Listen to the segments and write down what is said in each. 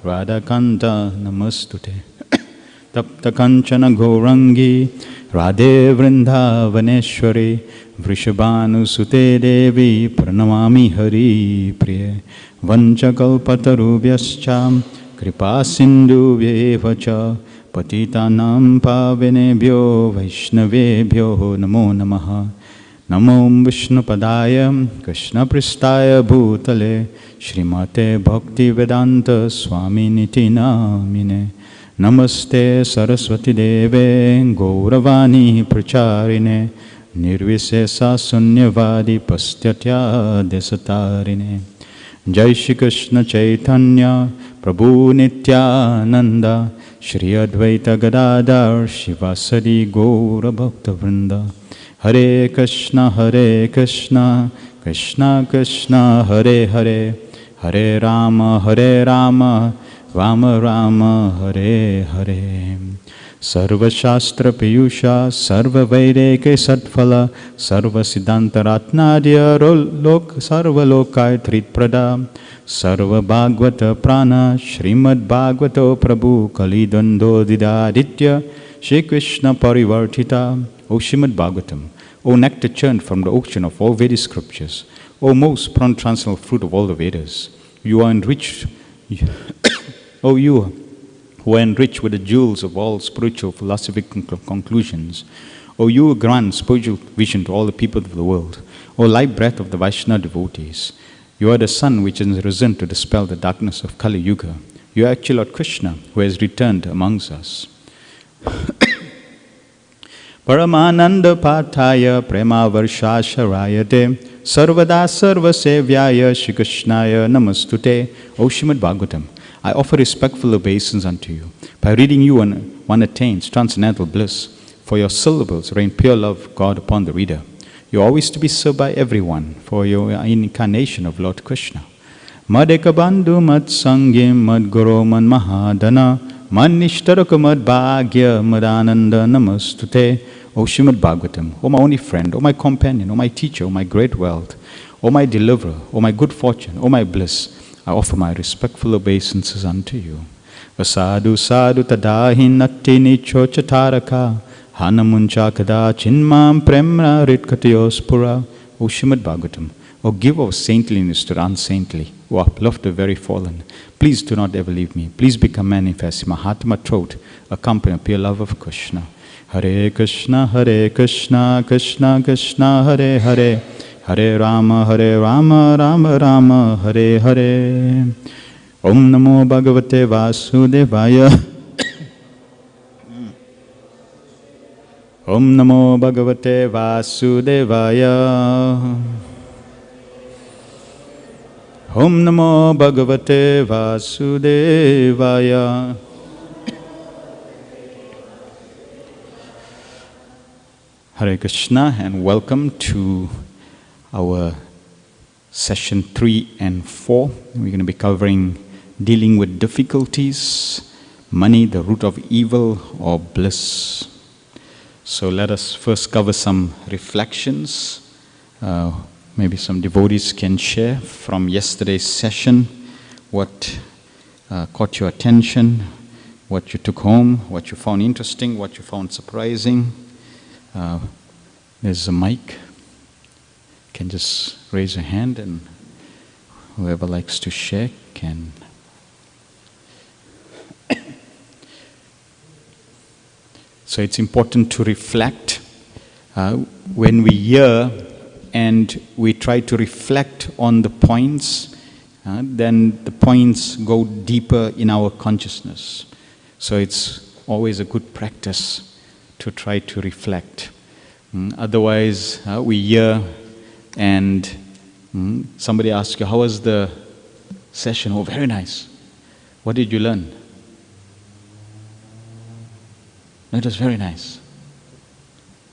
Radhakanta Namastute. Tapta Kanchana Gaurangi Radhe Vrindavaneshwari Vrishabhanu Sute Devi Pranamami Hari Priye Vanchakalpatarubhyascha Kripa Sindhu Vyevacha Patitanam Pavinebhyo Vaishnavebhyo Namo Namaha. Namo Vishnu Padaya Krishna Pristaya Bhutale Srimate Bhakti Vedanta Swami Niti Namine. Namaste Saraswati Deve Gauravani Pracharine Nirvisesa Sunyavadi Pastyatya Desatarine. Jai Shri Krishna Chaitanya Prabhu Nityananda Shri Advaita Gadadhar Shivasadi Gaura Bhakta Vrinda. Hare Krishna Krishna Krishna Hare Hare Hare Rama Rama Rama Hare Hare. Sarva Shastra Piyusha Sarva Vedeke Satphala Sarva Siddhanta Ratnadya Sarva Lokai Tritprada Sarva Bhagavata Prana Srimad Bhagavato Prabhu Kalidando Didaditya Shri Krishna Parivartita. O Srimad Bhagavatam, O nectar churned from the ocean of all Vedic scriptures, O most transcendental fruit of all the Vedas, you are enriched. O you who are enriched with the jewels of all spiritual philosophic conclusions, O you who grant spiritual vision to all the people of the world, O light breath of the Vaishnava devotees, you are the sun which has risen to dispel the darkness of Kali Yuga. You are actually Lord Krishna who has returned amongst us. Paramananda Pathaya Prema Varshasharayate Sarvada Sarva Sevyaya Shri Krishnaya Namastute. O Srimad Bhagavatam, I offer respectful obeisance unto you. By reading you, one attains transcendental bliss. For your syllables rain pure love of God upon the reader. You are always to be served by everyone, for you are an incarnation of Lord Krishna. Madeka Bandhu Mad Sangim Mad Guru Mad Mahadana Mad Nishtaraka Mad Bhagya Mad Ananda Namastute. O Srimad Bhagavatam, O my only friend, O my companion, O my teacher, O my great wealth, O my deliverer, O my good fortune, O my bliss, I offer my respectful obeisances unto you. Vasadu sadhu tadahi natti nicho chataraka hanamuncha kada chinmam premna ritkatayos pura. O Srimad Bhagavatam, O give of saintliness to the unsaintly, O uplift the very fallen, please do not ever leave me. Please become manifest in my heart, my throat, accompany pure love of Krishna. Hare Krishna Krishna Krishna Hare Hare Hare Rama Rama Rama Hare Hare. Om Namo Bhagavate Vasudevaya. Om Namo Bhagavate Vasudevaya. Om Namo Bhagavate Vasudevaya. Hare Krishna and welcome to our session 3 and 4. We're going to be covering dealing with difficulties, money, the root of evil or bliss. So let us first cover some reflections. Maybe some devotees can share from yesterday's session what caught your attention, what you took home, what you found interesting, what you found surprising. There's a mic. You can just raise your hand and whoever likes to share can. So it's important to reflect when we hear and we try to reflect on the points, then the points go deeper in our consciousness. So it's always a good practice to try to reflect. Otherwise, we hear and somebody asks you, how was the session? Oh, very nice. What did you learn? No, it was very nice.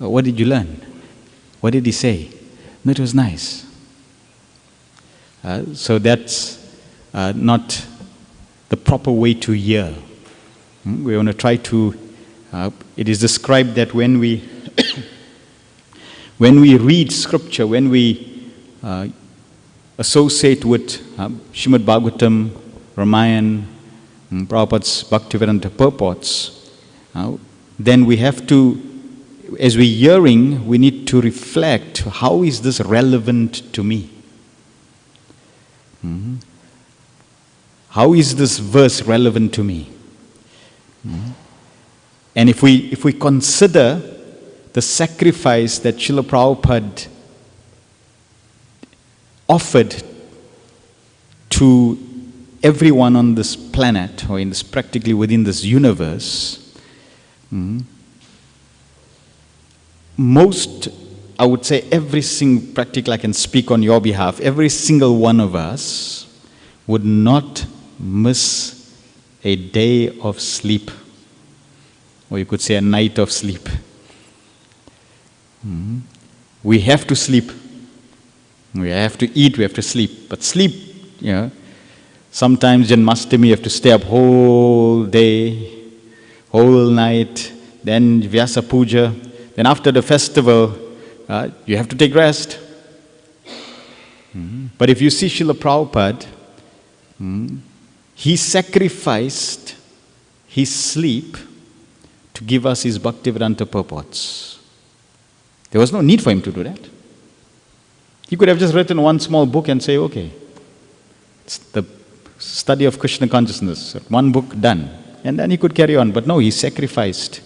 Oh, what did you learn? What did he say? No, it was nice. So that's not the proper way to hear. We want to try to, it is described that when we when we read scripture, when we associate with Srimad Bhagavatam, Ramayana, Prabhupada's Bhaktivedanta purports, then we have to, as we're hearing, we need to reflect, how is this relevant to me? How is this verse relevant to me? And if we consider the sacrifice that Srila Prabhupada offered to everyone on this planet, or in this, practically within this universe, most, I would say every single, practically I can speak on your behalf, every single one of us would not miss a day of sleep, or you could say a night of sleep. We have to sleep. We have to eat, we have to sleep. But sleep, sometimes Janmashtami you have to stay up whole day, whole night, then Vyasa Puja, then after the festival, you have to take rest. But if you see Srila Prabhupada, he sacrificed his sleep to give us his Bhaktivedanta purports. There was no need for him to do that. He could have just written one small book and say, okay, it's the study of Krishna consciousness, one book done. And then he could carry on. But no, he sacrificed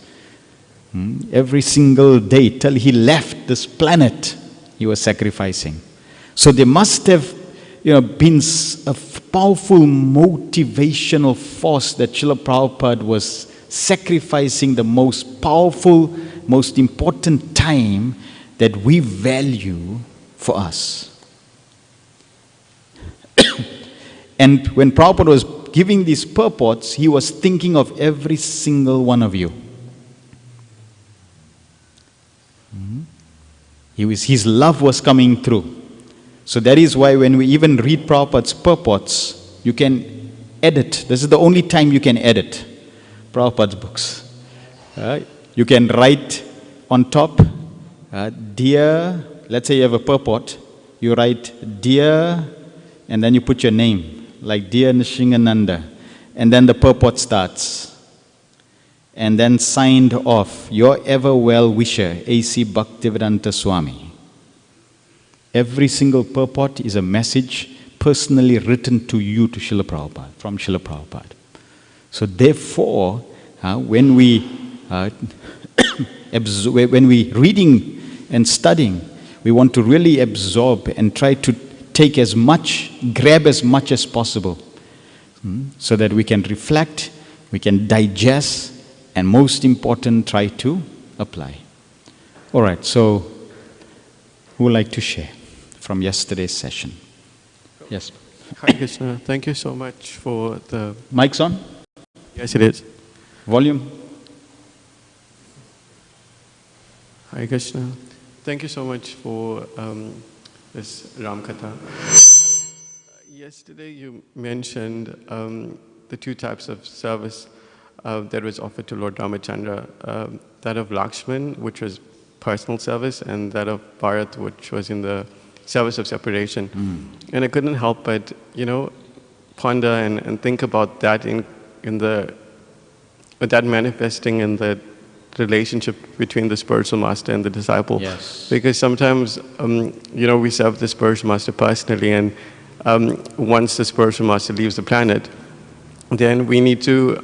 every single day till he left this planet, he was sacrificing. So there must have been a powerful motivational force that Srila Prabhupada was sacrificing the most powerful, most important time that we value for us. And when Prabhupada was giving these purports, he was thinking of every single one of you. His love was coming through. So that is why when we even read Prabhupada's purports, you can edit. This is the only time you can edit Prabhupada's books. You can write on top, dear, let's say you have a purport, you write dear, and then you put your name, like dear Nishingananda, and then the purport starts. And then signed off, your ever well-wisher, A.C. Bhaktivedanta Swami. Every single purport is a message personally written to you, to Srila Prabhupada, from Srila Prabhupada. So therefore, when we when we reading and studying, we want to really absorb and try to take as much, grab as much as possible, so that we can reflect, we can digest, and most important, try to apply. All right, so who would like to share from yesterday's session? Yes. Hi Krishna, thank you so much for the... Mic's on? Yes, it is. Volume? Hi Krishna, thank you so much for this Ram Katha. Yesterday you mentioned the two types of service that was offered to Lord Ramachandra, that of Lakshman, which was personal service, and that of Bharat, which was in the service of separation. And I couldn't help but, ponder and think about that that manifesting in the relationship between the spiritual master and the disciple. Yes. Because sometimes, we serve the spiritual master personally, and once the spiritual master leaves the planet, then we need to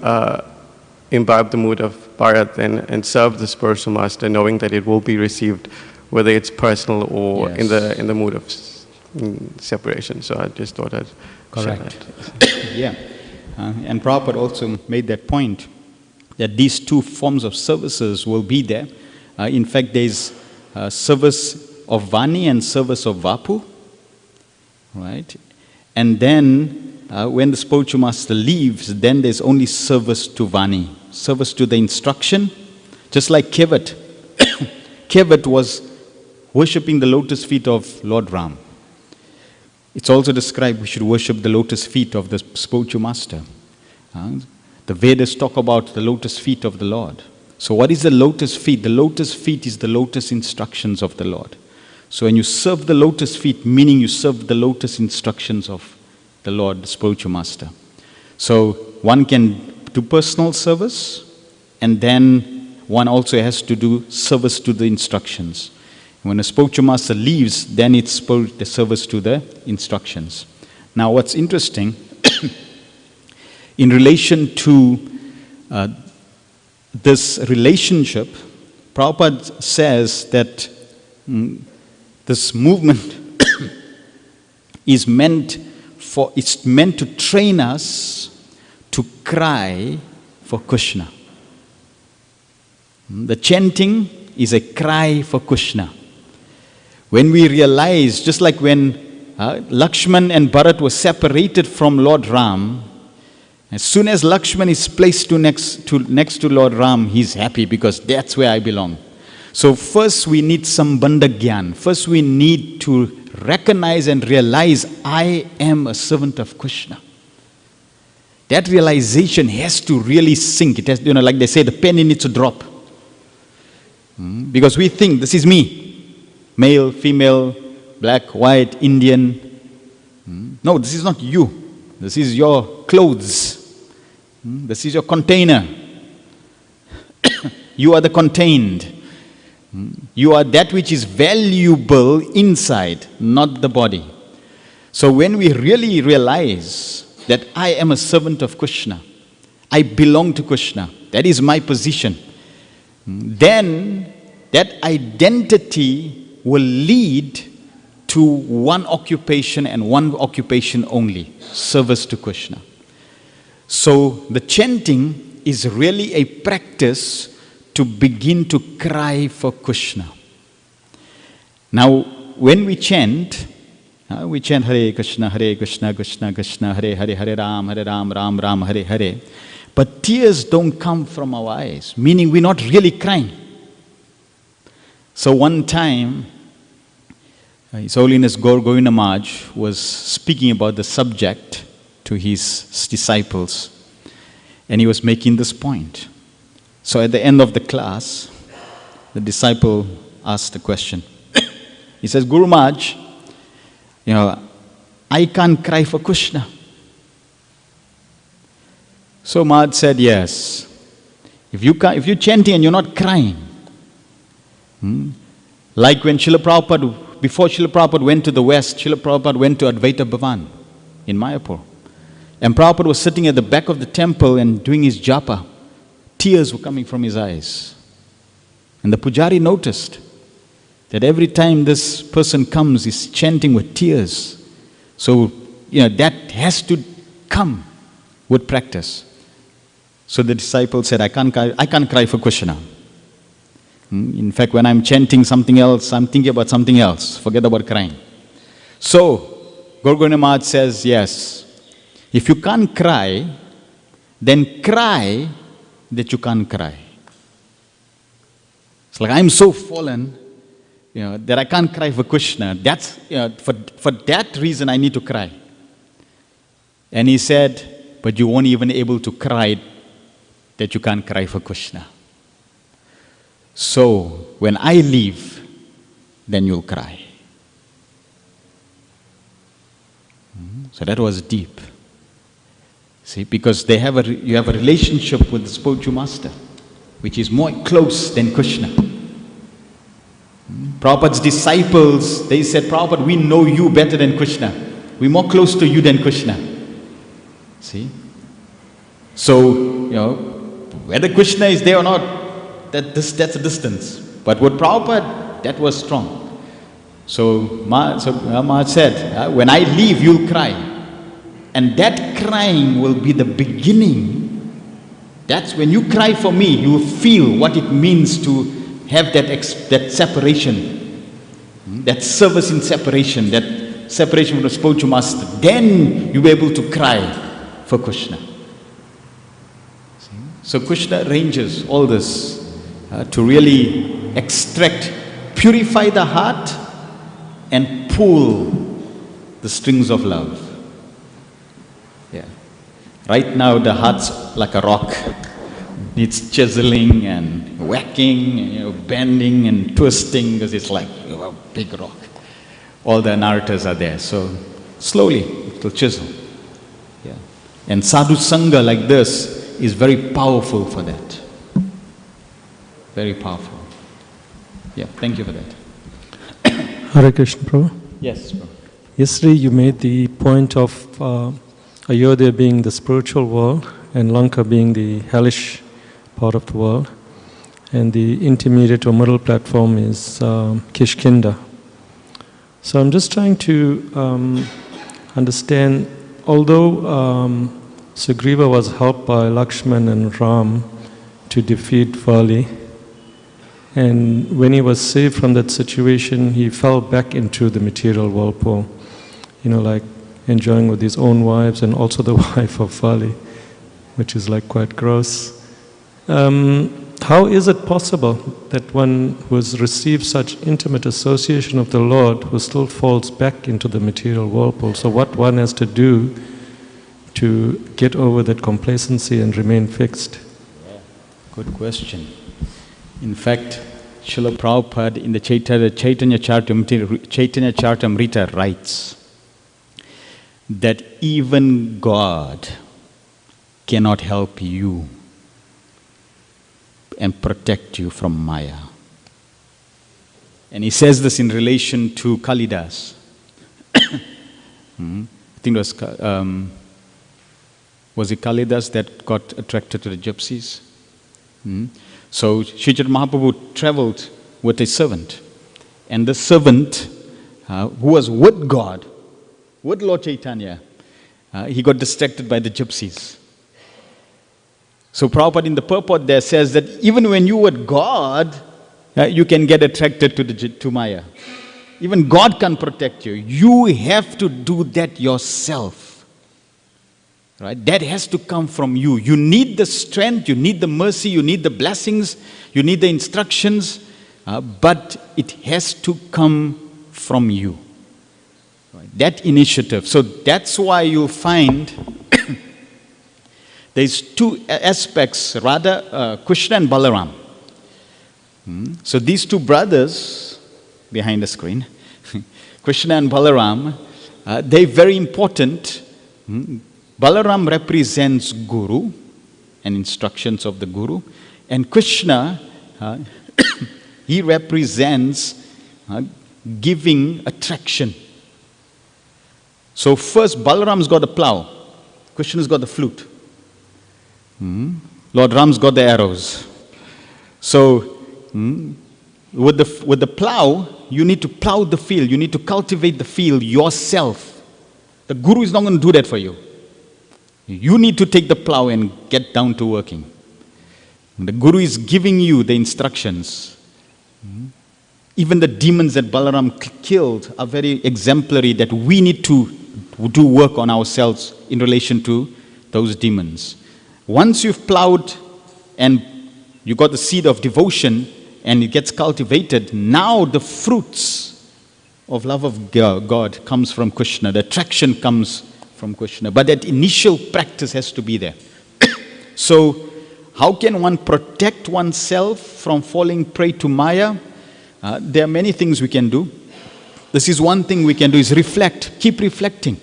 imbibe the mood of Bharat and serve the spiritual master, knowing that it will be received, whether it's personal or Yes. in the mood of separation. So I just thought I'd share Correct. that. Yeah. And Prabhupada also made that point, that these two forms of services will be there. In fact, there's service of Vani and service of Vapu, right? And then when the spiritual master leaves, then there's only service to Vani, service to the instruction, just like Kevat. Kevat was worshipping the lotus feet of Lord Ram. It's also described we should worship the lotus feet of the spiritual master. The Vedas talk about the lotus feet of the Lord. So what is the lotus feet? The lotus feet is the lotus instructions of the Lord. So when you serve the lotus feet, meaning you serve the lotus instructions of the Lord, the spiritual master. So one can do personal service, and then one also has to do service to the instructions. When a spiritual master leaves, then it's the service to the instructions. Now what's interesting, in relation to this relationship, Prabhupada says that this movement is meant to train us to cry for Krishna. The chanting is a cry for Krishna. When we realize, just like when Lakshman and Bharat were separated from Lord Ram, as soon as Lakshman is placed next to Lord Ram, he's happy because that's where I belong. So first we need some bandagyan. First we need to recognize and realize I am a servant of Krishna. That realization has to really sink. It has, like they say, the penny needs to drop. Because we think this is me, male, female, black, white, Indian. No, this is not you. This is your clothes. This is your container. You are the contained. You are that which is valuable inside, not the body. So when we really realize that I am a servant of Krishna, I belong to Krishna, that is my position, then that identity will lead to one occupation and one occupation only, service to Krishna. So the chanting is really a practice to begin to cry for Krishna. Now, when we chant Hare Krishna, Krishna Krishna, Hare Hare, Hare Ram, Ram Ram, Hare Hare. But tears don't come from our eyes, meaning we're not really crying. So one time, His Holiness Gaur Govinda Maharaj was speaking about the subject to his disciples, and he was making this point. So at the end of the class, the disciple asked the question. He says, Guru Maharaj, I can't cry for Krishna. So Maharaj said, yes. If you're chanting and you're not crying, like when before Srila Prabhupada went to the West, Srila Prabhupada went to Advaita Bhavan in Mayapur. And Prabhupada was sitting at the back of the temple and doing his japa. Tears were coming from his eyes. And the pujari noticed that every time this person comes, he's chanting with tears. So, that has to come with practice. So the disciple said, I can't cry for Krishna. In fact, when I'm chanting something else, I'm thinking about something else. Forget about crying. So, Gaur Govinda Maharaj says, yes, if you can't cry, then cry that you can't cry. It's like, I'm so fallen, that I can't cry for Krishna. That's, for that reason I need to cry. And he said, but you won't even be able to cry that you can't cry for Krishna. So, when I leave, then you'll cry. So that was deep. See, because you have a relationship with the spiritual master, which is more close than Krishna. Prabhupada's disciples, they said, Prabhupada, we know you better than Krishna. We're more close to you than Krishna. See? So, whether Krishna is there or not, that's a distance. But with Prabhupada, that was strong. So Maharaj said, when I leave, you'll cry. And that crying will be the beginning. That's when you cry for me, you will feel what it means to have that separation, that service in separation, that separation from the spiritual master. Then you'll be able to cry for Krishna. See? So Krishna arranges all this to really extract, purify the heart and pull the strings of love. Yeah. Right now the heart's like a rock. Needs chiseling and whacking, and, bending and twisting because it's like a big rock. All the narrators are there. So slowly it will chisel. Yeah. And sadhu sangha like this is very powerful for that. Very powerful. Yeah, thank you for that. Hare Krishna, Prabhu. Yes, bro. Yesterday you made the point of Ayodhya being the spiritual world and Lanka being the hellish part of the world, and the intermediate or middle platform is Kishkinda. So I'm just trying to understand, although Sugriva was helped by Lakshman and Ram to defeat Vali, and when he was saved from that situation, he fell back into the material whirlpool, like enjoying with his own wives and also the wife of Vali, which is like quite gross. How is it possible that one who has received such intimate association of the Lord who still falls back into the material whirlpool? So what one has to do to get over that complacency and remain fixed? Good question. In fact, Srila Prabhupada in the Chaitanya Charitamrita writes that even God cannot help you and protect you from Maya. And he says this in relation to Kalidas. I think it was it Kalidas that got attracted to the gypsies? So Sri Chaitanya Mahaprabhu traveled with a servant, and the servant who was with God, with Lord Chaitanya, he got distracted by the gypsies. So Prabhupada in the purport there says that even when you with God, you can get attracted to Maya. Even God can't protect you. You have to do that yourself. Right? That has to come from you. You need the strength, you need the mercy, you need the blessings, you need the instructions, but it has to come from you. Right? That initiative. So that's why you'll find there's two aspects, rather, Krishna and Balaram. So these two brothers behind the screen, Krishna and Balaram, they're very important. Balaram represents Guru and instructions of the Guru, and Krishna, he represents giving attraction. So first Balaram's got the plow, Krishna's got the flute. Lord Ram's got the arrows. So with the plow, you need to plow the field, you need to cultivate the field yourself. The Guru is not going to do that for you. You need to take the plow and get down to working. The Guru is giving you the instructions. Even the demons that Balaram killed are very exemplary, that we need to do work on ourselves in relation to those demons. Once you've plowed and you got the seed of devotion and it gets cultivated, now the fruits of love of God comes from Krishna. The attraction comes from Krishna. But that initial practice has to be there. So, how can one protect oneself from falling prey to Maya? There are many things we can do. This is one thing we can do, is reflect. Keep reflecting.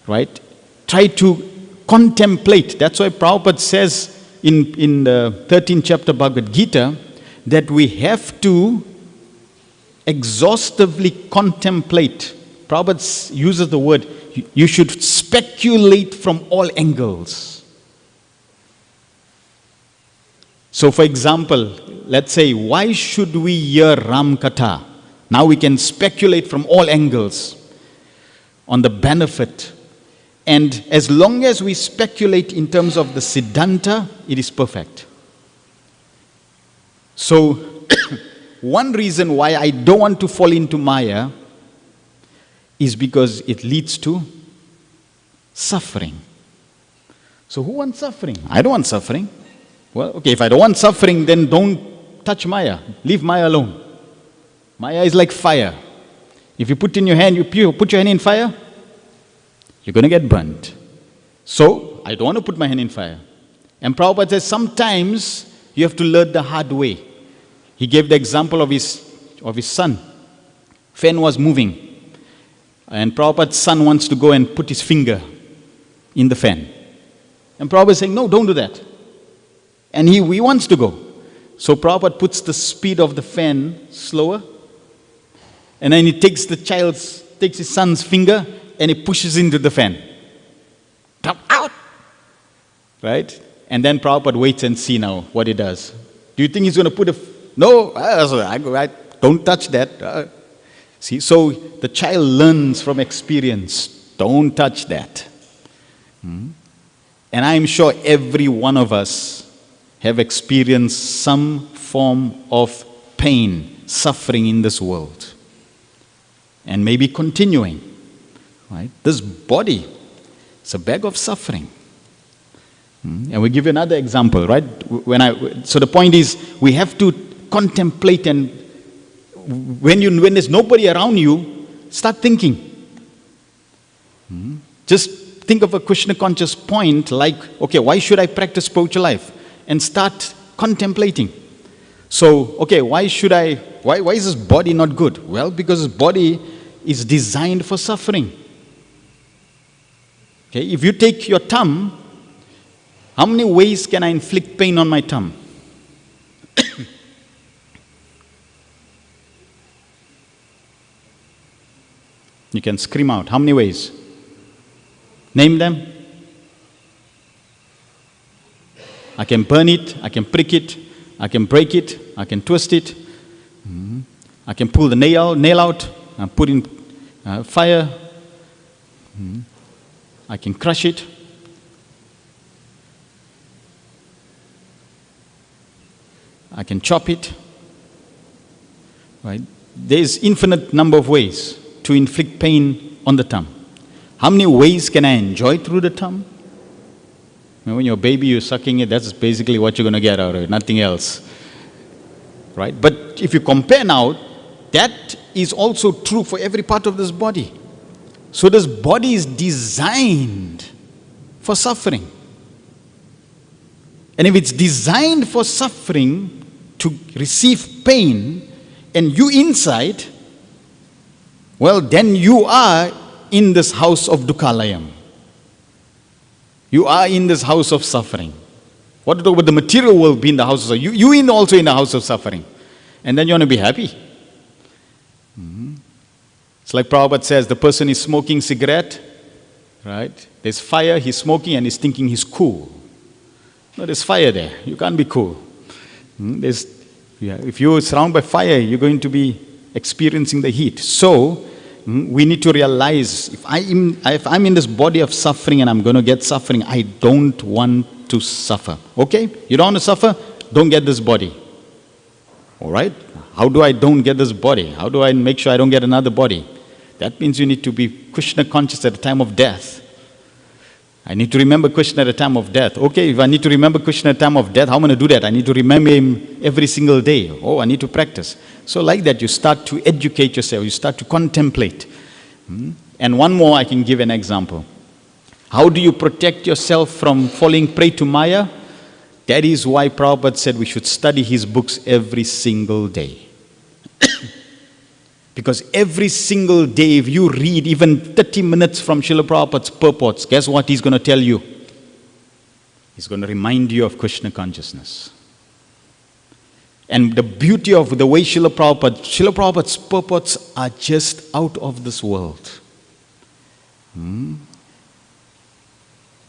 Right? Try to contemplate. That's why Prabhupada says in the 13th chapter Bhagavad Gita that we have to exhaustively contemplate. Prabhupada uses the word, you should speculate from all angles. So for example, let's say, why should we hear Ram Katha? Now we can speculate from all angles on the benefit. And as long as we speculate in terms of the Siddhanta, it is perfect. So, one reason why I don't want to fall into Maya is because it leads to suffering. So who wants suffering? I don't want suffering. Well, okay, if I don't want suffering, then don't touch Maya. Leave Maya alone. Maya is like fire. If you put in your hand, you put your hand in fire, you're going to get burnt. So, I don't want to put my hand in fire. And Prabhupada says sometimes you have to learn the hard way. He gave the example of his son. Fan was moving. And Prabhupada's son wants to go and put his finger in the fan. And Prabhupada is saying, no, don't do that. And he wants to go. So Prabhupada puts the speed of the fan slower. And then he takes his son's finger and he pushes into the fan. Come out! Right? And then Prabhupada waits and see now what he does. Do you think he's going to put no, I don't touch that. See, so the child learns from experience. Don't touch that. And I'm sure every one of us have experienced some form of pain, suffering in this world. And maybe continuing. Right? This body is a bag of suffering. And we give you another example, right? So the point is, we have to contemplate, and when there's nobody around you, start thinking. Just think of a Krishna conscious point like, okay, why should I practice spiritual life? And start contemplating. So, okay, why is this body not good? Well, because this body is designed for suffering. Okay, if you take your thumb, how many ways can I inflict pain on my thumb? You can scream out. How many ways? Name them. I can burn it, I can prick it, I can break it, I can twist it. I can pull the nail out, and put in fire. I can crush it. I can chop it. Right? There's infinite number of ways to inflict pain on the thumb. How many ways can I enjoy through the thumb? When you're a baby, you're sucking it, that's basically what you're going to get out of it, nothing else. Right? But if you compare now, that is also true for every part of this body. So this body is designed for suffering. And if it's designed for suffering, to receive pain, and you inside, well, then you are in this house of Dukhalayam. You are in this house of suffering. What to talk about the material world being the house of suffering? You also in the house of suffering. And then you want to be happy. It's like Prabhupada says, the person is smoking cigarette, right? There's fire, he's smoking and he's thinking he's cool. No, there's fire there. You can't be cool. If you're surrounded by fire, you're going to be experiencing the heat. So, we need to realize, if I'm in this body of suffering and I'm going to get suffering, I don't want to suffer. Okay? You don't want to suffer? Don't get this body. Alright? How do I don't get this body? How do I make sure I don't get another body? That means you need to be Krishna conscious at the time of death. I need to remember Krishna at the time of death. Okay, if I need to remember Krishna at the time of death, how am I going to do that? I need to remember him every single day. Oh, I need to practice. So like that, you start to educate yourself. You start to contemplate. And one more, I can give an example. How do you protect yourself from falling prey to Maya? That is why Prabhupada said we should study his books every single day. Because every single day, if you read even 30 minutes from Srila Prabhupada's purports, guess what he's going to tell you? He's going to remind you of Krishna consciousness. And the beauty of the way Srila Prabhupada's purports are just out of this world.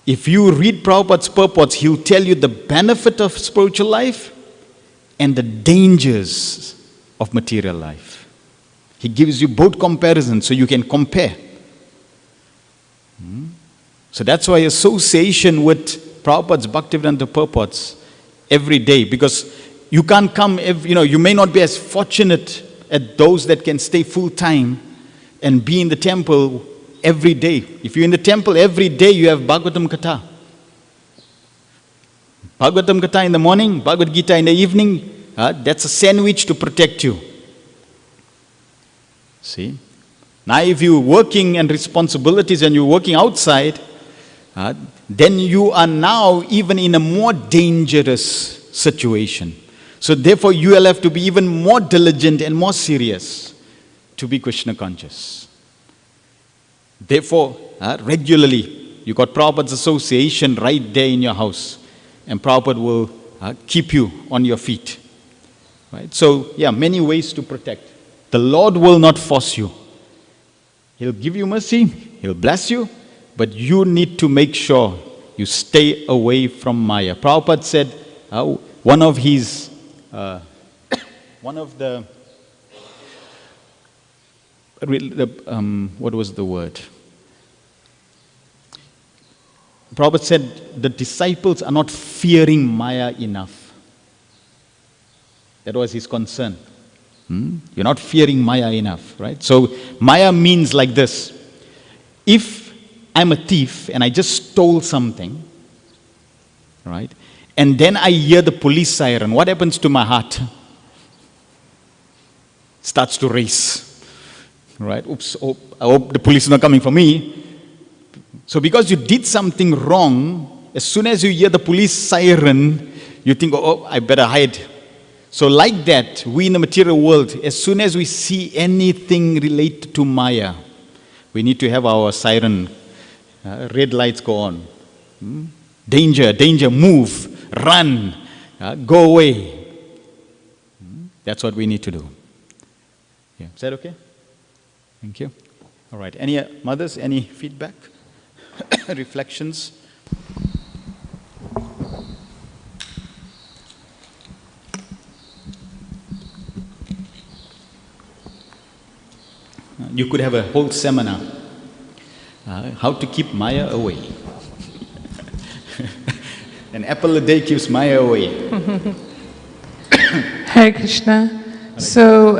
If you read Prabhupada's purports, he'll tell you the benefit of spiritual life and the dangers of material life. He gives you both comparisons so you can compare. So that's why association with Prabhupada's Bhaktivedanta purports every day, because you can't come, you may not be as fortunate as those that can stay full time and be in the temple every day. If you're in the temple every day, you have Bhagavatam Katha. Bhagavatam Katha in the morning, Bhagavad Gita in the evening, that's a sandwich to protect you. See? Now if you're working and responsibilities and you're working outside, then you are now even in a more dangerous situation. So therefore you will have to be even more diligent and more serious to be Krishna conscious. Therefore, regularly You got Prabhupada's association right there in your house. And Prabhupada will keep you on your feet. Right? So, yeah, many ways to protect. The Lord will not force you. He'll give you mercy, He'll bless you, but you need to make sure you stay away from Maya. Prabhupada said, what was the word? Prabhupada said, the disciples are not fearing Maya enough. That was his concern. You're not fearing Maya enough, right? So Maya means like this. If I'm a thief and I just stole something, right? And then I hear the police siren, what happens to my heart? Starts to race, right? Oops, I hope the police is not coming for me. So because you did something wrong, as soon as you hear the police siren, you think, oh, I better hide. So like that, we in the material world, as soon as we see anything related to Maya, we need to have our siren, red lights go on. Danger, danger, move, run, go away. That's what we need to do. Yeah. Is that okay? Thank you. All right. Any mothers, any feedback, reflections? You could have a whole seminar, how to keep Maya away. An apple a day keeps Maya away. Hare Krishna. So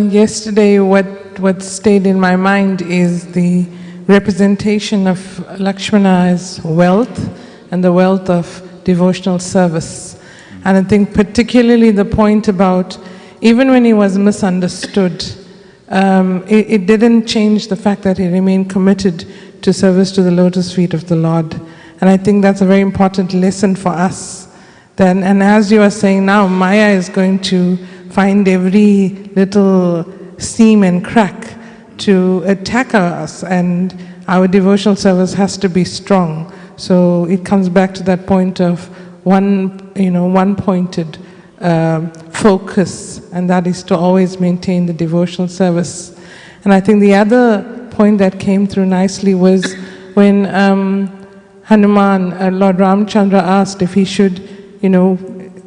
yesterday what stayed in my mind is the representation of Lakshmana as wealth and the wealth of devotional service. And I think particularly the point about even when he was misunderstood, it didn't change the fact that he remained committed to service to the lotus feet of the Lord. And I think that's a very important lesson for us. Then, and as you are saying now, Maya is going to find every little seam and crack to attack us, and our devotional service has to be strong. So it comes back to that point of one-pointed focus, and that is to always maintain the devotional service. And I think the other point that came through nicely was when Hanuman, Lord Ramchandra asked if he should,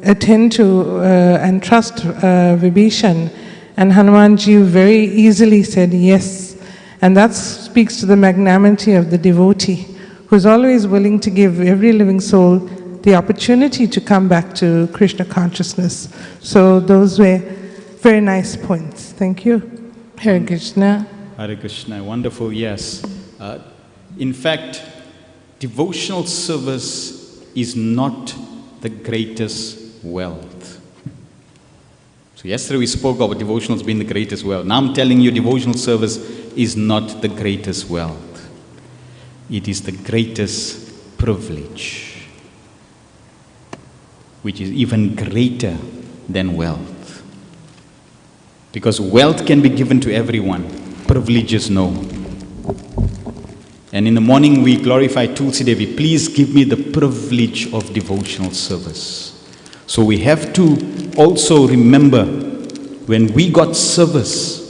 attend to and trust Vibhishan, and Hanumanji very easily said yes. And that speaks to the magnanimity of the devotee, who's always willing to give every living soul the opportunity to come back to Krishna consciousness. So those were very nice points. Thank you. Hare Krishna. Hare Krishna, wonderful, yes. In fact, devotional service is not the greatest wealth. So yesterday we spoke about devotionals being the greatest wealth. Now I'm telling you, devotional service is not the greatest wealth. It is the greatest privilege, which is even greater than wealth. Because wealth can be given to everyone, privileges no. And in the morning we glorify Tulsi Devi, please give me the privilege of devotional service. So we have to also remember when we got service,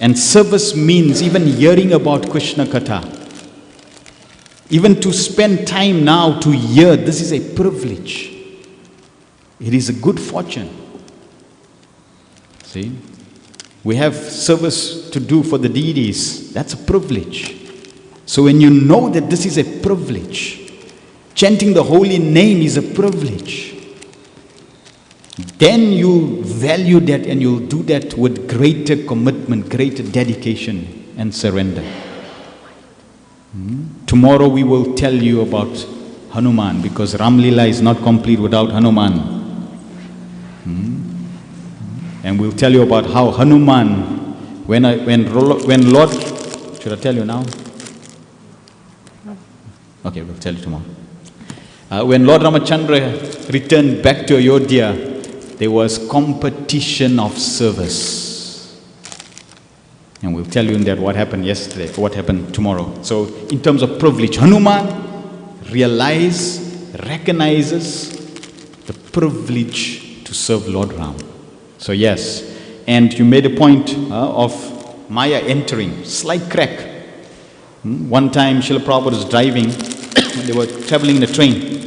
and service means even hearing about Krishna Katha, even to spend time now to hear, this is a privilege. It is a good fortune. See? We have service to do for the deities. That's a privilege. So when you know that this is a privilege, chanting the holy name is a privilege, then you value that and you'll do that with greater commitment, greater dedication and surrender. Tomorrow we will tell you about Hanuman, because Ram Lila is not complete without Hanuman. And we'll tell you about how Hanuman, when Lord, should I tell you now? Okay, we'll tell you tomorrow. When Lord Ramachandra returned back to Ayodhya, there was competition of service. And we'll tell you in that what happened yesterday, what happened tomorrow. So in terms of privilege, Hanuman recognizes the privilege to serve Lord Ram. So yes, and you made a point of Maya entering, slight crack. One time Srila Prabhupada was driving, they were traveling in a train.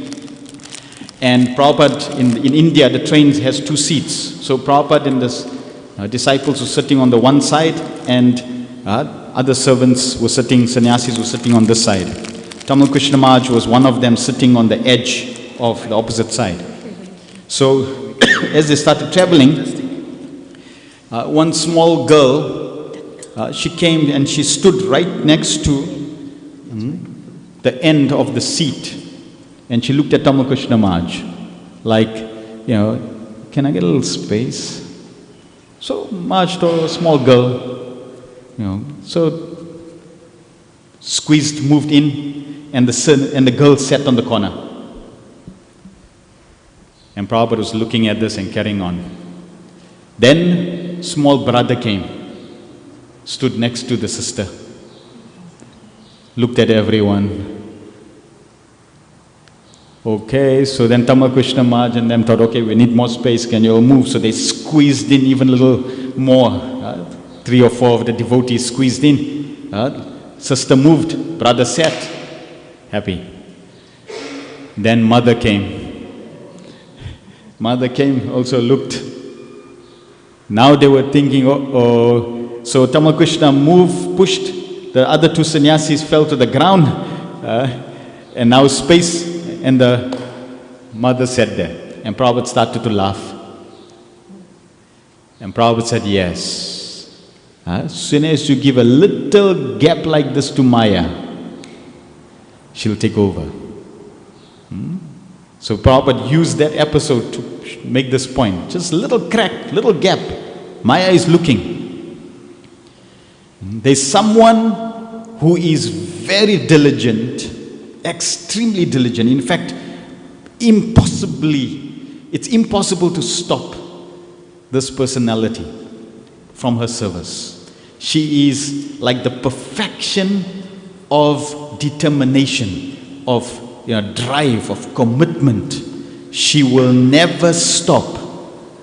And Prabhupada, in India, the train has 2 seats. So Prabhupada and the disciples were sitting on the one side, and other servants were sitting, sannyasis were sitting on this side. Tamal Krishna Maharaj was one of them sitting on the edge of the opposite side. So as they started traveling, one small girl, she came and she stood right next to the end of the seat. And she looked at Tamal Krishna Maharaj like, can I get a little space? So Maharaj told a small girl, so squeezed, moved in, and the girl sat on the corner. And Prabhupada was looking at this and carrying on. Then small brother came, stood next to the sister, looked at everyone. Okay, so then Tamal Krishna Maharaj and them thought, okay, we need more space, can you all move? So they squeezed in even a little more. 3 or 4 of the devotees squeezed in. Sister moved, brother sat, happy. Then mother came. Mother came, also looked. Now they were thinking, oh. So Tamal Krishna moved, pushed. The other 2 sannyasis fell to the ground. And now space. And the mother sat there. And Prabhupada started to laugh. And Prabhupada said, yes. As soon as you give a little gap like this to Maya, she'll take over. So Prabhupada used that episode to make this point. Just a little crack, little gap. Maya is looking. There's someone who is very diligent, extremely diligent. In fact, it's impossible to stop this personality from her service. She is like the perfection of determination, of drive, of commitment. She will never stop,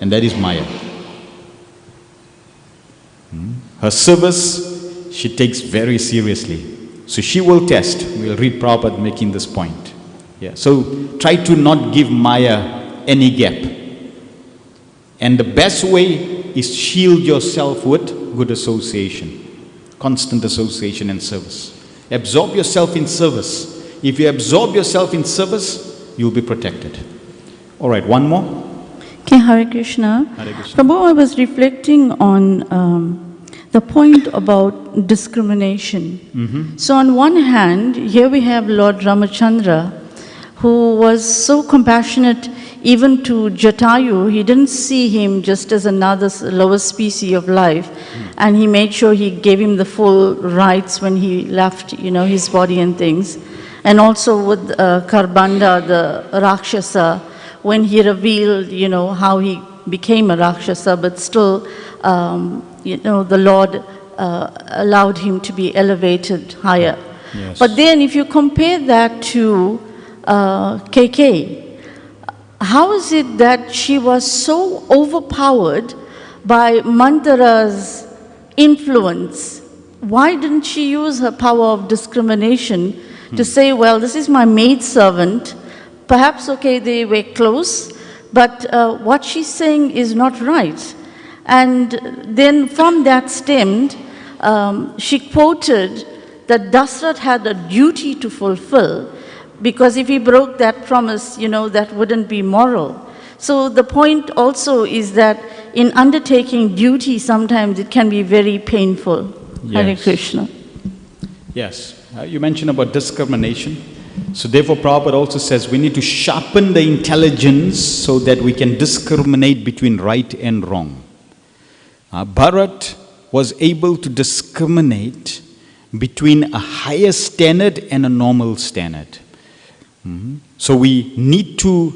and that is Maya. Her service, she takes very seriously. So she will test. We'll read Prabhupada making this point. Yeah. So try to not give Maya any gap. And the best way is shield yourself with good association, constant association and service. Absorb yourself in service. If you absorb yourself in service, you'll be protected. All right, one more. Okay, Hare Krishna. Hare Krishna. Prabhu, I was reflecting on the point about discrimination. So on one hand, here we have Lord Ramachandra, who was so compassionate even to Jatayu. He didn't see him just as another lower species of life, and he made sure he gave him the full rights when he left, his body and things. And also with Karbanda, the Rakshasa, when he revealed, how he became a Rakshasa, but still, the Lord allowed him to be elevated higher. Yes. But then if you compare that to KK, how is it that she was so overpowered by Mandara's influence? Why didn't she use her power of discrimination to say, well, this is my maidservant, perhaps, okay, they were close, but what she's saying is not right. And then from that stemmed, she quoted that Dasrath had a duty to fulfill, because if he broke that promise, that wouldn't be moral. So the point also is that in undertaking duty, sometimes it can be very painful. Yes. Hare Krishna. Yes. You mentioned about discrimination. So therefore Prabhupada also says we need to sharpen the intelligence so that we can discriminate between right and wrong. Bharat was able to discriminate between a higher standard and a normal standard. So we need to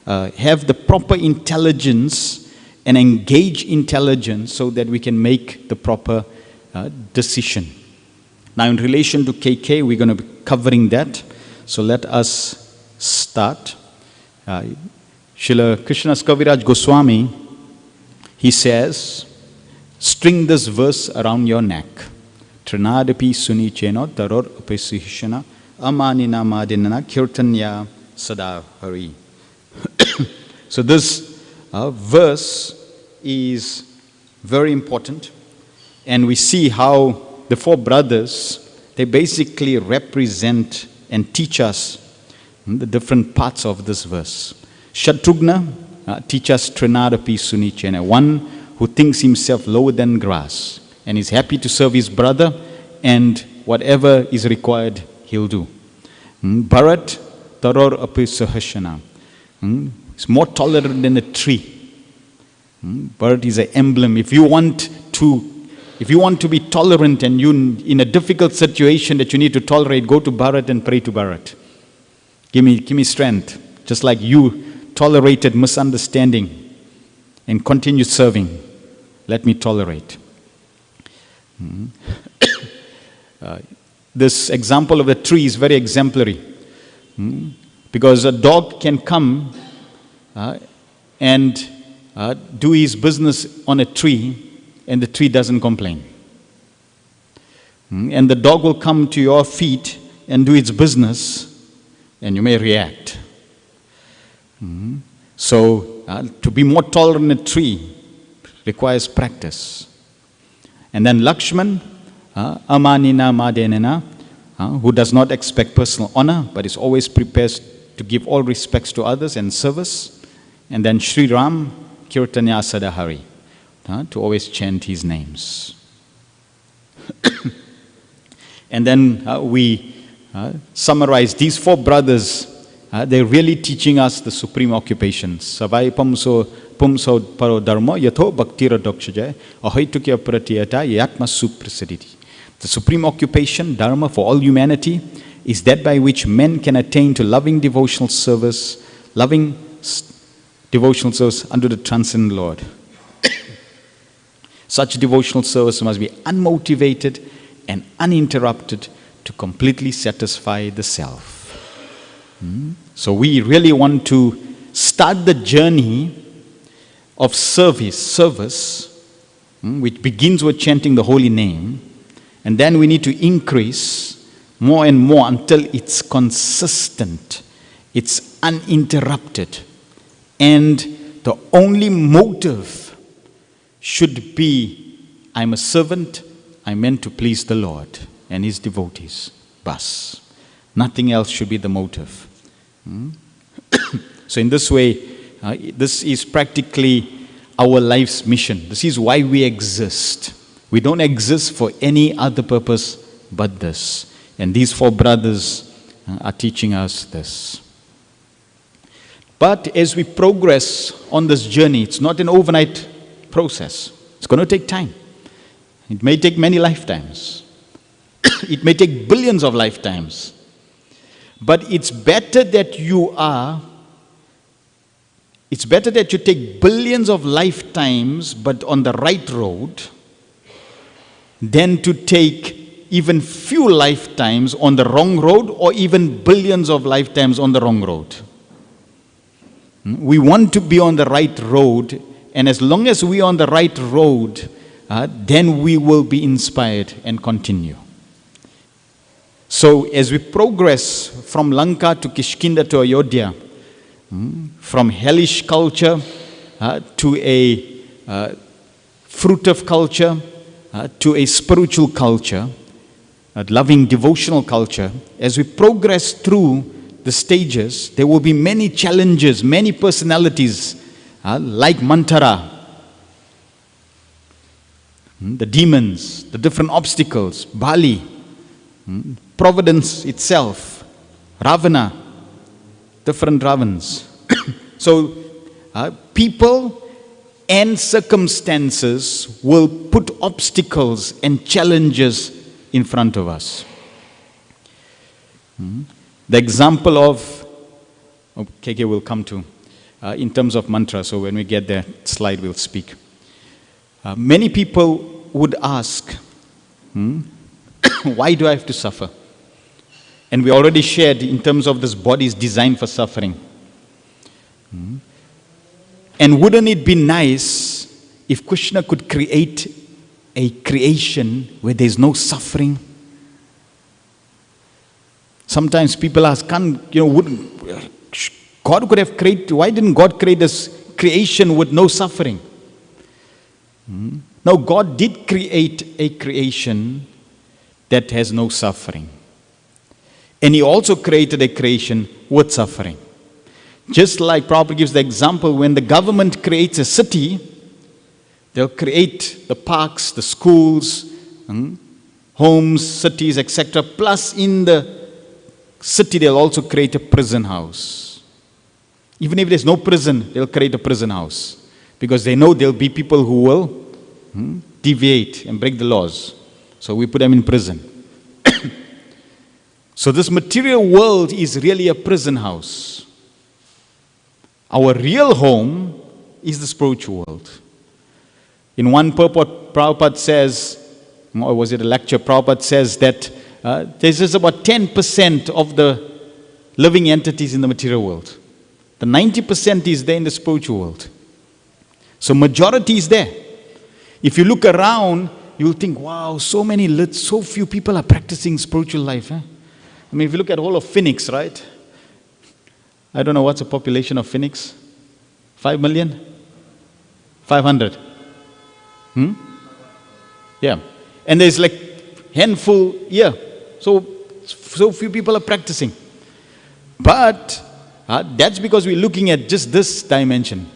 have the proper intelligence and engage intelligence so that we can make the proper decision. Now, in relation to KK, we're going to be covering that. So let us start. Srila Krishnas Kaviraj Goswami, he says, string this verse around your neck. Trinadapi suni cheno taror apesihishana amanina madinana kirtanya sada hari. So this verse is very important, and we see how the four brothers, they basically represent and teach us the different parts of this verse. Shatrugna teach us Trinadapi suni chena, one who thinks himself lower than grass and is happy to serve his brother, and whatever is required, he'll do. Bharat taror apisahashana. It's more tolerant than a tree. Bharat is an emblem. If you want to be tolerant and you in a difficult situation that you need to tolerate, go to Bharat and pray to Bharat. Give me strength. Just like you tolerated misunderstanding and continued serving, let me tolerate. This example of the tree is very exemplary. Because a dog can come and do his business on a tree, and the tree doesn't complain. And the dog will come to your feet and do its business, and you may react. So, to be more tolerant in a tree requires practice. And then Lakshman, amanina madenena, who does not expect personal honor, but is always prepared to give all respects to others and service. And then Sri Ram, kirtanya sadahari, to always chant his names. And then we summarize these four brothers. They're really teaching us the supreme occupation. Savai pumso paro dharma yatho bhaktira dokshajay ahaitukya pratiyata yatma suprasiditi. The supreme occupation, dharma for all humanity, is that by which men can attain to loving devotional service unto the transcendent Lord. Such devotional service must be unmotivated and uninterrupted to completely satisfy the self. So we really want to start the journey of service, which begins with chanting the holy name, and then we need to increase more and more until it's consistent, it's uninterrupted, and the only motive should be, I'm a servant, I'm meant to please the Lord and His devotees. Bas. Nothing else should be the motive. So in this way, this is practically our life's mission. This is why we exist. We don't exist for any other purpose but this. And these four brothers are teaching us this. But as we progress on this journey, it's not an overnight process. It's going to take time. It may take many lifetimes. It may take billions of lifetimes. But it's better that you take billions of lifetimes but on the right road than to take even few lifetimes on the wrong road or even billions of lifetimes on the wrong road. We want to be on the right road, and as long as we are on the right road, then we will be inspired and continue. So as we progress from Lanka to Kishkinda to Ayodhya, from hellish culture to a fruitive culture to a spiritual culture, a loving devotional culture, as we progress through the stages, there will be many challenges, many personalities like Mantara, the demons, the different obstacles, Bali, Providence itself, Ravana, different Ravans. So people and circumstances will put obstacles and challenges in front of us. The example of, KK will come to, in terms of mantra. So when we get there, slide will speak. Many people would ask, why do I have to suffer? And we already shared in terms of this body is designed for suffering. And wouldn't it be nice if Krishna could create a creation where there's no suffering? Sometimes people ask, wouldn't God could have created, why didn't God create this creation with no suffering? No, God did create a creation that has no suffering. And He also created a creation with suffering. Just like Prabhupada gives the example, when the government creates a city, they'll create the parks, the schools, homes, cities, etc. Plus in the city, they'll also create a prison house. Even if there's no prison, they'll create a prison house. Because they know there'll be people who will deviate and break the laws. So we put them in prison. So this material world is really a prison house. Our real home is the spiritual world. In one purport, Prabhupada says, or was it a lecture, Prabhupada says that there's just about 10% of the living entities in the material world. The 90% is there in the spiritual world. So majority is there. If you look around, you'll think, wow, so few people are practicing spiritual life. I mean, if you look at all of Phoenix, right? I don't know what's the population of Phoenix. 5 million? 500? Yeah. And there's like handful, So few people are practicing. But that's because we're looking at just this dimension.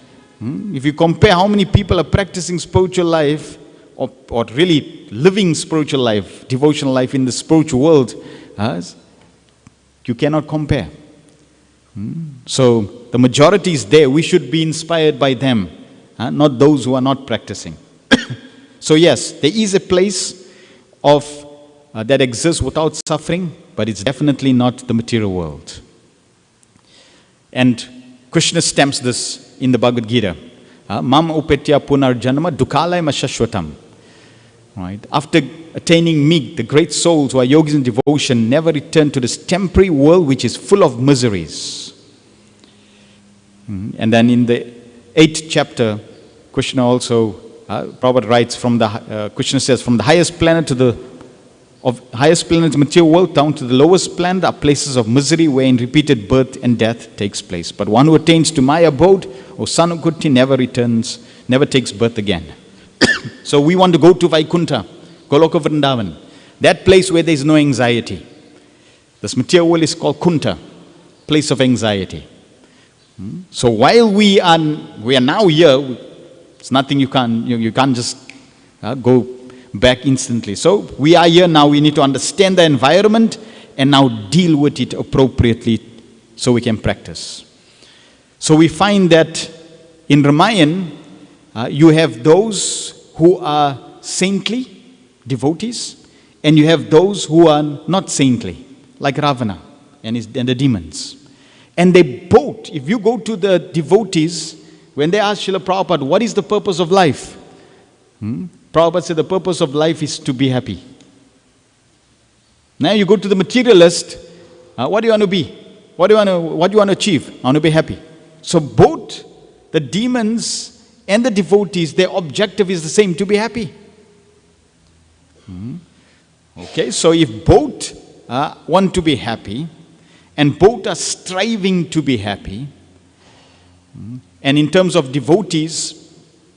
If you compare how many people are practicing spiritual life or really living spiritual life, devotional life in the spiritual world, you cannot compare. So the majority is there. We should be inspired by them, not those who are not practicing. So yes, there is a place of that exists without suffering, but it's definitely not the material world. And Krishna stamps this in the Bhagavad Gita. Mam upetya punar janama dukhalaya shashvatam. Right? After attaining me, the great souls who are yogis in devotion never return to this temporary world which is full of miseries. And then in the 8th chapter, Krishna also, Prabhupada writes, Krishna says, from the highest planet material world down to the lowest planet are places of misery wherein repeated birth and death takes place. But one who attains to my abode, O son of Kuti, never returns, never takes birth again. So we want to go to Vaikuntha, Goloka Vrindavan, that place where there is no anxiety. This material world is called Kunta, place of anxiety. So while we are now here, it's nothing you can't just go back instantly. So we are here now, we need to understand the environment and now deal with it appropriately so we can practice. So we find that in Ramayana, you have those who are saintly, devotees, and you have those who are not saintly, like Ravana and the demons. And they both, if you go to the devotees, when they ask Srila Prabhupada, what is the purpose of life? Prabhupada said the purpose of life is to be happy. Now you go to the materialist, what do you want to be? What do you want to achieve? I want to be happy. So both the demons and the devotees, their objective is the same, to be happy. Okay, so if both want to be happy, and both are striving to be happy, and in terms of devotees,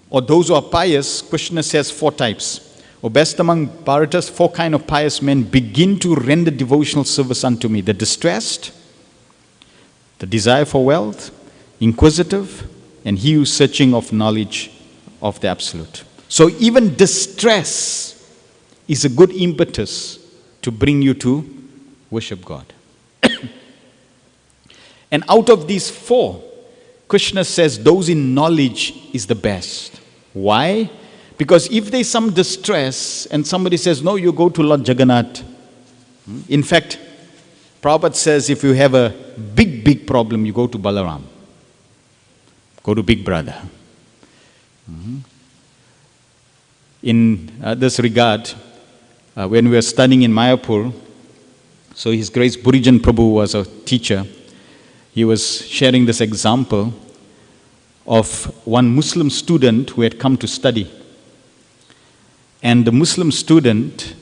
or those who are pious, Krishna says 4 types. O best among Bharatas, 4 kinds of pious men begin to render devotional service unto me. The distressed, the desire for wealth, inquisitive, and he who is searching of knowledge of the Absolute. So even distress is a good impetus to bring you to worship God. And out of these 4, Krishna says those in knowledge is the best. Why? Because if there's some distress and somebody says, no, you go to Lord Jagannath. In fact, Prabhupada says if you have a big problem, you go to Balaram. Go to Big Brother. In this regard, when we were studying in Mayapur, so His Grace Burijan Prabhu was a teacher. He was sharing this example of one Muslim student who had come to study. And the Muslim student,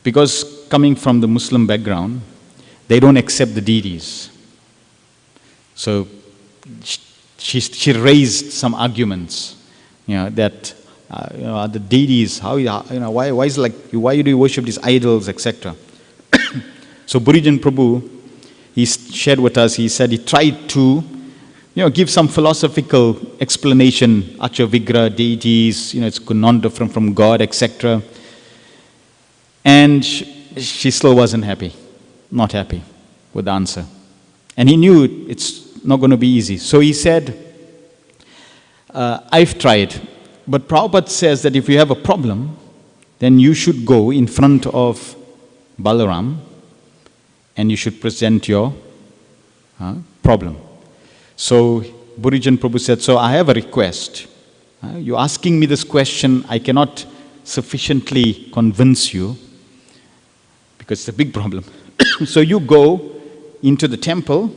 because coming from the Muslim background, they don't accept the deities. So she raised some arguments, that the deities, why is why do you worship these idols, etc. So Burijan Prabhu, he shared with us, he said he tried to give some philosophical explanation, Acha Vigra, deities, it's not different from God, etc. And she still wasn't happy, not happy with the answer. And he knew it's not going to be easy. So he said, I've tried, but Prabhupada says that if you have a problem, then you should go in front of Balaram and you should present your problem. So Burijan Prabhu said, so I have a request. You're asking me this question, I cannot sufficiently convince you because it's a big problem. So you go into the temple,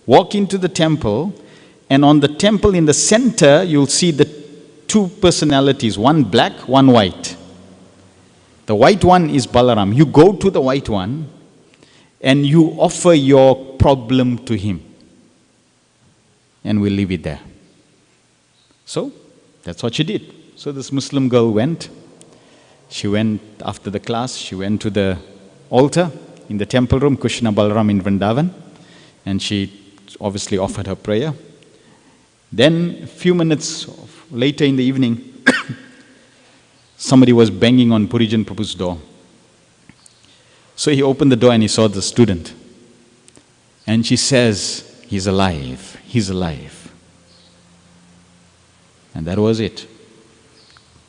walk into the temple, and on the temple in the center, you'll see the two personalities, one black, one white. The white one is Balaram. You go to the white one and you offer your problem to him. And we'll leave it there. So, that's what she did. So this Muslim girl went. She went after the class, she went to the altar in the temple room, Krishna Balaram in Vrindavan. And she obviously offered her prayer. Then, a few minutes later in the evening, somebody was banging on Burijan Prabhu's door. So he opened the door and he saw the student. And she says, he's alive, he's alive. And that was it.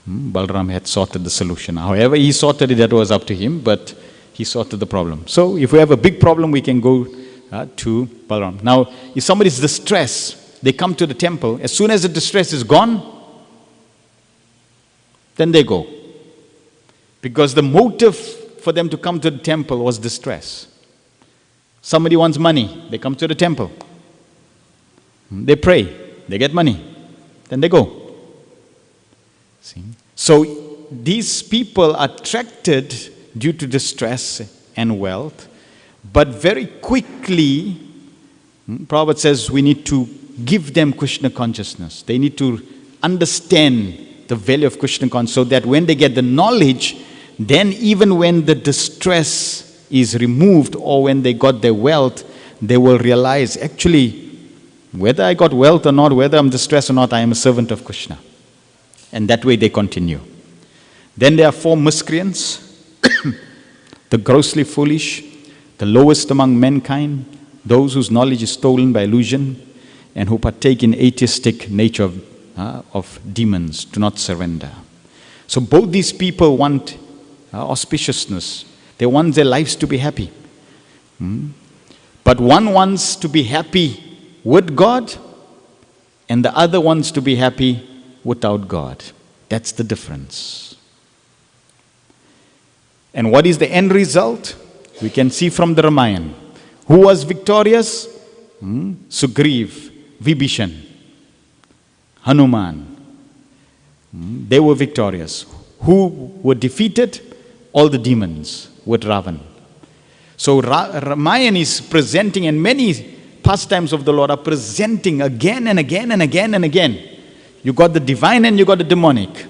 Balaram had sorted the solution. However he sorted it, that was up to him, but he sorted the problem. So if we have a big problem, we can go to Balaram. Now, if somebody's distressed, they come to the temple. As soon as the distress is gone, then they go. Because the motive for them to come to the temple was distress. Somebody wants money, they come to the temple. They pray, they get money, then they go. See? So these people are attracted due to distress and wealth, but very quickly, Prabhupada says we need to give them Krishna consciousness. They need to understand the value of Krishna consciousness so that when they get the knowledge, then even when the distress is removed or when they got their wealth, they will realize actually whether I got wealth or not, whether I'm distressed or not, I am a servant of Krishna. And that way they continue. Then there are four miscreants, the grossly foolish, the lowest among mankind, those whose knowledge is stolen by illusion, and who partake in atheistic nature of demons, do not surrender. So both these people want auspiciousness. They want their lives to be happy. But one wants to be happy with God, and the other wants to be happy without God. That's the difference. And what is the end result? We can see from the Ramayana. Who was victorious? Sugriv, Vibhishan, Hanuman. They were victorious. Who were defeated? All the demons with Ravan. So Ramayana is presenting, and many pastimes of the Lord are presenting again and again and again and again. You got the divine and you got the demonic.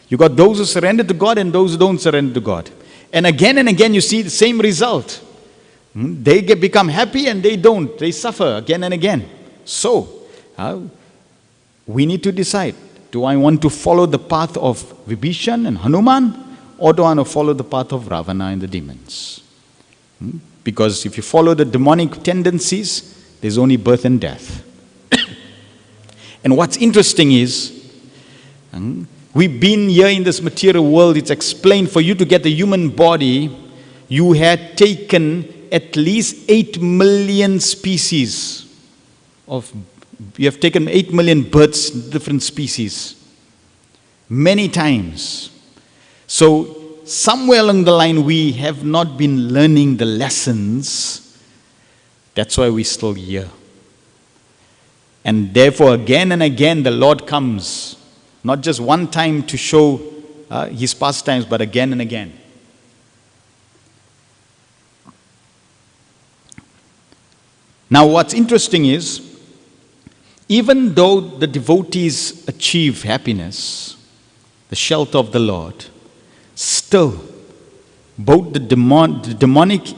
You got those who surrender to God and those who don't surrender to God. And again you see the same result. They become happy and they don't. They suffer again and again. So, we need to decide. Do I want to follow the path of Vibhishan and Hanuman, or do I want to follow the path of Ravana and the demons? Because if you follow the demonic tendencies, there's only birth and death. And what's interesting is, we've been here in this material world. It's explained for you to get the human body, you had taken at least 8 million species of We have taken 8 million birds, different species, many times. So somewhere along the line we have not been learning the lessons. That's why we're still here. And therefore again and again the Lord comes, not just one time to show His pastimes, but again and again. Now what's interesting is, even though the devotees achieve happiness, the shelter of the Lord, still both the demonic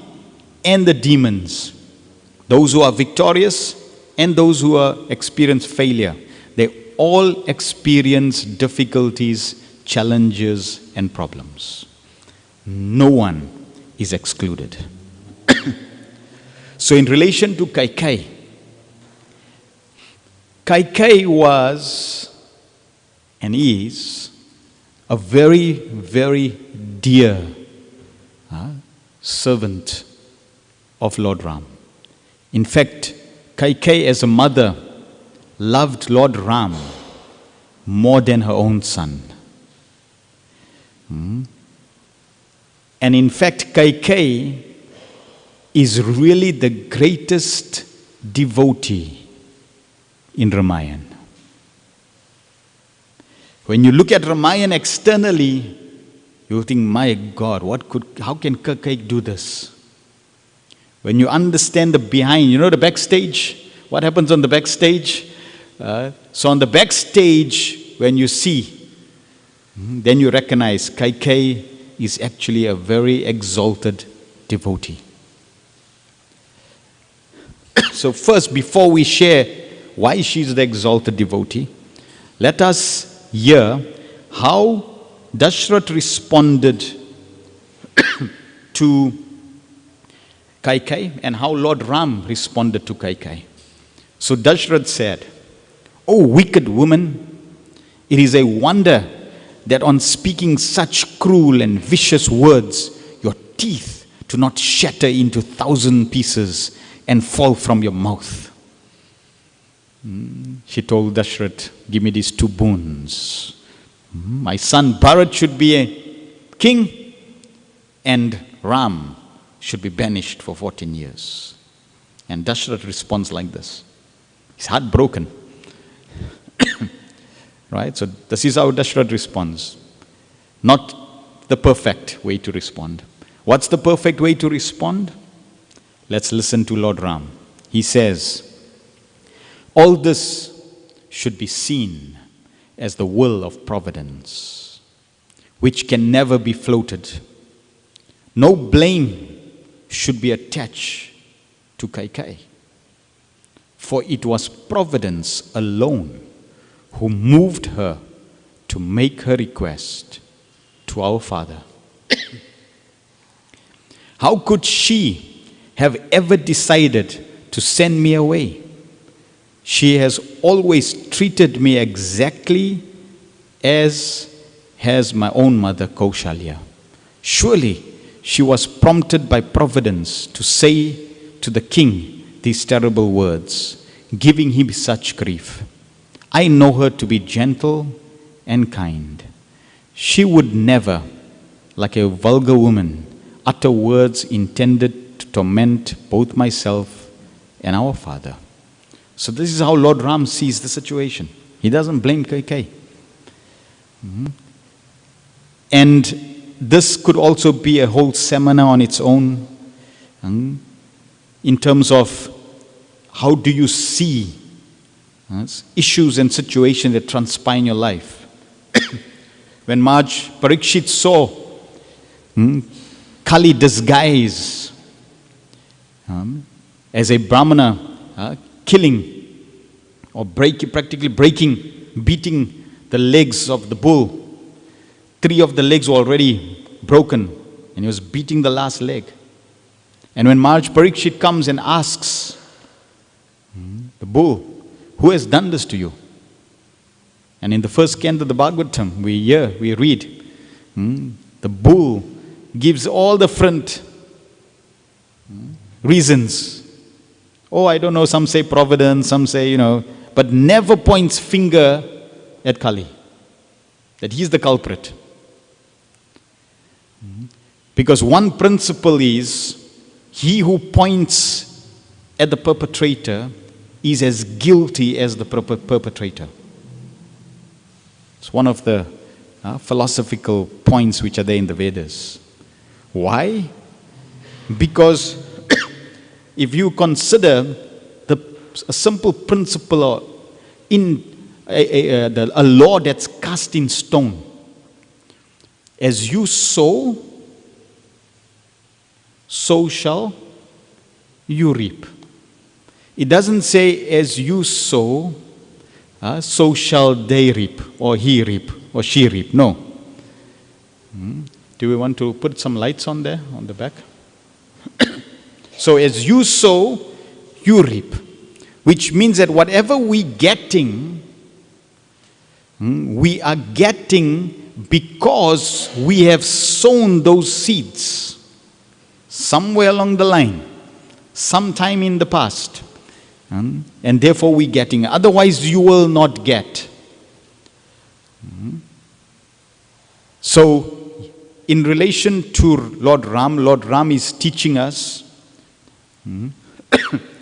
and the demons, those who are victorious and those who experience failure, they all experience difficulties, challenges and problems. No one is excluded. So in relation to Kaikai, Kaikai was and is a very, very dear servant of Lord Ram. In fact, Kaikai as a mother loved Lord Ram more than her own son. And in fact, Kaikai is really the greatest devotee in Ramayana. When you look at Ramayana externally, you think, my God, how can Kaikai do this? When you understand the behind, you know the backstage, what happens on the backstage? So on the backstage, when you see, then you recognize Kaikai is actually a very exalted devotee. So first, before we share why she's the exalted devotee, let us hear how Dashrath responded to Kaikai and how Lord Ram responded to Kaikai. So Dashrath said, "O wicked woman, it is a wonder that on speaking such cruel and vicious words, your teeth do not shatter into 1,000 pieces and fall from your mouth." She told Dashrath, "Give me these 2 boons. My son Bharat should be a king and Ram should be banished for 14 years. And Dashrath responds like this. He's heartbroken. Right? So this is how Dashrath responds. Not the perfect way to respond. What's the perfect way to respond? Let's listen to Lord Ram. He says, "All this should be seen as the will of providence, which can never be floated. No blame should be attached to Kaikai, for it was providence alone who moved her to make her request to our Father. How could she have ever decided to send me away? She has always treated me exactly as has my own mother Kaushalya. Surely she was prompted by providence to say to the king these terrible words, giving him such grief. I know her to be gentle and kind. She would never, like a vulgar woman, utter words intended to torment both myself and our Father." So this is how Lord Ram sees the situation. He doesn't blame Kaikai. And this could also be a whole seminar on its own, in terms of how do you see issues and situations that transpire in your life. When Parikshit saw Kali disguise as a Brahmana, killing or practically beating the legs of the bull. 3 of the legs were already broken and he was beating the last leg. And when Parikshit comes and asks the bull, "Who has done this to you?" And in the first canto of the Bhagavatam, we read, the bull gives all the different reasons. Oh, I don't know, some say providence, some say, but never points finger at Kali, that he's the culprit. Because one principle is, he who points at the perpetrator is as guilty as the perpetrator. It's one of the philosophical points which are there in the Vedas. Why? Because if you consider a simple principle in a law that's cast in stone, as you sow, so shall you reap. It doesn't say as you sow, so shall they reap, or he reap, or she reap. No. Do we want to put some lights on there, on the back? So as you sow, you reap. Which means that whatever we getting, we are getting because we have sown those seeds somewhere along the line, sometime in the past. And therefore we're getting. Otherwise you will not get. So in relation to Lord Ram is teaching us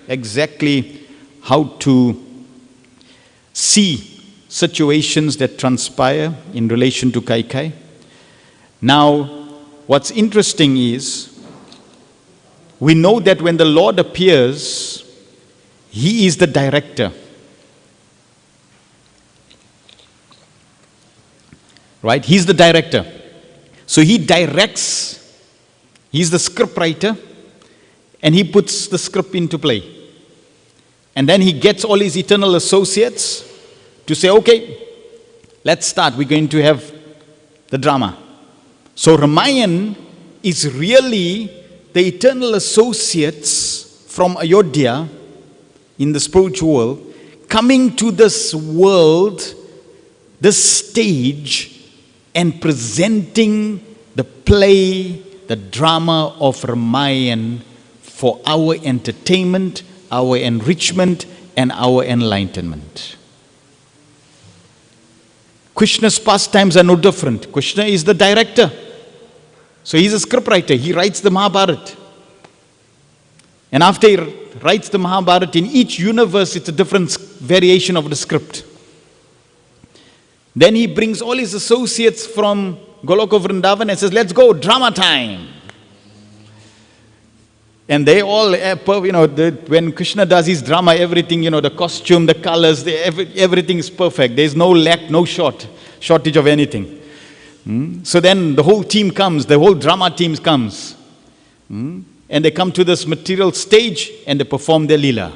exactly how to see situations that transpire in relation to Kaikai. Now, what's interesting is, we know that when the Lord appears, he is the director. Right? He's the director. So he directs, he's the script writer, and he puts the script into play. And then he gets all his eternal associates to say, okay, let's start. We're going to have the drama. So Ramayan is really the eternal associates from Ayodhya in the spiritual world coming to this world, this stage, and presenting the play, the drama of Ramayan for our entertainment, our enrichment, and our enlightenment. Krishna's pastimes are no different. Krishna is the director. So he's a scriptwriter. He writes the Mahabharata. And after he writes the Mahabharata, in each universe it's a different variation of the script. Then he brings all his associates from Goloka Vrindavan and says, let's go, drama time. And they all, when Krishna does his drama, everything, the costume, the colors, everything is perfect. There's no lack, no shortage of anything. So then the whole team comes, the whole drama team comes. And they come to this material stage and they perform their lila.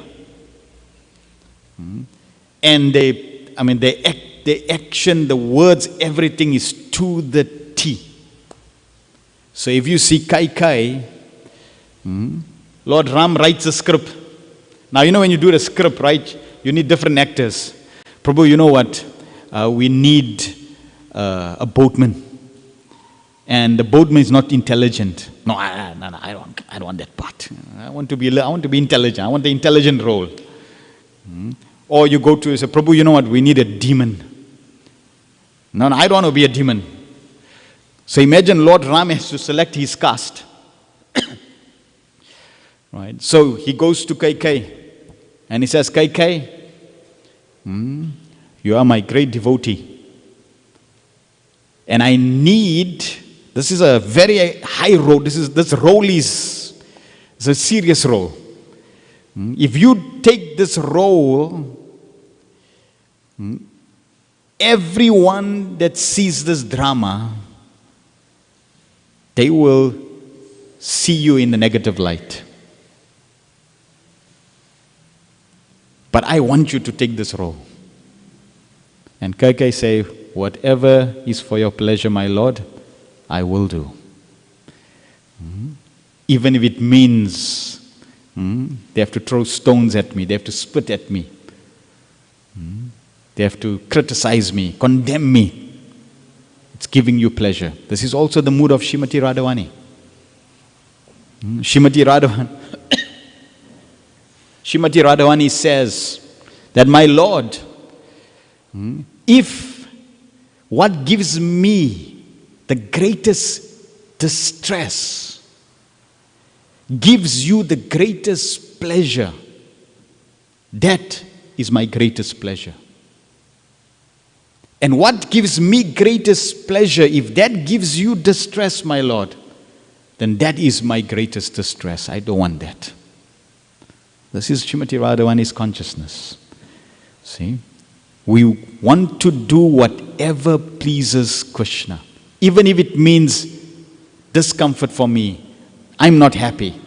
And the action, the words, everything is to the T. So if you see Kaikai, Lord Ram writes a script. Now, when you do the script, right, you need different actors. Prabhu, you know what? We need a boatman. And the boatman is not intelligent. No, I don't want that part. I want to be intelligent. I want the intelligent role. Or you go to say, Prabhu, you know what? We need a demon. No, I don't want to be a demon. So imagine Lord Ram has to select his caste. Right? So he goes to Kaikai and he says, Kaikai, you are my great devotee. And I need, this is a very high role, this role is a serious role. If you take this role, everyone that sees this drama, they will see you in the negative light. But I want you to take this role. And Kaikai say, whatever is for your pleasure, my Lord, I will do. Even if it means they have to throw stones at me, they have to spit at me, they have to criticize me, condemn me. It's giving you pleasure. This is also the mood of Srimati Radhavani. Srimati Radhavani says that my Lord, if what gives me the greatest distress gives you the greatest pleasure, that is my greatest pleasure. And what gives me greatest pleasure, if that gives you distress, my Lord, then that is my greatest distress. I don't want that. This is Srimati Radhavani's consciousness. See? We want to do whatever pleases Krishna. Even if it means discomfort for me. I'm not happy.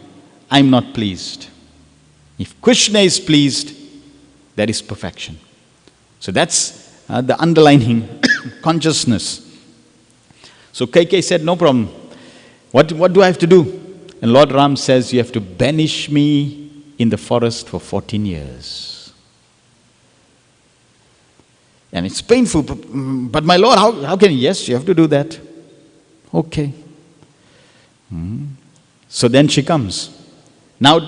I'm not pleased. If Krishna is pleased, that is perfection. So that's the underlying consciousness. So KK said, no problem. What do I have to do? And Lord Ram says, you have to banish me in the forest for 14 years. And it's painful, but my Lord, how can you? Yes, you have to do that. Okay. So then she comes. Now,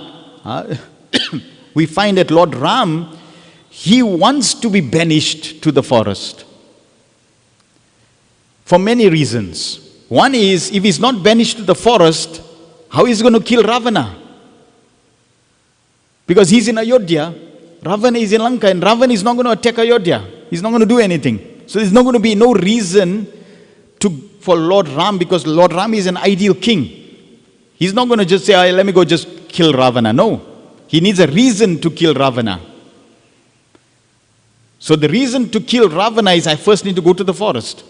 we find that Lord Ram, he wants to be banished to the forest. For many reasons. One is, if he's not banished to the forest, how is he going to kill Ravana? Because he's in Ayodhya, Ravana is in Lanka, and Ravana is not going to attack Ayodhya. He's not going to do anything. So there's not going to be no reason for Lord Ram, because Lord Ram is an ideal king. He's not going to just say, let me go just kill Ravana. No. He needs a reason to kill Ravana. So the reason to kill Ravana is, I first need to go to the forest.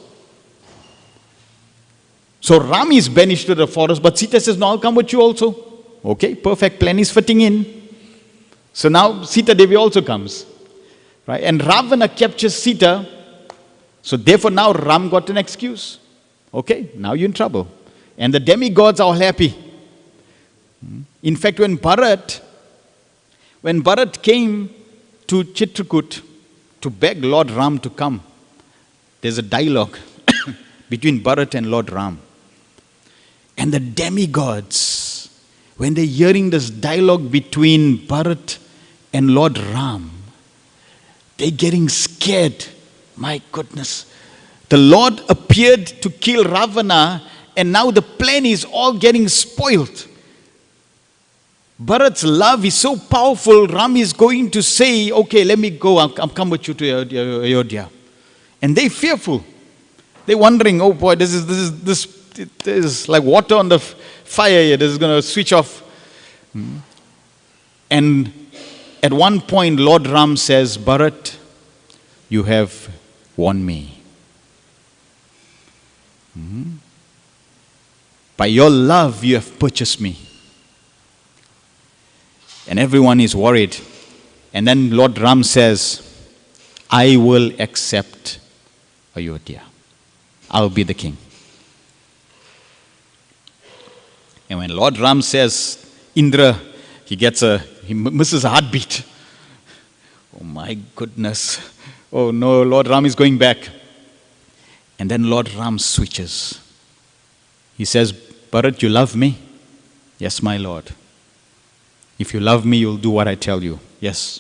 So Ram is banished to the forest, but Sita says, no, I'll come with you also. Okay, perfect, plan is fitting in. So now Sita Devi also comes. Right? And Ravana captures Sita. So therefore now Ram got an excuse. Okay, now you're in trouble. And the demigods are all happy. In fact, when Bharat came to Chitrakoot to beg Lord Ram to come, there's a dialogue between Bharat and Lord Ram. And the demigods, when they're hearing this dialogue between Bharat and Lord Ram, they're getting scared. My goodness. The Lord appeared to kill Ravana, and now the plan is all getting spoiled. Bharat's love is so powerful, Ram is going to say, okay, let me go, I'll come with you to Ayodhya. And they're fearful. They're wondering, oh boy, this is like water on the fire here, this is going to switch off. And at one point, Lord Ram says, Bharat, you have won me. By your love, you have purchased me. And everyone is worried. And then Lord Ram says, I will accept Ayodhya. I'll be the king. And when Lord Ram says, Indra, he misses a heartbeat. Oh my goodness. Oh no, Lord Ram is going back. And then Lord Ram switches. He says, Bharat, you love me? Yes, my Lord. If you love me, you'll do what I tell you. Yes.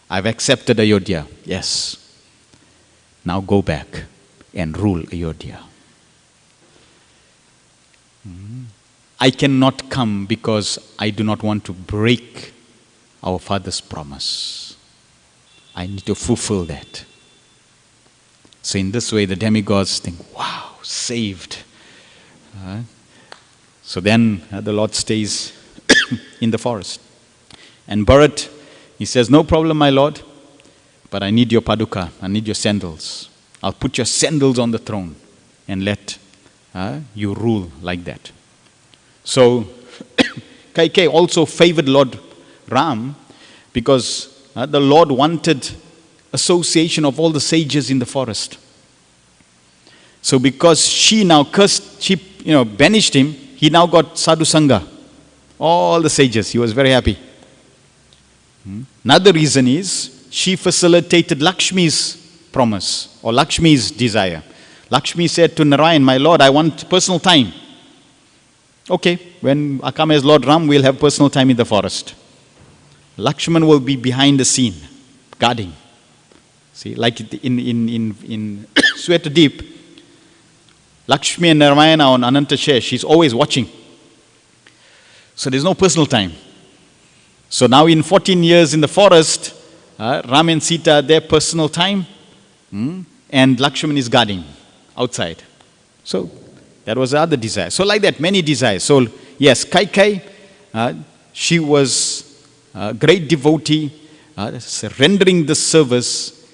I've accepted Ayodhya. Yes. Now go back and rule Ayodhya. I cannot come because I do not want to break our father's promise. I need to fulfill that. So in this way, the demigods think, wow, saved. So then the Lord stays in the forest. And Bharat, he says, no problem, my Lord, but I need your paduka, I need your sandals. I'll put your sandals on the throne and let you rule like that. So Kaikeyi also favored Lord Ram because the Lord wanted association of all the sages in the forest. So because she now banished him, he now got sadhu sangha. All the sages, he was very happy. Another reason is, she facilitated Lakshmi's promise, or Lakshmi's desire. Lakshmi said to Narayan, my Lord, I want personal time. Okay, when I come as Lord Ram, we'll have personal time in the forest. Lakshman will be behind the scene, guarding. See, like in Swetadeep, Lakshmi and Narayana on Anantashesh, she's always watching. So there's no personal time. So now in 14 years in the forest, Ram and Sita, their personal time, and Lakshman is guarding outside. So that was the other desire. So like that, many desires. So yes, Kaikai, she was a great devotee, rendering the service,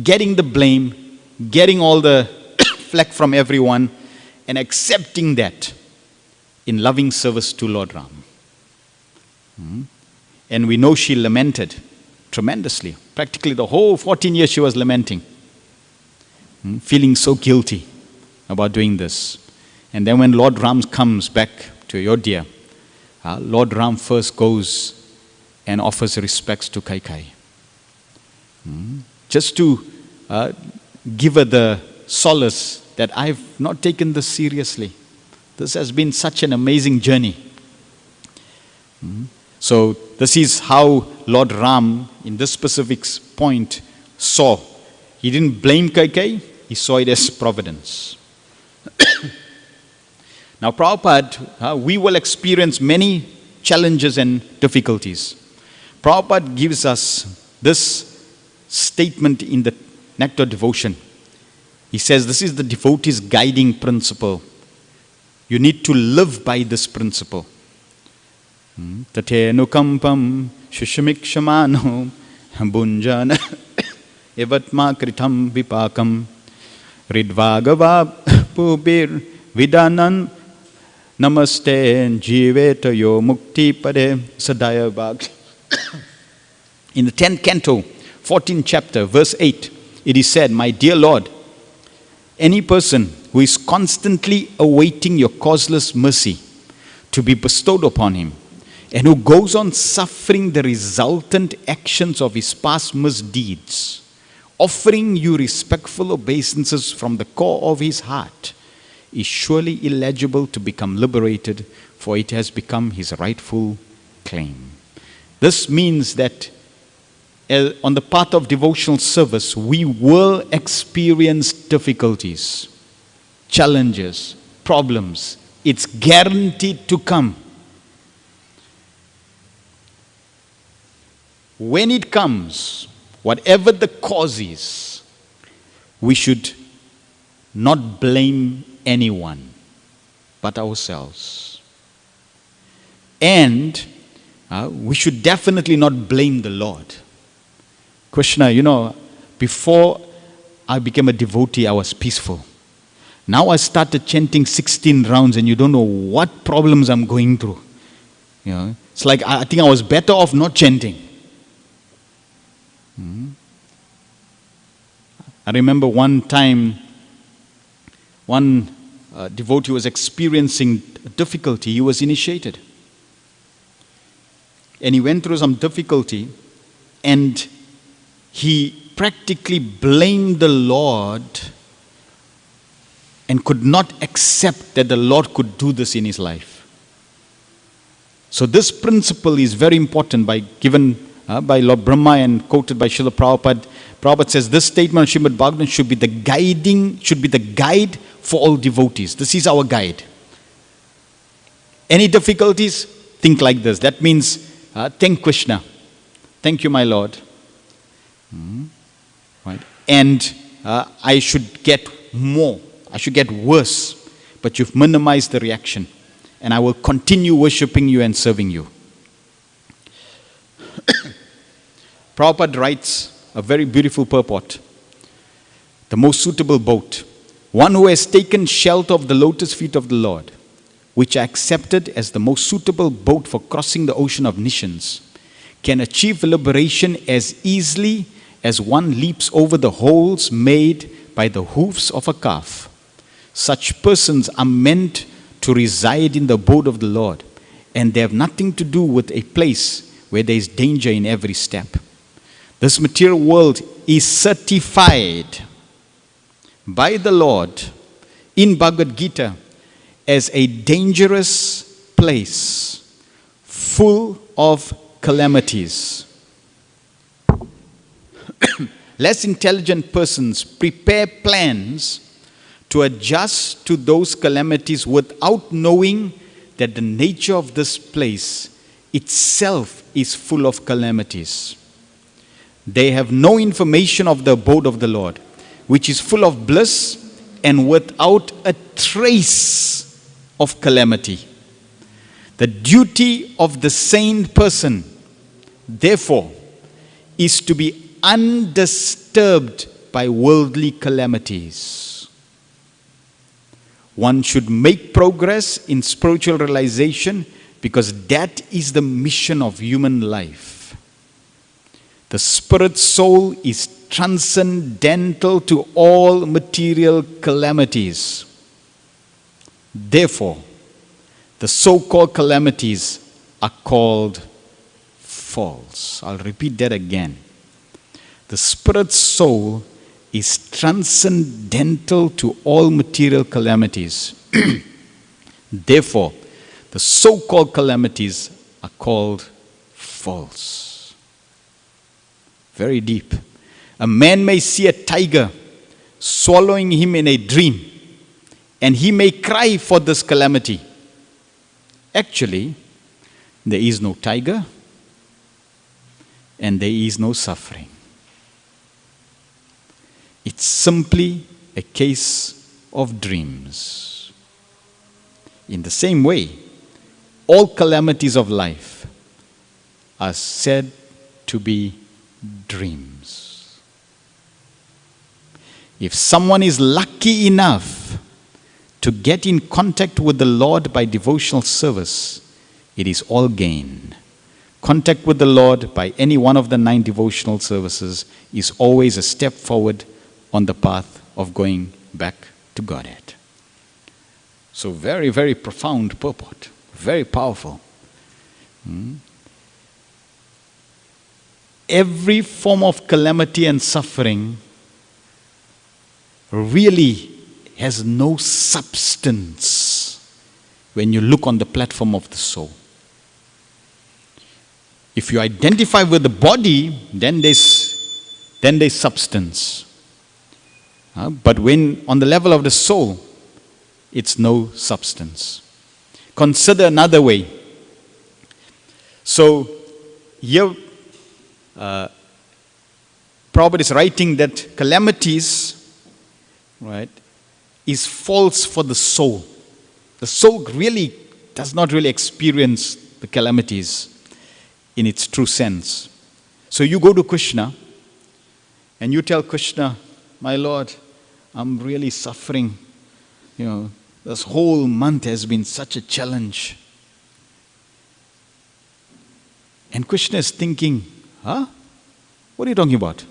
getting the blame, getting all the flack from everyone, and accepting that in loving service to Lord Ram. And we know she lamented tremendously. Practically the whole 14 years she was lamenting, feeling so guilty about doing this. And then when Lord Ram comes back to Ayodhya, Lord Ram first goes and offers respects to Kaikai. Just to give her the solace that I've not taken this seriously. This has been such an amazing journey. So this is how Lord Ram, in this specific point, saw. He didn't blame Kaikai, he saw it as providence. Now Prabhupada, we will experience many challenges and difficulties. Prabhupada gives us this statement in the Nectar Devotion. He says this is the devotee's guiding principle. You need to live by this principle. Tate nukampam shushamikshamano bunjana evatma kritam vipakam ridvagava pubir vidanan namaste jiveta yo mukti pade sadaya bhag. In the 10th canto, 14th chapter, verse 8, it is said, my dear Lord, any person who is constantly awaiting your causeless mercy to be bestowed upon him, and who goes on suffering the resultant actions of his past misdeeds, offering you respectful obeisances from the core of his heart, is surely eligible to become liberated, for it has become his rightful claim. This means that on the path of devotional service, we will experience difficulties, challenges, problems. It's guaranteed to come. When it comes, whatever the cause is, we should not blame anyone but ourselves. And we should definitely not blame the Lord. Krishna, before I became a devotee, I was peaceful. Now I started chanting 16 rounds and you don't know what problems I'm going through. It's like I think I was better off not chanting. I remember one time, one devotee was experiencing difficulty. He was initiated. And he went through some difficulty and he practically blamed the Lord and could not accept that the Lord could do this in his life. So this principle is very important, given by Lord Brahma and quoted by Srila Prabhupada. Prabhupada says this statement of Srimad Bhagavatam should be the guide for all devotees. This is our guide. Any difficulties? Think like this. That means thank Krishna. Thank you, my Lord. Right? And I should get more. I should get worse. But you've minimized the reaction. And I will continue worshipping you and serving you. Prabhupada writes a very beautiful purport. The most suitable boat. One who has taken shelter of the lotus feet of the Lord, which are accepted as the most suitable boat for crossing the ocean of Nishans, can achieve liberation as easily as one leaps over the holes made by the hoofs of a calf. Such persons are meant to reside in the abode of the Lord, and they have nothing to do with a place where there is danger in every step. This material world is certified by the Lord in Bhagavad Gita as a dangerous place full of calamities. Less intelligent persons prepare plans to adjust to those calamities without knowing that the nature of this place itself is full of calamities. They have no information of the abode of the Lord, which is full of bliss and without a trace of calamity. The duty of the saint person, therefore, is to be undisturbed by worldly calamities. One should make progress in spiritual realization because that is the mission of human life. The spirit soul is transcendental to all material calamities. Therefore, the so-called calamities are called false. I'll repeat that again. The spirit soul is transcendental to all material calamities. Therefore, the so-called calamities are called false. Very deep. A man may see a tiger swallowing him in a dream, and he may cry for this calamity. Actually, there is no tiger, and there is no suffering. It's simply a case of dreams. In the same way, all calamities of life are said to be dreams. If someone is lucky enough to get in contact with the Lord by devotional service, it is all gain. Contact with the Lord by any one of the 9 devotional services is always a step forward on the path of going back to Godhead. So very, very profound purport. Very powerful. Every form of calamity and suffering really has no substance when you look on the platform of the soul. If you identify with the body, then there's substance. But when on the level of the soul, it's no substance. Consider another way. So here, Prabhupada is writing that calamities, right, is false for the soul. The soul really does not really experience the calamities in its true sense. So you go to Krishna and you tell Krishna, my Lord, I'm really suffering. This whole month has been such a challenge. And Krishna is thinking, what are you talking about?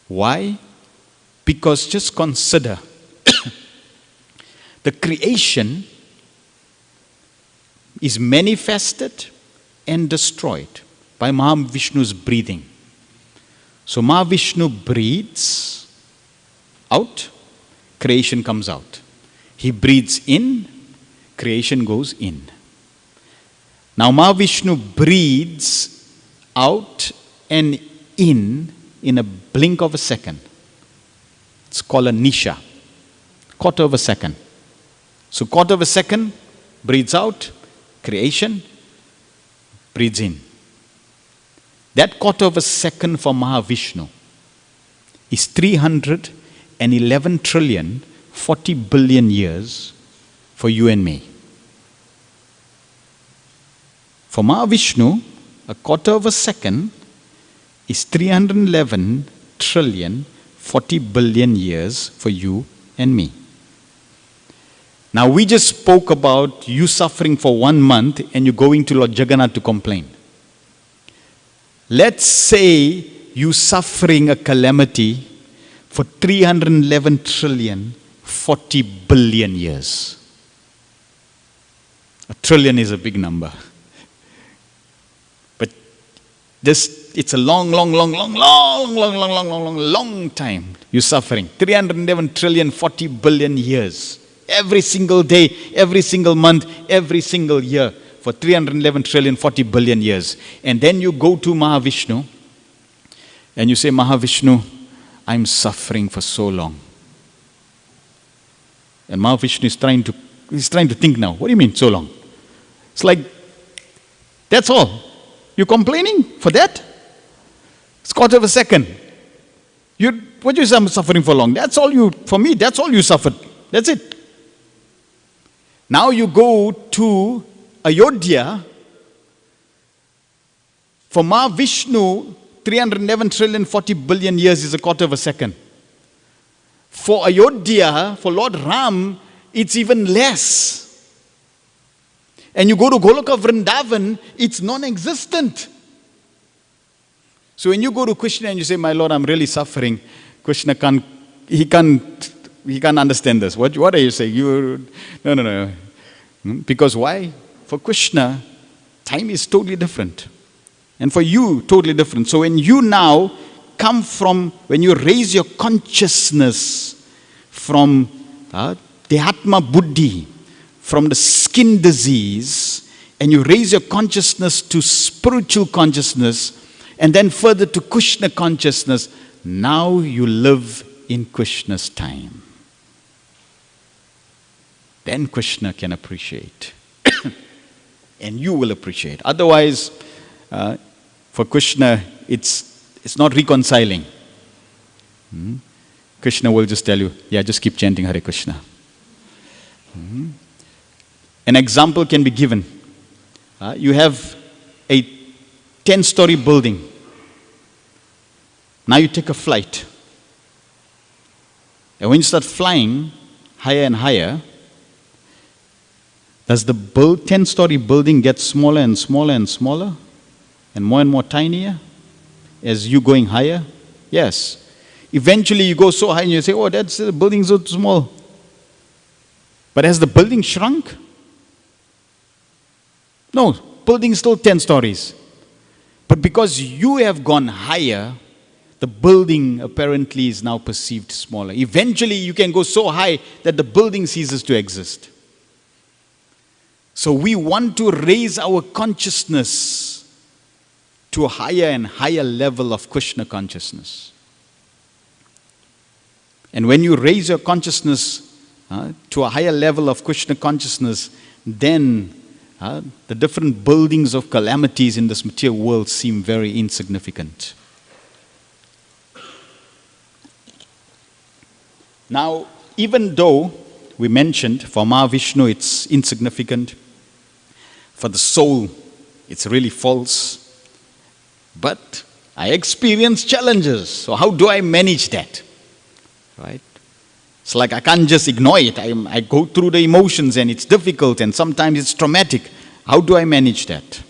Why? Because just consider, the creation is manifested and destroyed by Mahavishnu's breathing. So Mahavishnu breathes out, creation comes out. He breathes in, creation goes in. Now Mahavishnu breathes out and in a blink of a second. It's called a nisha, quarter of a second. So quarter of a second, breathes out, creation, breathes in. That quarter of a second for Mahavishnu is 311 trillion, 40 billion years for you and me. For Mahavishnu, a quarter of a second is 311 trillion, 40 billion years for you and me. Now we just spoke about you suffering for 1 month and you going to Lord Jagannath to complain. Let's say you suffering a calamity for 311 trillion, 40 billion years. A trillion is a big number. But it's a long time you're suffering. 311 trillion, 40 billion years. Every single day, every single month, every single year for 311 trillion, 40 billion years. And then you go to Mahavishnu and you say, Mahavishnu, I'm suffering for so long. And Mahavishnu is trying to think now. What do you mean, so long? It's like, that's all. You're complaining for that? It's quarter of a second. What do you say, I'm suffering for long? For me, that's all you suffered. That's it. Now you go to Ayodhya. For Mahavishnu, 311 trillion 40 billion years is a quarter of a second. For Ayodhya, for Lord Ram, it's even less. And you go to Goloka Vrindavan, it's non-existent. So when you go to Krishna and you say, my Lord, I'm really suffering, Krishna can't understand this. What are you saying? No. Because why? For Krishna, time is totally different. And for you, totally different. So when you now come from, when you raise your consciousness from the Atma Buddhi, from the skin disease, and you raise your consciousness to spiritual consciousness, and then further to Krishna consciousness, now you live in Krishna's time. Then Krishna can appreciate. And you will appreciate. Otherwise, for Krishna, it's not reconciling. Krishna will just tell you, yeah, just keep chanting Hare Krishna. An example can be given. You have a 10-story building. Now you take a flight. And when you start flying higher and higher, does the 10-story building get smaller and smaller and smaller? And more tinier as you going higher? Yes. Eventually you go so high and you say, oh, that's the building's so small. But has the building shrunk? No, building is still 10 stories. But because you have gone higher, the building apparently is now perceived smaller. Eventually you can go so high that the building ceases to exist. So we want to raise our consciousness to a higher and higher level of Krishna consciousness. And when you raise your consciousness to a higher level of Krishna consciousness, then the different buildings of calamities in this material world seem very insignificant. Now, even though we mentioned for Mahavishnu it's insignificant, for the soul it's really false, but I experience challenges. So how do I manage that? Right? It's like I can't just ignore it. I go through the emotions and it's difficult and sometimes it's traumatic. How do I manage that?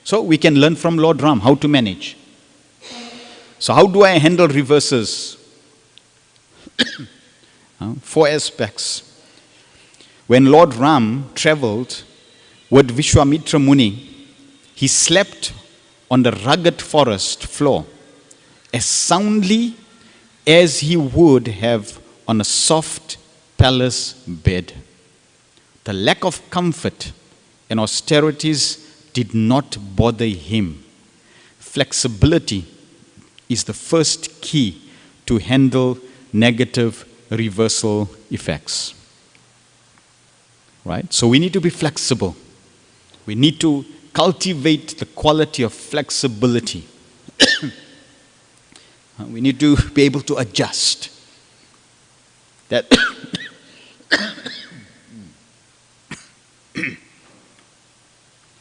So we can learn from Lord Ram how to manage. So how do I handle reverses? 4 aspects. When Lord Ram traveled with Vishwamitra Muni, he slept on the rugged forest floor as soundly as he would have on a soft palace bed. The lack of comfort and austerities did not bother him. Flexibility is the first key to handle negative reversal effects. Right? So we need to be flexible. We need to cultivate the quality of flexibility. We need to be able to adjust.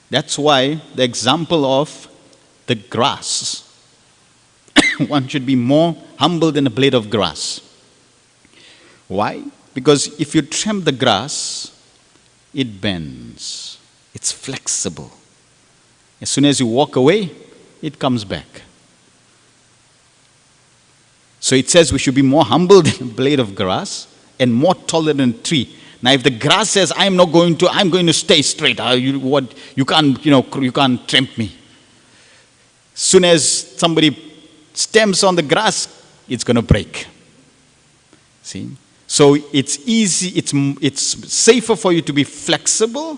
That's why the example of the grass. One should be more humble than a blade of grass. Why? Because if you trim the grass, it bends. It's flexible. As soon as you walk away, it comes back. So it says we should be more humble than a blade of grass and more tolerant than a tree. Now if the grass says, I'm going to stay straight. You can't tramp me. As soon as somebody stamps on the grass, it's going to break. See? So it's easy, it's safer for you to be flexible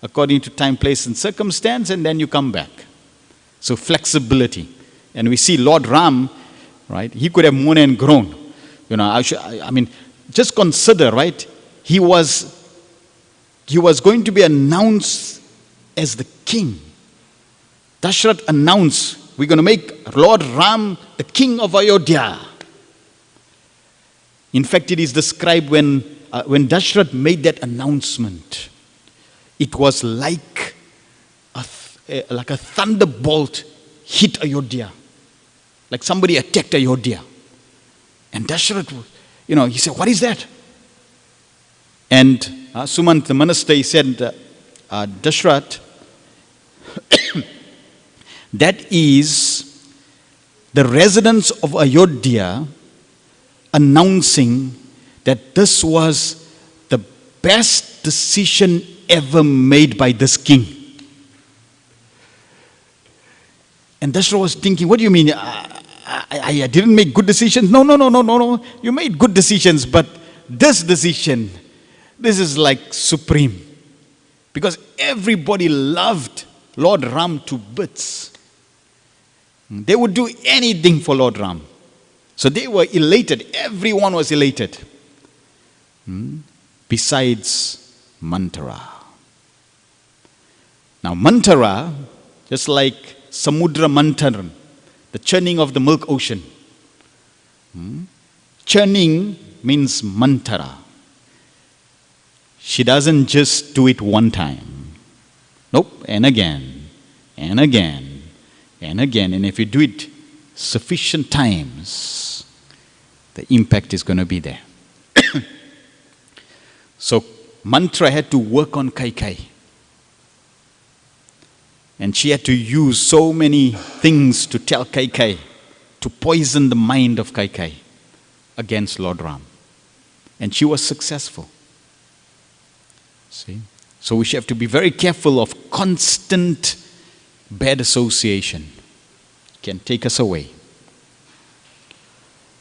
according to time, place, and circumstance, and then you come back. So flexibility. And we see Lord Ram, right? He could have moaned and groaned. You know, I mean, just consider, right? He was going to be announced as the king. Dashrath announced, we're going to make Lord Ram the king of Ayodhya. In fact, it is described when Dashrath made that announcement, it was like a thunderbolt hit Ayodhya. Like somebody attacked Ayodhya. And Dashrath, you know, he said, what is that? And Sumant, the minister, he said, Dashrath, that is the residents of Ayodhya announcing that this was the best decision ever made by this king. And Dashrath was thinking, what do you mean? I didn't make good decisions? No. You made good decisions, but this decision, this is like supreme. Because everybody loved Lord Ram to bits. They would do anything for Lord Ram. So they were elated. Everyone was elated. Besides Mantara. Now Mantara, just like Samudra Mantaran, the churning of the milk ocean. Churning means Mantara. She doesn't just do it one time. Nope, and again, and again, and again. And if you do it sufficient times, the impact is going to be there. So Mantra had to work on Kaikai. And she had to use so many things to tell Kaikai, to poison the mind of Kaikai against Lord Ram. And she was successful. See? So we should have to be very careful of constant bad association. It can take us away.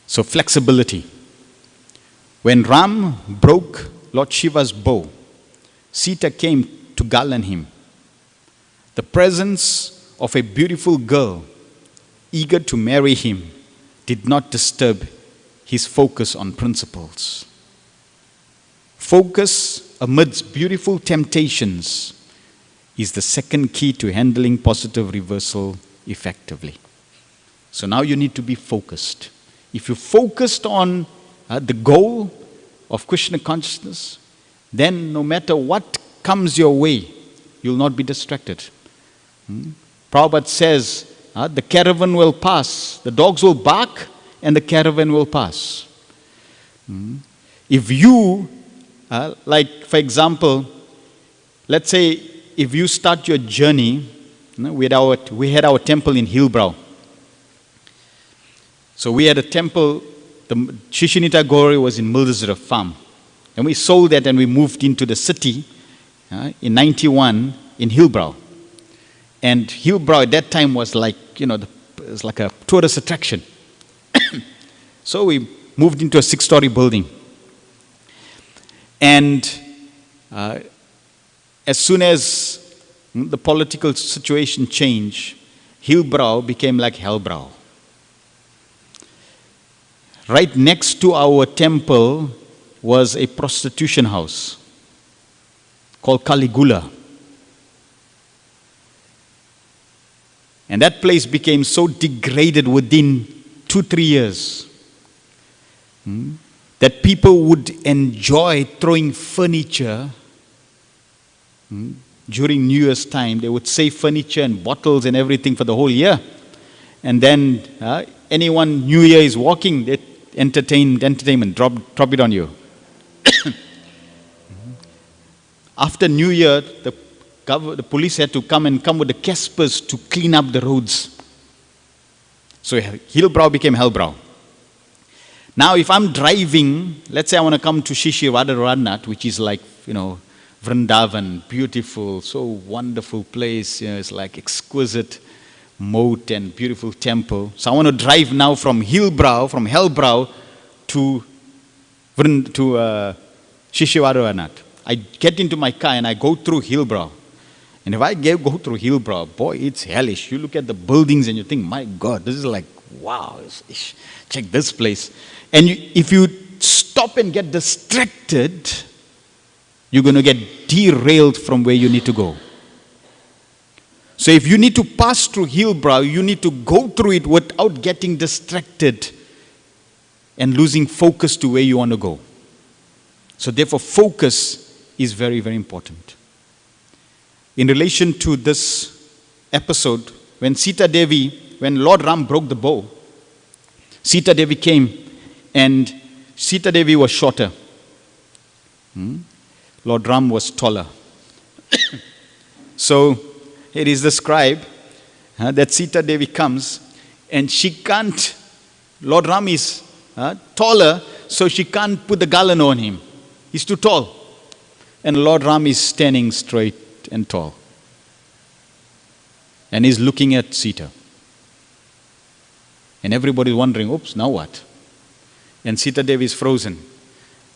So flexibility. When Ram broke Lord Shiva's bow, Sita came to garland him. The presence of a beautiful girl eager to marry him did not disturb his focus on principles. Focus amidst beautiful temptations is the second key to handling positive reversal effectively. So now you need to be focused. If you focused on the goal of Krishna consciousness, then no matter what comes your way, you'll not be distracted. Prabhupada says, the caravan will pass, the dogs will bark, and the caravan will pass. If you, like for example, let's say if you start your journey, we had our temple in Hillbrow. So we had a temple, the Shishinita Gauri was in Mildesra farm. And we sold that and we moved into the city in 91 in Hillbrow. And Hillbrow at that time was like, it was like a tourist attraction. So we moved into a 6-story building. And as soon as the political situation changed, Hillbrow became like Hellbrow. Right next to our temple was a prostitution house called Caligula. And that place became so degraded within 2-3 years that people would enjoy throwing furniture during New Year's time. They would save furniture and bottles and everything for the whole year. And then anyone New Year is walking, they entertainment, drop it on you. After New Year, the police had to come with the Caspers to clean up the roads. So Hillbrow became Hellbrow. Now if I'm driving, let's say I want to come to Shishi Radharanat, which is like, Vrindavan, beautiful, so wonderful place, it's like exquisite moat and beautiful temple. So I want to drive now from Hellbrow to Shishi Radharanat. I get into my car and I go through Hillbrow. And if I go through Hillbrow, boy, it's hellish. You look at the buildings and you think, my God, this is like, wow, check this place. And if you stop and get distracted, you're going to get derailed from where you need to go. So if you need to pass through Hillbrow, you need to go through it without getting distracted and losing focus to where you want to go. So therefore, focus is very, very important. In relation to this episode, when Lord Ram broke the bow, Sita Devi came and Sita Devi was shorter. Lord Ram was taller. So it is described that Sita Devi comes and she can't, Lord Ram is taller, so she can't put the garland on him. He's too tall. And Lord Ram is standing straight and tall. And he's looking at Sita. And everybody's wondering, oops, now what? And Sita Devi is frozen.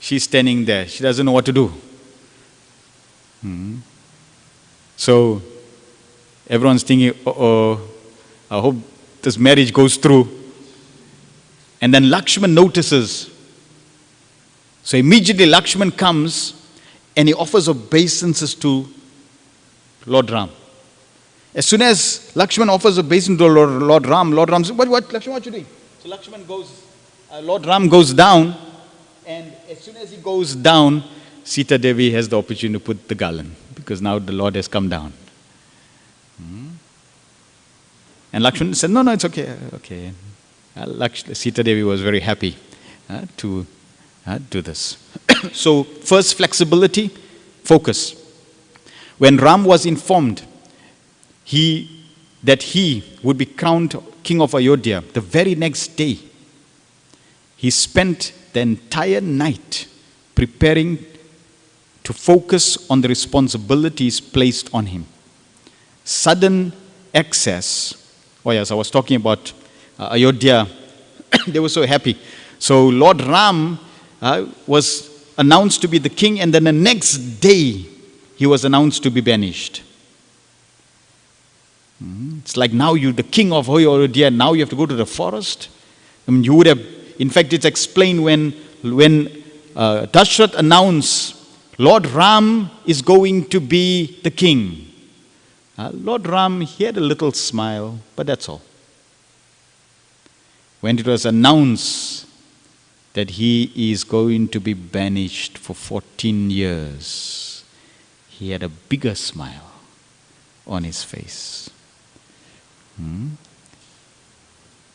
She's standing there. She doesn't know what to do. So everyone's thinking, uh-oh, I hope this marriage goes through. And then Lakshman notices. So immediately Lakshman comes and he offers obeisances to Lord Ram. As soon as Lakshman offers obeisance to Lord Ram says, what, Lakshman, what you doing? So Lakshman goes, Lord Ram goes down, and as soon as he goes down, Sita Devi has the opportunity to put the garland, because now the Lord has come down. And Lakshman said, no, it's okay. Sita Devi was very happy to do this. So first, flexibility, focus. When Ram was informed that he would be crowned king of Ayodhya, the very next day, he spent the entire night preparing to focus on the responsibilities placed on him. Sudden access. Oh yes, I was talking about Ayodhya. They were so happy. So Lord Ram was announced to be the king, and then the next day he was announced to be banished. It's like now you're the king of Ayodhya, now you have to go to the forest. I mean, you would have, in fact, it's explained when Dashrath announced Lord Ram is going to be the king. Lord Ram, he had a little smile, but that's all. When it was announced that he is going to be banished for 14 years, he had a bigger smile on his face.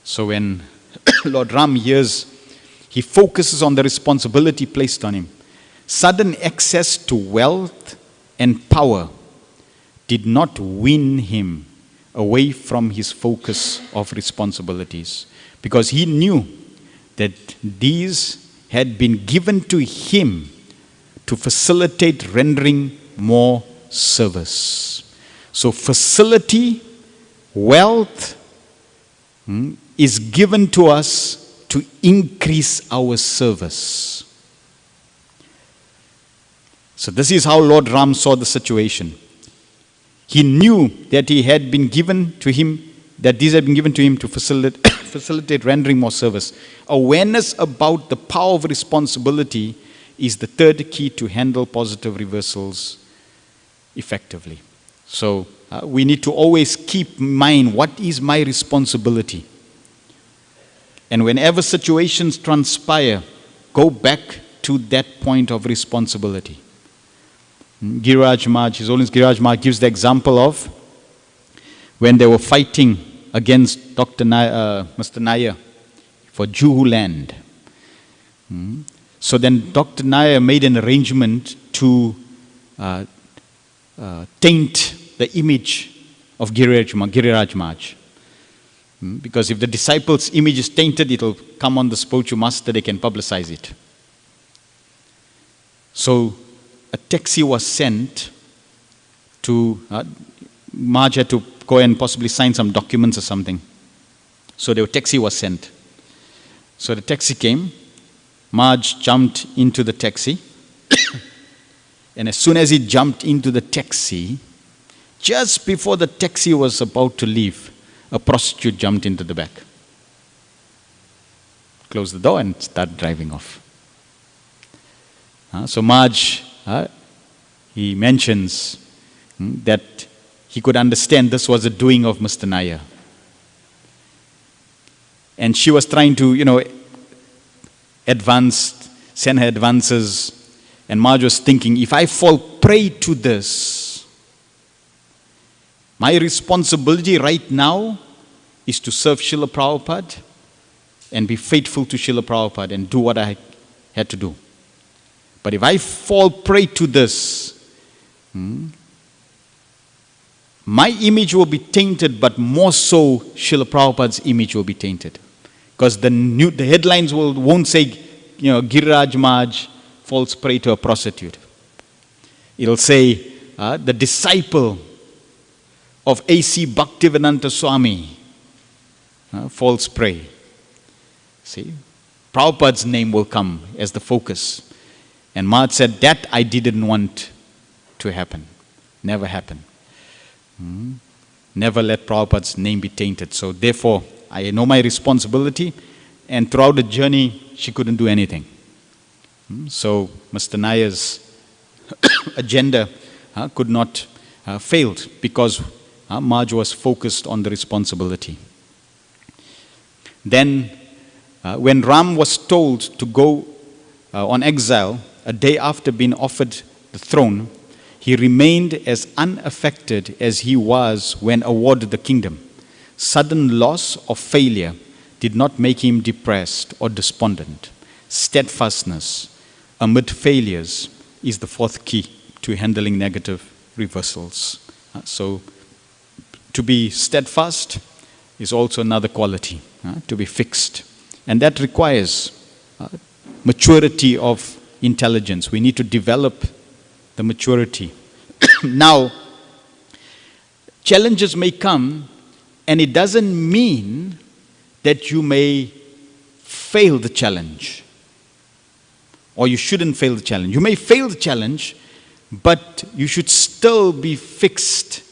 So when Lord Ram hears, he focuses on the responsibility placed on him. Sudden access to wealth and power did not win him away from his focus of responsibilities, because he knew that these had been given to him to facilitate rendering more service. So facility, wealth is given to us to increase our service. So this is how Lord Ram saw the situation. He knew that he had been given to him, that these had been given to him to facilitate rendering more service. Awareness about the power of responsibility is the third key to handle positive reversals effectively. So we need to always keep in mind, what is my responsibility? And whenever situations transpire, go back to that point of responsibility. Giriraj Maharaj, His Holiness Giriraj Maharaj gives the example of when they were fighting against Mr. Nair for Juhu land. So then Dr. Nair made an arrangement to taint the image of Giriraj Maharaj. Because if the disciples' image is tainted, it will come on the spiritual master, they can publicize it. So a taxi was sent to, Maharaj had to go and possibly sign some documents or something. So the taxi was sent. So the taxi came, Maharaj jumped into the taxi, and as soon as he jumped into the taxi, Just before the taxi was about to leave, a prostitute jumped into the back, closed the door and started driving off. So Marge, he mentions that he could understand this was the doing of Mr. Nair. And she was trying to, send her advances. And Marge was thinking, if I fall prey to this, my responsibility right now is to serve Srila Prabhupada and be faithful to Srila Prabhupada and do what I had to do. But if I fall prey to this, my image will be tainted, but more so Srila Prabhupada's image will be tainted. Because the headlines won't say, Giriraj Maharaj falls prey to a prostitute. It'll say, the disciple of A.C. Bhaktivedanta Swami falls prey. See, Prabhupada's name will come as the focus. And Maharaj said, that I didn't want to happen. Never happen. Never let Prabhupada's name be tainted. So therefore, I know my responsibility. And throughout the journey, she couldn't do anything. So Mr. Nair's agenda could not failed because Marge was focused on the responsibility. Then when Ram was told to go on exile, a day after being offered the throne, he remained as unaffected as he was when awarded the kingdom. Sudden loss or failure did not make him depressed or despondent. Steadfastness amid failures is the fourth key to handling negative reversals. So to be steadfast is also another quality, to be fixed. And that requires maturity of intelligence. We need to develop the maturity. Now, challenges may come, and it doesn't mean that you may fail the challenge, or you shouldn't fail the challenge. You may fail the challenge, but you should still be fixed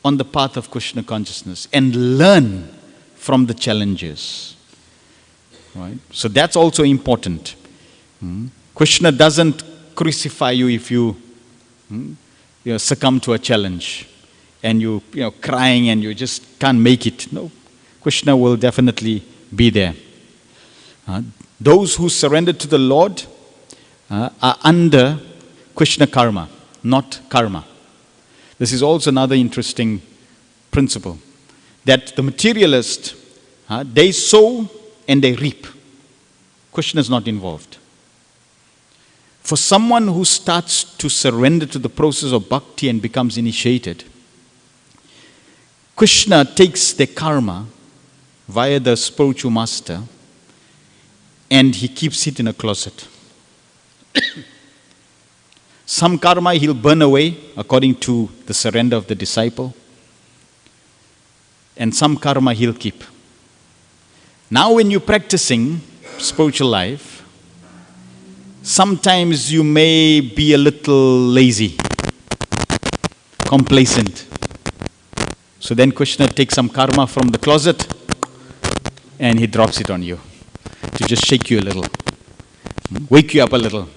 on the path of Krishna consciousness and learn from the challenges. Right? So that's also important. Krishna doesn't crucify you if you succumb to a challenge and you crying and you just can't make it. No, Krishna will definitely be there. Those who surrender to the Lord are under Krishna karma, not karma. This is also another interesting principle, that the materialist, they sow and they reap. Krishna is not involved. For someone who starts to surrender to the process of bhakti and becomes initiated, Krishna takes their karma via the spiritual master and he keeps it in a closet. Some karma he'll burn away according to the surrender of the disciple, and some karma he'll keep. Now when you're practicing spiritual life, sometimes you may be a little lazy, complacent. So then Krishna takes some karma from the closet and he drops it on you to just shake you a little, wake you up a little.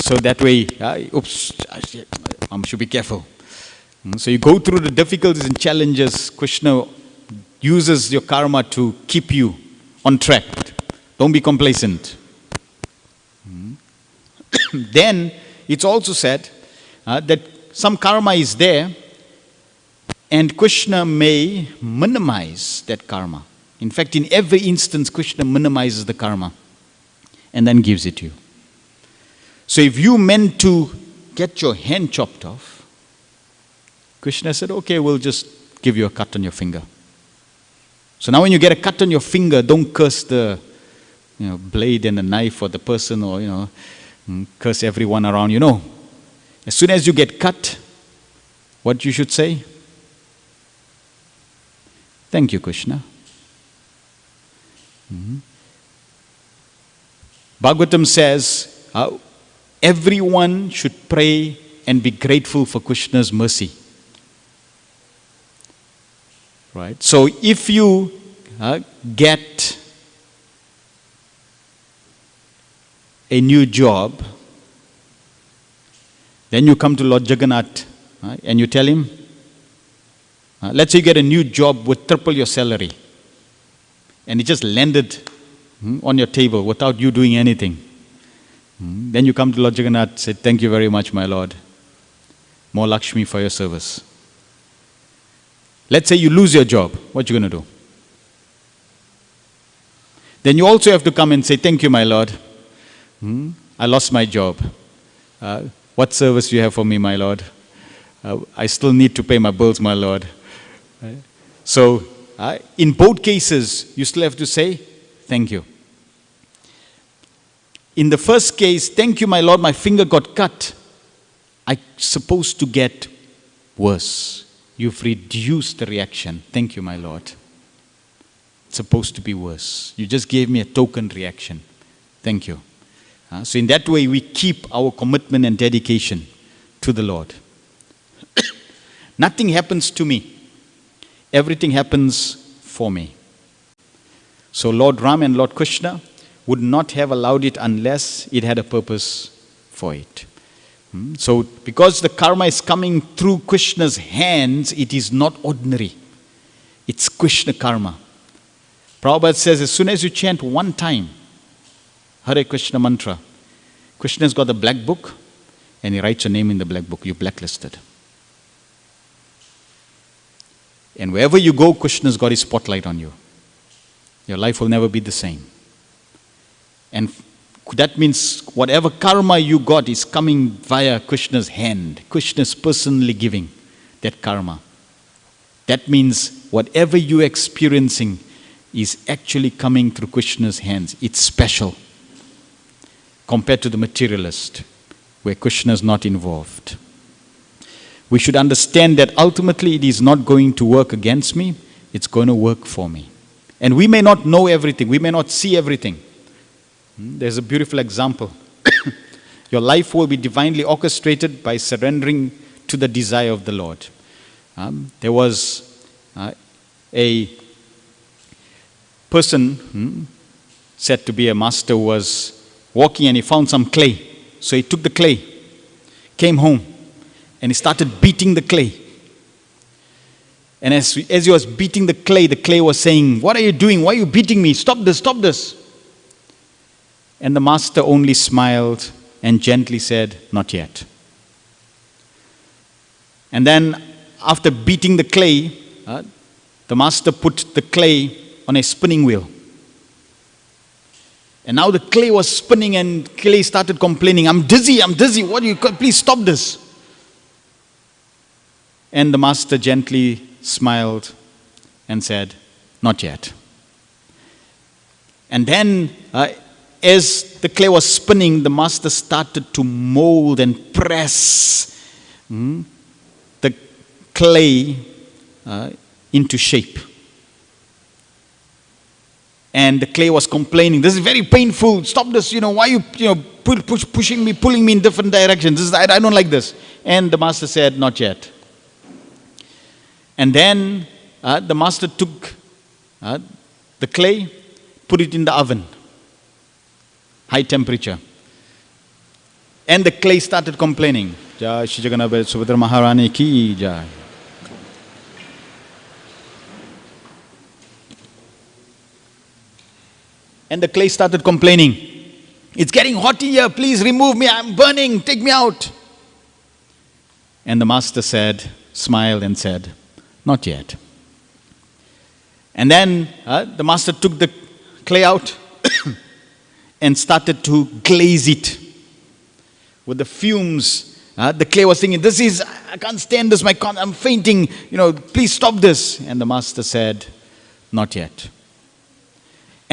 So that way, oops, I should be careful. So you go through the difficulties and challenges. Krishna uses your karma to keep you on track. Don't be complacent. Then it's also said that some karma is there and Krishna may minimize that karma. In fact, in every instance, Krishna minimizes the karma and then gives it to you. So if you meant to get your hand chopped off, Krishna said, okay, we'll just give you a cut on your finger. So now when you get a cut on your finger, don't curse the blade and the knife or the person or, curse everyone around. As soon as you get cut, what you should say? Thank you, Krishna. Bhagavatam says, everyone should pray and be grateful for Krishna's mercy. Right? So if you get a new job, then you come to Lord Jagannath and you tell him, let's say you get a new job with triple your salary, and it just landed on your table without you doing anything. Then you come to Lord Jagannath and say, thank you very much, my Lord. More Lakshmi for your service. Let's say you lose your job. What are you going to do? Then you also have to come and say, thank you, my Lord. I lost my job. What service do you have for me, my Lord? I still need to pay my bills, my Lord. So, in both cases, you still have to say, thank you. In the first case, thank you, my Lord, my finger got cut. I'm supposed to get worse. You've reduced the reaction. Thank you, my Lord. It's supposed to be worse. You just gave me a token reaction. Thank you. So in that way, we keep our commitment and dedication to the Lord. Nothing happens to me. Everything happens for me. So Lord Ram and Lord Krishna would not have allowed it unless it had a purpose for it. So because the karma is coming through Krishna's hands, it is not ordinary. It's Krishna karma. Prabhupada says, as soon as you chant one time, Hare Krishna mantra, Krishna's got the black book, and he writes your name in the black book. You're blacklisted. And wherever you go, Krishna's got his spotlight on you. Your life will never be the same. And that means whatever karma you got is coming via Krishna's hand. Krishna's personally giving that karma. That means whatever you're experiencing is actually coming through Krishna's hands. It's special compared to the materialist, where Krishna is not involved. We should understand that ultimately it is not going to work against me, it's going to work for me. And we may not know everything, we may not see everything. There's a beautiful example. Your life will be divinely orchestrated by surrendering to the desire of the Lord. There was a person said to be a master who was walking and he found some clay. So he took the clay, came home, and he started beating the clay. And as he was beating the clay was saying, "What are you doing? Why are you beating me? Stop this, stop this." And the master only smiled and gently said, "Not yet." And then after beating the clay, the master put the clay on a spinning wheel. And now the clay was spinning and clay started complaining, I'm dizzy, what do you, please stop this." And the master gently smiled and said, "Not yet." And then as the clay was spinning, the master started to mold and press the clay into shape. And the clay was complaining, "This is very painful, stop this, why are you, pushing me, pulling me in different directions, I don't like this." And the master said, "Not yet." And then the master took the clay, put it in the oven, high temperature. And the clay started complaining. Jai Shri Jagannath Subhadra Maharani ki jai. And the clay started complaining, "It's getting hot here, please remove me, I'm burning, take me out." And the master smiled and said, "Not yet." And then the master took the clay out and started to glaze it with the fumes. The clay was thinking, I can't stand this, I'm fainting, please stop this. And the master said, "Not yet."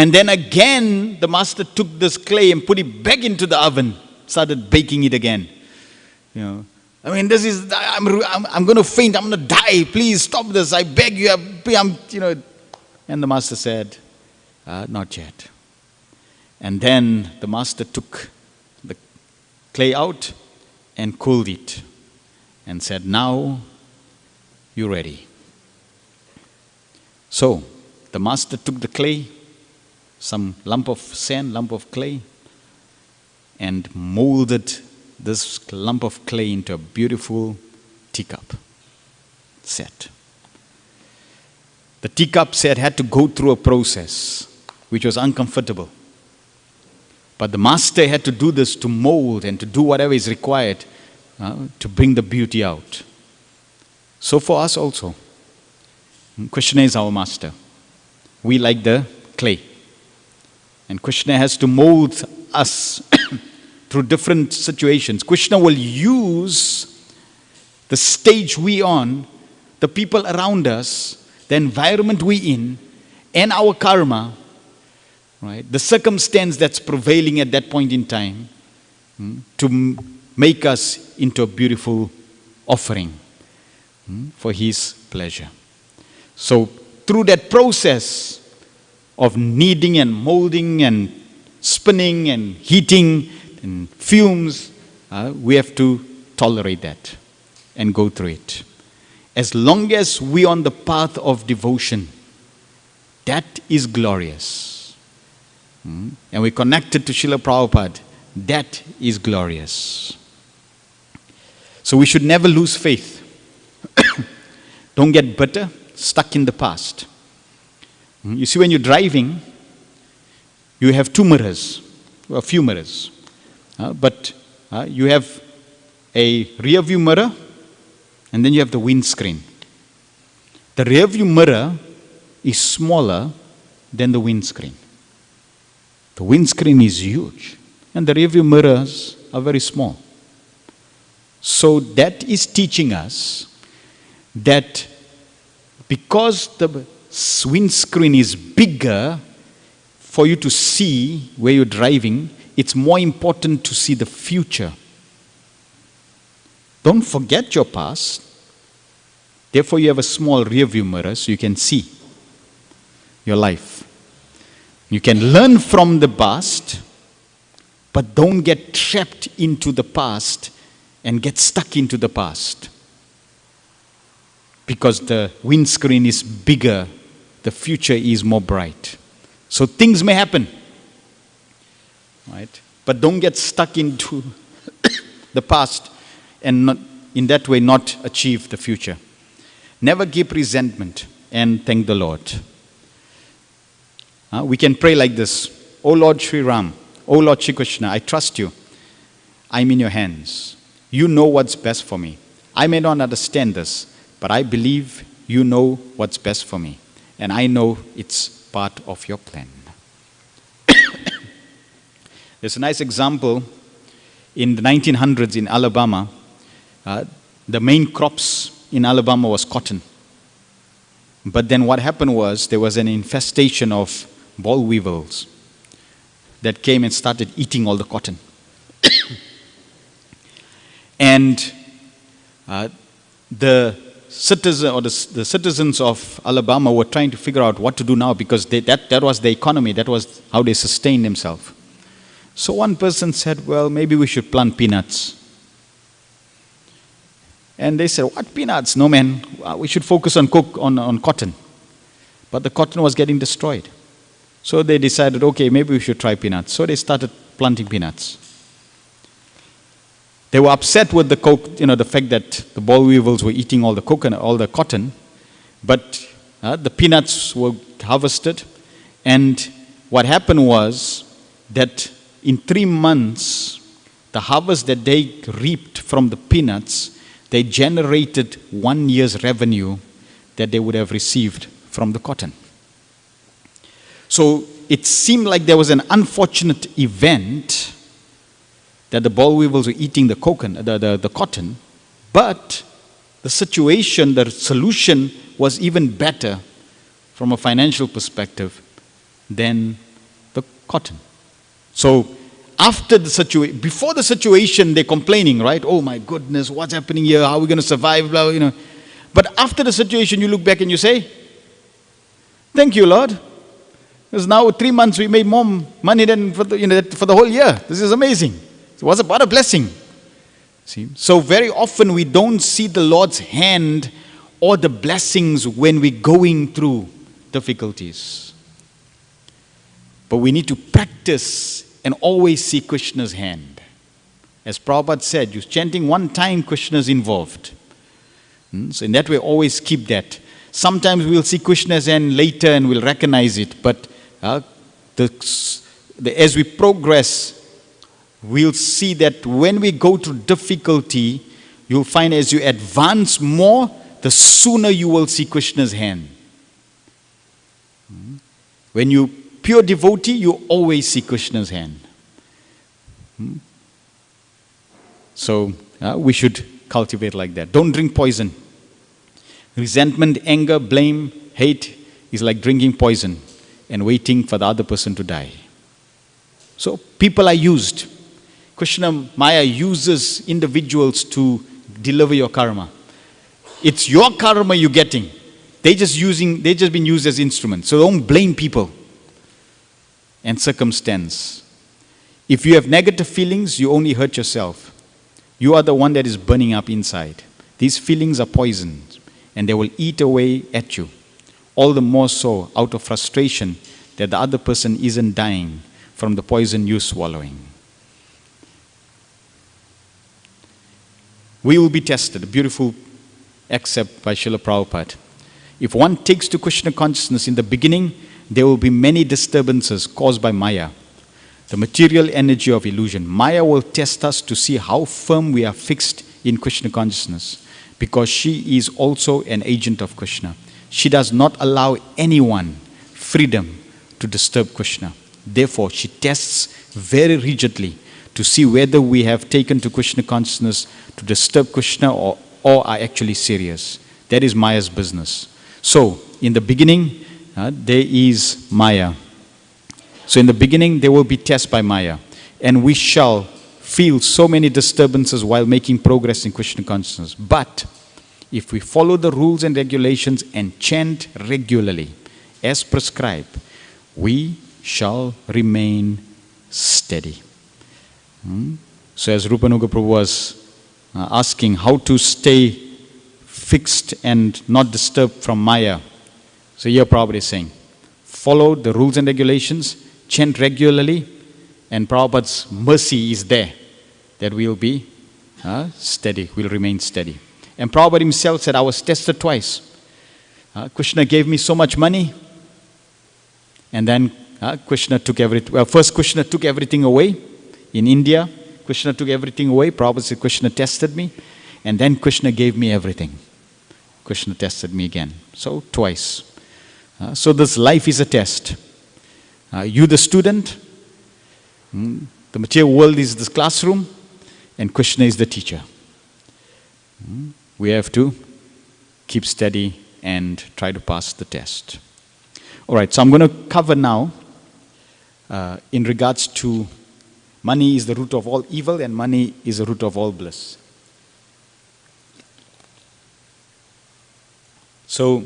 And then again, the master took this clay and put it back into the oven, started baking it again. I'm going to faint, I'm going to die, please stop this, I beg you, And the master said, "Not yet." And then the master took the clay out and cooled it and said, "Now you're ready." So, the master took the clay, some lump of sand, lump of clay, and molded this lump of clay into a beautiful teacup set. The teacup set had to go through a process which was uncomfortable. But the master had to do this to mold and to do whatever is required to bring the beauty out. So for us also, Krishna is our master. We like the clay. And Krishna has to mold us through different situations. Krishna will use the stage we on, the people around us, the environment we in, and our karma, right? The circumstance that's prevailing at that point in time, to make us into a beautiful offering for His pleasure. So through that process of kneading and molding and spinning and heating and fumes, we have to tolerate that and go through it. As long as we're on the path of devotion, that is glorious. And we're connected to Srila Prabhupada, that is glorious. So we should never lose faith. Don't get bitter, stuck in the past. You see, when you're driving, you have two mirrors, a few mirrors. But you have a rear view mirror, and then you have the windscreen. The rear view mirror is smaller than the windscreen. The windscreen is huge, and the rear view mirrors are very small. So that is teaching us that because the windscreen is bigger for you to see where you're driving, it's more important to see the future. Don't forget your past. Therefore, you have a small rear view mirror so you can see your life. You can learn from the past, but don't get trapped into the past and get stuck into the past. Because the windscreen is bigger, the future is more bright. So things may happen, right? But don't get stuck into the past and not, in that way not achieve the future. Never keep resentment and thank the Lord. We can pray like this. O Lord Sri Ram, O Lord Shri Krishna, I trust you. I'm in your hands. You know what's best for me. I may not understand this, but I believe you know what's best for me. And I know it's part of your plan. There's a nice example. In the 1900s in Alabama, the main crops in Alabama was cotton. But then what happened was there was an infestation of boll weevils that came and started eating all the cotton. And the citizens of Alabama were trying to figure out what to do now, because that was the economy, that was how they sustained themselves. So one person said, well, maybe we should plant peanuts. And they said, what peanuts? No, man, we should focus on cotton. But the cotton was getting destroyed. So they decided, okay, maybe we should try peanuts. So they started planting peanuts. They were upset with the fact that the boll weevils were eating all the cotton, but the peanuts were harvested, and what happened was that in 3 months, the harvest that they reaped from the peanuts, they generated 1 year's revenue that they would have received from the cotton. So it seemed like there was an unfortunate event that the boll weevils were eating the cotton, but the situation, the solution was even better from a financial perspective than the cotton. So after the situation, before the situation, they're complaining, right? Oh my goodness, what's happening here? How are we going to survive? Blah, you know. But after the situation, you look back and you say, thank you, Lord. Because now 3 months we made more money than for the whole year. This is amazing. It was about a blessing. See? So very often we don't see the Lord's hand or the blessings when we're going through difficulties. But we need to practice and always see Krishna's hand. As Prabhupada said, you're chanting one time, Krishna's involved. So in that way, always keep that. Sometimes we'll see Krishna's hand later and we'll recognize it. But as we progress, we'll see that when we go to difficulty, you'll find as you advance more, the sooner you will see Krishna's hand. When you pure devotee, you always see Krishna's hand. So we should cultivate like that. Don't drink poison. Resentment, anger, blame, hate is like drinking poison and waiting for the other person to die. So people are used. Krishna Maya uses individuals to deliver your karma. It's your karma you're getting. They just been used as instruments. So don't blame people and circumstance. If you have negative feelings, you only hurt yourself. You are the one that is burning up inside. These feelings are poison and they will eat away at you. All the more so out of frustration that the other person isn't dying from the poison you're swallowing. We will be tested. A beautiful excerpt by Srila Prabhupada. If one takes to Krishna consciousness in the beginning, there will be many disturbances caused by Maya, the material energy of illusion. Maya will test us to see how firm we are fixed in Krishna consciousness, because she is also an agent of Krishna. She does not allow anyone freedom to disturb Krishna. Therefore, she tests very rigidly to see whether we have taken to Krishna consciousness to disturb Krishna or are actually serious. That is Maya's business. So, in the beginning, there is Maya. So in the beginning, there will be tests by Maya. And we shall feel so many disturbances while making progress in Krishna consciousness. But if we follow the rules and regulations and chant regularly, as prescribed, we shall remain steady. So as Rupanuga Prabhu was asking how to stay fixed and not disturbed from Maya. So here Prabhupada is saying, follow the rules and regulations, chant regularly, and Prabhupada's mercy is there, that we'll be steady, we'll remain steady. And Prabhupada himself said, I was tested twice. Krishna gave me so much money, and then Krishna took everything. Well, first Krishna took everything away. In India, Krishna took everything away. Prabhupada said, Krishna tested me, and then Krishna gave me everything. Krishna tested me again. So twice. So this life is a test. You the student, the material world is this classroom, and Krishna is the teacher. We have to keep steady and try to pass the test. All right, so I'm going to cover now in regards to money is the root of all evil and money is the root of all bliss. So,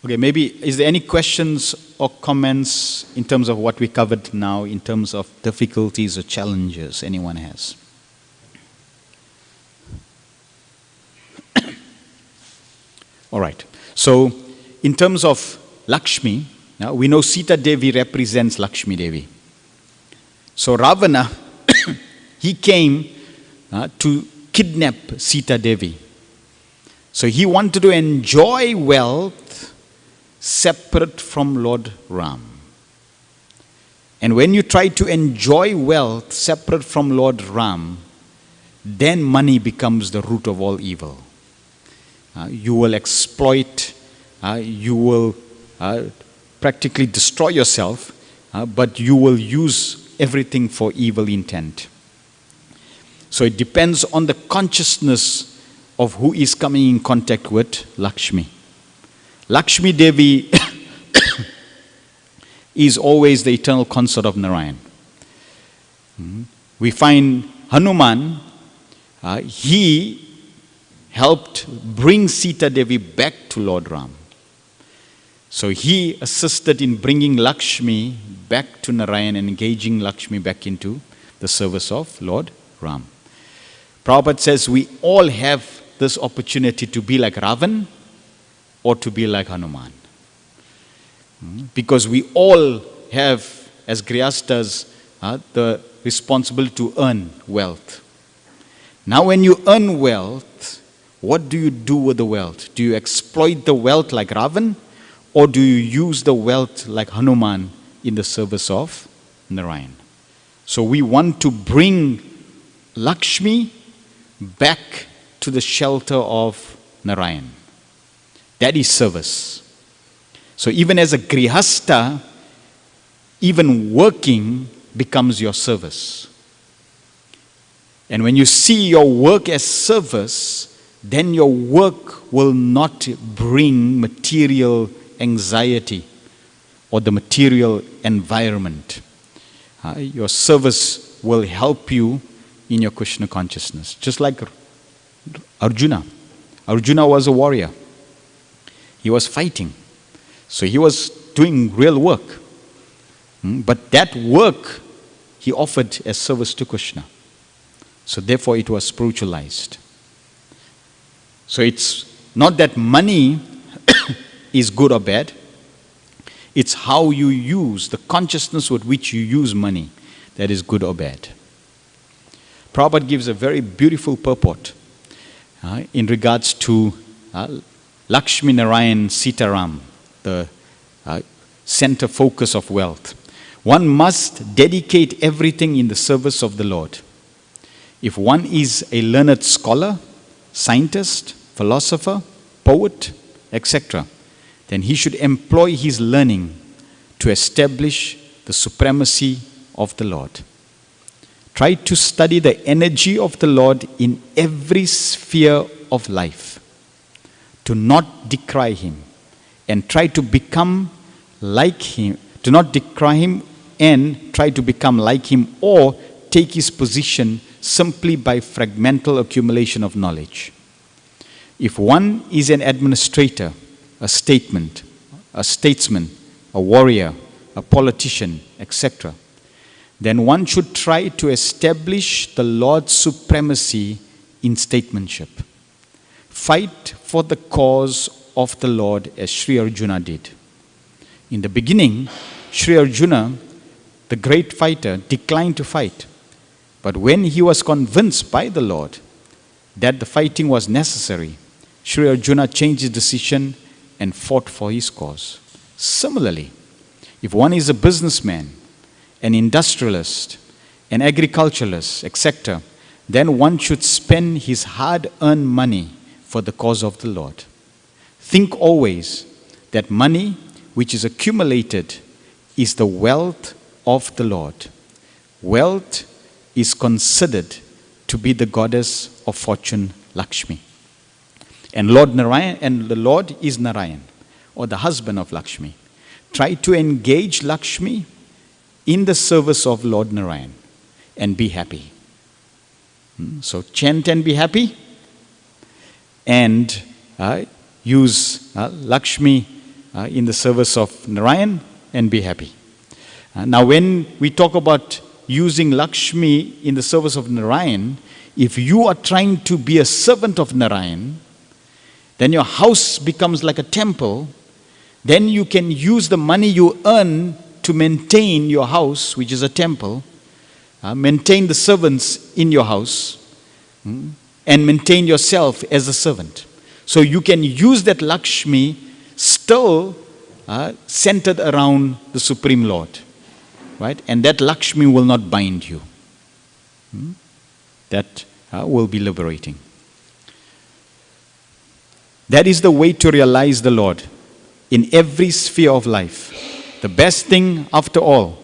okay, maybe is there any questions or comments in terms of what we covered now, in terms of difficulties or challenges anyone has? All right. So, in terms of Lakshmi, now we know Sita Devi represents Lakshmi Devi. So Ravana, he came to kidnap Sita Devi. So he wanted to enjoy wealth separate from Lord Ram. And when you try to enjoy wealth separate from Lord Ram, then money becomes the root of all evil. You will exploit, you will practically destroy yourself, but you will use everything for evil intent. So it depends on the consciousness of who is coming in contact with Lakshmi. Lakshmi Devi is always the eternal consort of Narayan. We find Hanuman, he helped bring Sita Devi back to Lord Ram. So he assisted in bringing Lakshmi back to Narayan and engaging Lakshmi back into the service of Lord Ram. Prabhupada says we all have this opportunity to be like Ravan or to be like Hanuman. Because we all have, as Grihastas, the responsibility to earn wealth. Now when you earn wealth, what do you do with the wealth? Do you exploit the wealth like Ravan, or do you use the wealth like Hanuman in the service of Narayan? So we want to bring Lakshmi back to the shelter of Narayan. That is service. So even as a Grihasta, even working becomes your service. And when you see your work as service, then your work will not bring material anxiety or the material environment. Your service will help you in your Krishna consciousness. Just like Arjuna. Arjuna was a warrior. He was fighting. So he was doing real work. But that work he offered as service to Krishna. So therefore it was spiritualized. So it's not that money is good or bad. It's how you use, the consciousness with which you use money, that is good or bad. Prabhupada gives a very beautiful purport in regards to Lakshmi Narayan Sitaram, the center focus of wealth. One must dedicate everything in the service of the Lord. If one is a learned scholar, scientist, philosopher, poet, etc., then he should employ his learning to establish the supremacy of the Lord. Try to study the energy of the Lord in every sphere of life. Do not decry him and try to become like him. Do not decry him and try to become like him or take his position simply by fragmental accumulation of knowledge. If one is an administrator, a statesman, a warrior, a politician, etc., then one should try to establish the Lord's supremacy in statesmanship. Fight for the cause of the Lord as Sri Arjuna did. In the beginning, Sri Arjuna, the great fighter, declined to fight. But when he was convinced by the Lord that the fighting was necessary, Sri Arjuna changed his decision and fought for his cause. Similarly, if one is a businessman, an industrialist, an agriculturalist, etc., then one should spend his hard-earned money for the cause of the Lord. Think always that money which is accumulated is the wealth of the Lord. Wealth is considered to be the goddess of fortune, Lakshmi. And Lord Narayan, and the Lord is Narayan, or the husband of Lakshmi. Try to engage Lakshmi in the service of Lord Narayan and be happy. So chant and be happy, and use Lakshmi in the service of Narayan and be happy. Now when we talk about using Lakshmi in the service of Narayan, if you are trying to be a servant of Narayan, then your house becomes like a temple. Then you can use the money you earn to maintain your house, which is a temple, maintain the servants in your house, and maintain yourself as a servant. So you can use that Lakshmi still centered around the Supreme Lord, right? And that Lakshmi will not bind you. That will be liberating. That is the way to realize the Lord in every sphere of life. The best thing, after all,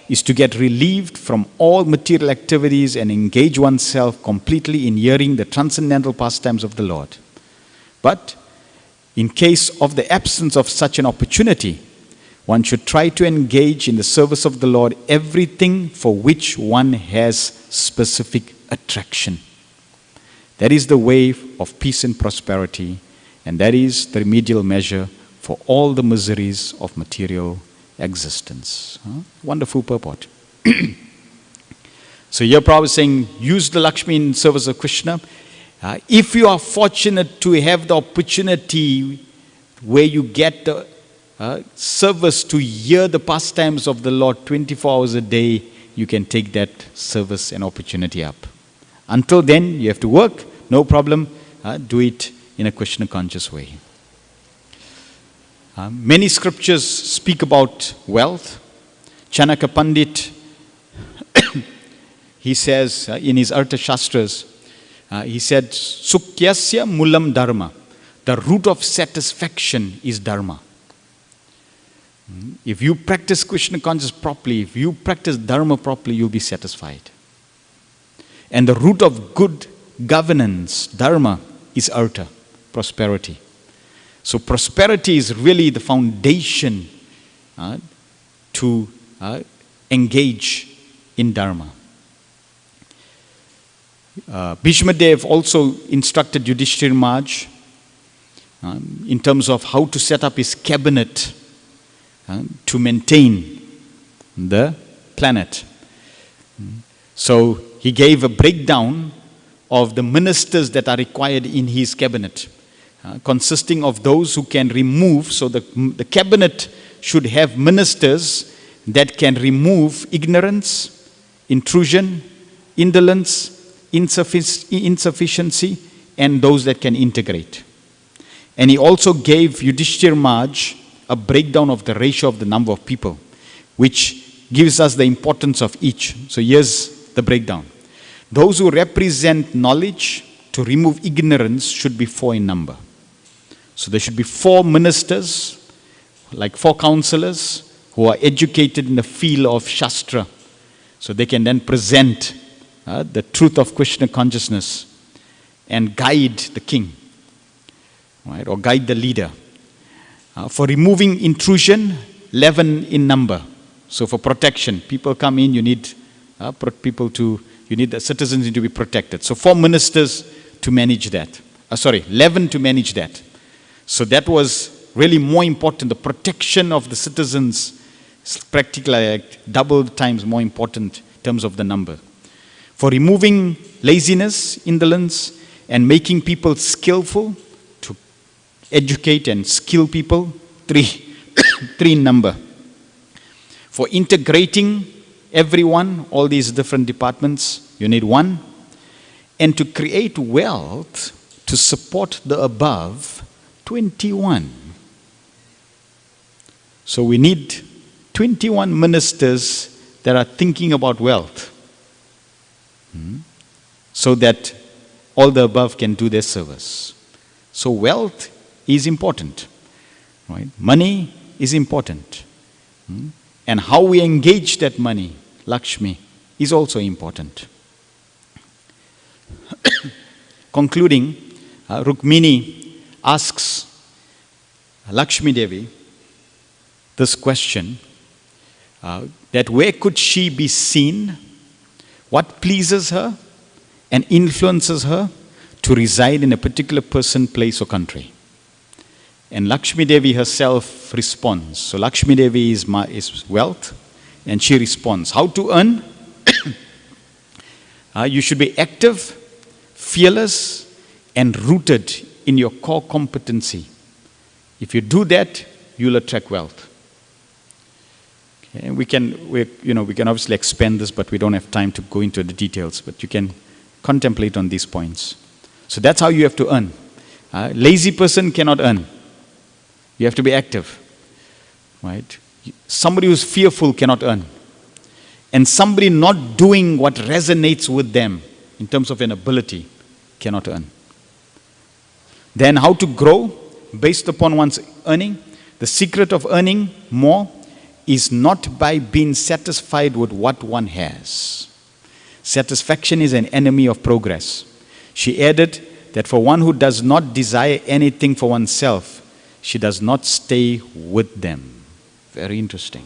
is to get relieved from all material activities and engage oneself completely in hearing the transcendental pastimes of the Lord. But in case of the absence of such an opportunity, one should try to engage in the service of the Lord everything for which one has specific attraction. That is the way of peace and prosperity, and that is the remedial measure for all the miseries of material existence. Wonderful purport. So here Prabhupada is saying, use the Lakshmi in service of Krishna. If you are fortunate to have the opportunity where you get the service to hear the pastimes of the Lord 24 hours a day, you can take that service and opportunity up. Until then, you have to work, no problem. Do it in a Krishna conscious way. Many scriptures speak about wealth. Chanakya Pandit, he says in his Artha Shastras, he said, Sukyasya mulam dharma. The root of satisfaction is dharma. If you practice Krishna consciousness properly, if you practice dharma properly, you'll be satisfied. And the root of good governance, dharma, is artha, prosperity. So prosperity is really the foundation to engage in dharma. Bhishma Dev also instructed Yudhishthira Maharaj in terms of how to set up his cabinet to maintain the planet. So he gave a breakdown of the ministers that are required in his cabinet, consisting of those who can remove. So the cabinet should have ministers that can remove ignorance, intrusion, indolence, insufficiency, and those that can integrate. And he also gave Yudhishthira Maharaj a breakdown of the ratio of the number of people, which gives us the importance of each. So here's the breakdown. Those who represent knowledge to remove ignorance should be 4 in number. So there should be 4 ministers, like 4 counselors who are educated in the field of Shastra. So they can then present the truth of Krishna consciousness and guide the king, right, or guide the leader. For removing intrusion, 11 in number. So for protection, people come in, you need you need the citizens to be protected. So 4 ministers to manage that. 11 to manage that. So that was really more important. The protection of the citizens is practically like double times more important in terms of the number. For removing laziness, indolence, and making people skillful, to educate and skill people, 3 in number. For integrating everyone, all these different departments, you need 1. And to create wealth to support the above, 21. So we need 21 ministers that are thinking about wealth, so that all the above can do their service. So wealth is important, right? Money is important. And how we engage that money, Lakshmi, is also important. Concluding, Rukmini asks Lakshmi Devi this question, that where could she be seen, what pleases her and influences her to reside in a particular person, place or country. And Lakshmi Devi herself responds. So Lakshmi Devi is wealth, and she responds. How to earn? You should be active, fearless, and rooted in your core competency. If you do that, you'll attract wealth. Okay? We can obviously expand this, but we don't have time to go into the details. But you can contemplate on these points. So that's how you have to earn. Lazy person cannot earn. You have to be active, right? Somebody who's fearful cannot earn. And somebody not doing what resonates with them in terms of an ability cannot earn. Then how to grow based upon one's earning? The secret of earning more is not by being satisfied with what one has. Satisfaction is an enemy of progress. She added that for one who does not desire anything for oneself, she does not stay with them. Very interesting.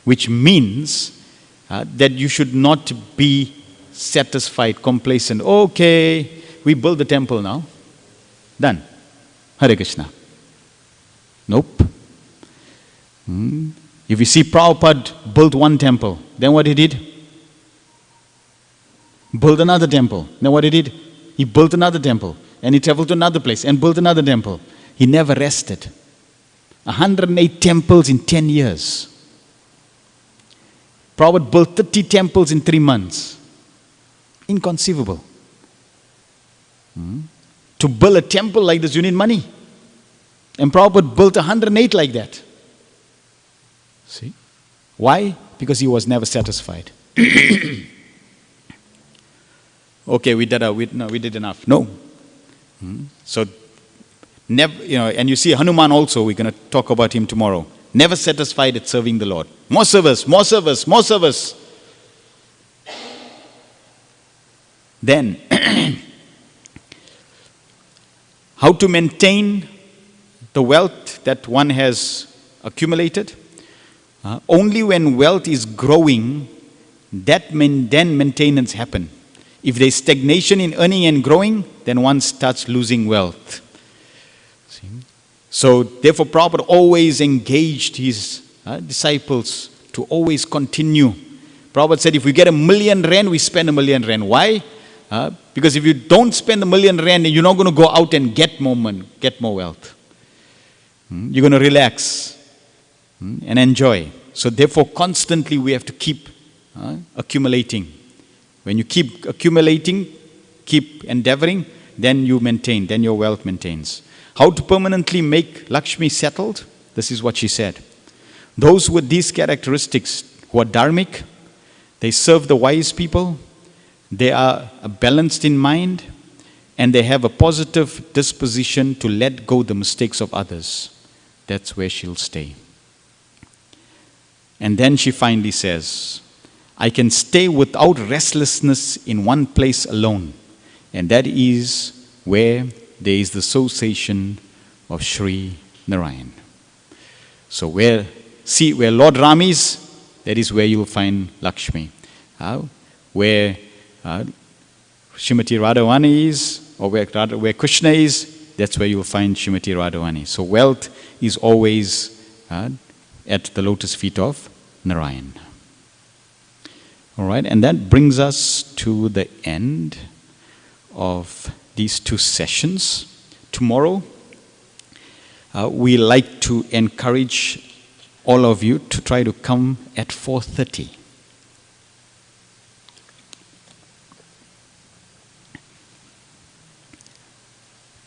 Which means that you should not be satisfied, complacent. Okay, we built the temple now. Done. Hare Krishna. Nope. If you see Prabhupada built one temple, then what he did? Built another temple. Then what he did? He built another temple. And he traveled to another place and built another temple. He never rested. 108 temples in 10 years. Prabhupada built 30 temples in 3 months. Inconceivable. To build a temple like this, you need money. And Prabhupada built 108 like that. See? Why? Because he was never satisfied. Okay, we did enough. No. So, never, and you see Hanuman also, we're going to talk about him tomorrow. Never satisfied at serving the Lord. More service, more service, more service. Then, how to maintain the wealth that one has accumulated? Only when wealth is growing, then maintenance happen. If there is stagnation in earning and growing, then one starts losing wealth. See? So therefore Prabhupada always engaged his disciples to always continue. Prabhupada said, if we get ₦1 million, we spend ₦1 million. Why? Because if you don't spend ₦1 million, you're not going to go out and get more money, get more wealth. You're going to relax and enjoy. So therefore, constantly we have to keep accumulating. When you keep accumulating, keep endeavoring, then you maintain, then your wealth maintains. How to permanently make Lakshmi settled? This is what she said. Those with these characteristics who are dharmic, they serve the wise people, they are balanced in mind, and they have a positive disposition to let go the mistakes of others. That's where she'll stay. And then she finally says, I can stay without restlessness in one place alone. And that is where there is the association of Sri Narayan. So where Lord Ram is, that is where you will find Lakshmi. Where Srimati Radhavani is, or where Krishna is, that's where you will find Srimati Radhavani. So wealth is always at the lotus feet of Narayan. All right, and that brings us to the end of these 2 sessions. Tomorrow, we like to encourage all of you to try to come at 4:30.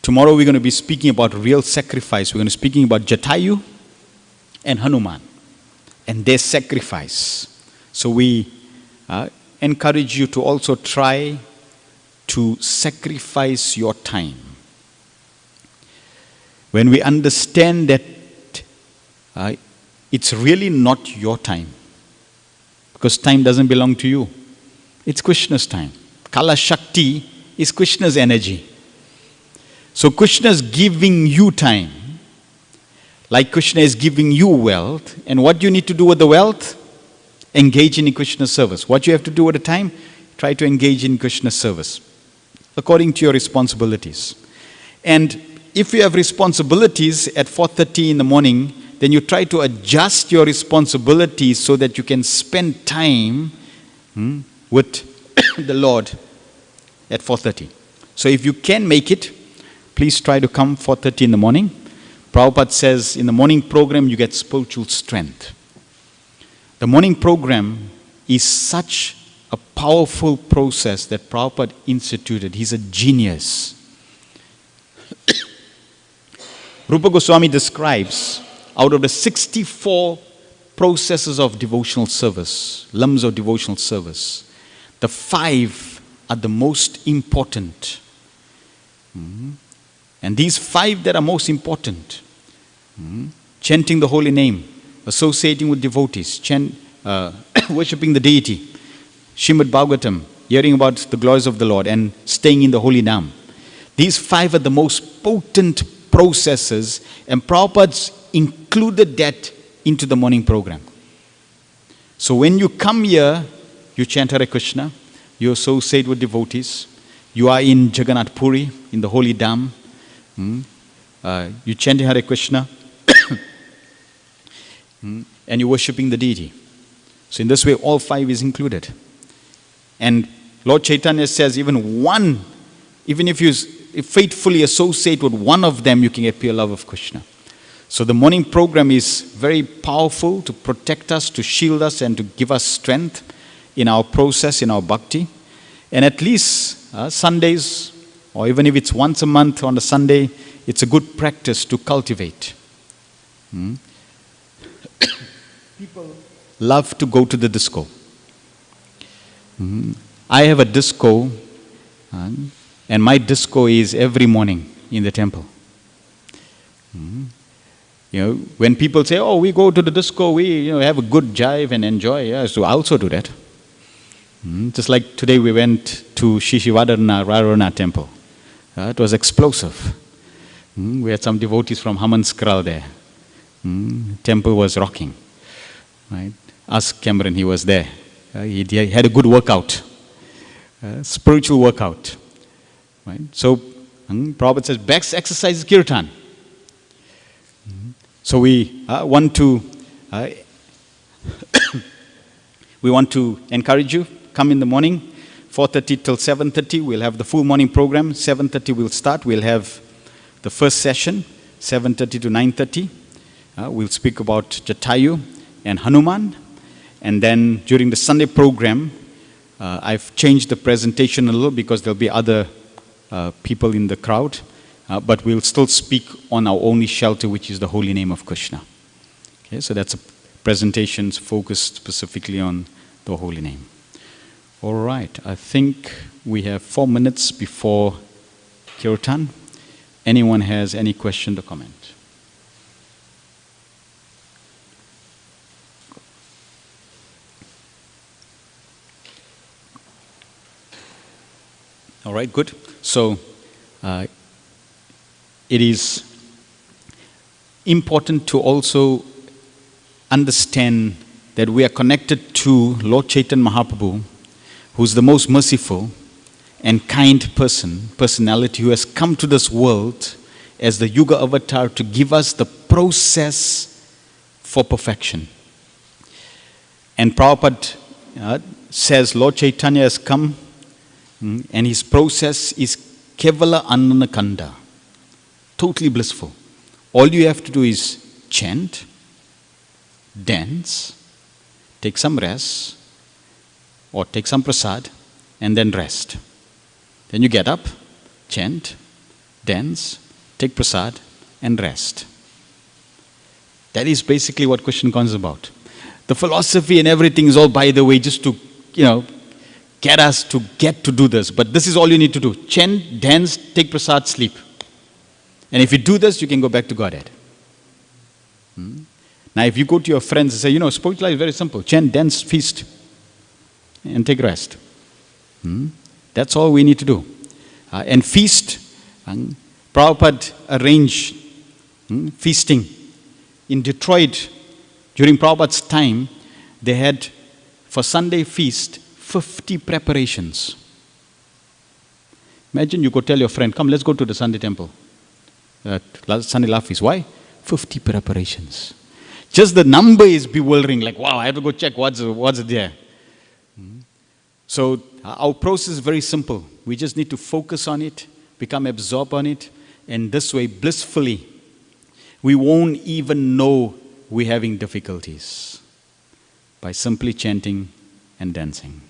Tomorrow we're going to be speaking about real sacrifice. We're going to be speaking about Jatayu and Hanuman and their sacrifice. So we encourage you to also try to sacrifice your time. When we understand that it's really not your time, because time doesn't belong to you. It's Krishna's time. Kala Shakti is Krishna's energy. So Krishna is giving you time, like Krishna is giving you wealth. And what you need to do with the wealth? Engage in Krishna's service. What you have to do with the time? Try to engage in Krishna's service, according to your responsibilities. And if you have responsibilities at 4:30 in the morning, then you try to adjust your responsibilities so that you can spend time with the Lord at 4:30. So if you can make it, please try to come 4:30 in the morning. Prabhupada says in the morning program you get spiritual strength. The morning program is such a powerful process that Prabhupada instituted. He's a genius. Rupa Goswami describes out of the 64 processes of devotional service, lumps of devotional service, the 5 are the most important. And these 5 that are most important, chanting the holy name, associating with devotees, worshipping the deity, Srimad Bhagavatam, hearing about the glories of the Lord, and staying in the holy Nam. These 5 are the most potent processes, and Prabhupada's included that into the morning program. So when you come here, you chant Hare Krishna, you associate with devotees, you are in Jagannath Puri, in the holy Dham, you chant Hare Krishna, and you're worshipping the deity. So in this way, all 5 is included. And Lord Chaitanya says even if you faithfully associate with one of them, you can get pure love of Krishna. So the morning program is very powerful to protect us, to shield us, and to give us strength in our process, in our bhakti. And at least Sundays, or even if it's once a month on a Sunday, it's a good practice to cultivate. People love to go to the disco. I have a disco, and my disco is every morning in the temple. You know, when people say, "Oh, we go to the disco, we have a good jive and enjoy," yeah, so I also do that. Just like today we went to Shishivadana temple. It was explosive. We had some devotees from Hamanskral there. Temple was rocking. Right? Ask Cameron, he was there. He had a good workout, spiritual workout. Right? So Prabhupada says, best exercise is kirtan. So we want to encourage you. Come in the morning, 4:30 till 7:30. We'll have the full morning program. 7:30 we'll start. We'll have the first session, 7:30 to 9:30. We'll speak about Jatayu and Hanuman. And then during the Sunday program, I've changed the presentation a little because there'll be other people in the crowd. But we'll still speak on our only shelter, which is the holy name of Krishna. Okay, so that's a presentation focused specifically on the holy name. All right, I think we have 4 minutes before Kirtan. Anyone has any question or comment? All right, good. So, it is important to also understand that we are connected to Lord Chaitanya Mahaprabhu, who's the most merciful and kind personality who has come to this world as the Yuga avatar to give us the process for perfection. And Prabhupada says Lord Chaitanya has come and his process is Kevala Annanakanda. Totally blissful. All you have to do is chant, dance, take some rest, or take some prasad, and then rest. Then you get up, chant, dance, take prasad, and rest. That is basically what ISKCON is about. The philosophy and everything is all by the way, just to, get us to get to do this. But this is all you need to do. Chant, dance, take prasad, sleep. And if you do this, you can go back to Godhead. Now, if you go to your friends and say, spiritual life is very simple. Chant, dance, feast, and take rest. That's all we need to do. And feast, Prabhupada arranged feasting. In Detroit, during Prabhupada's time, they had, for Sunday feast, 50 preparations. Imagine you go tell your friend, come, let's go to the Sunday temple. Sunday love feast. Why? 50 preparations. Just the number is bewildering. Like, wow, I have to go check what's there. So our process is very simple. We just need to focus on it, become absorbed on it, and this way, blissfully, we won't even know we're having difficulties by simply chanting and dancing.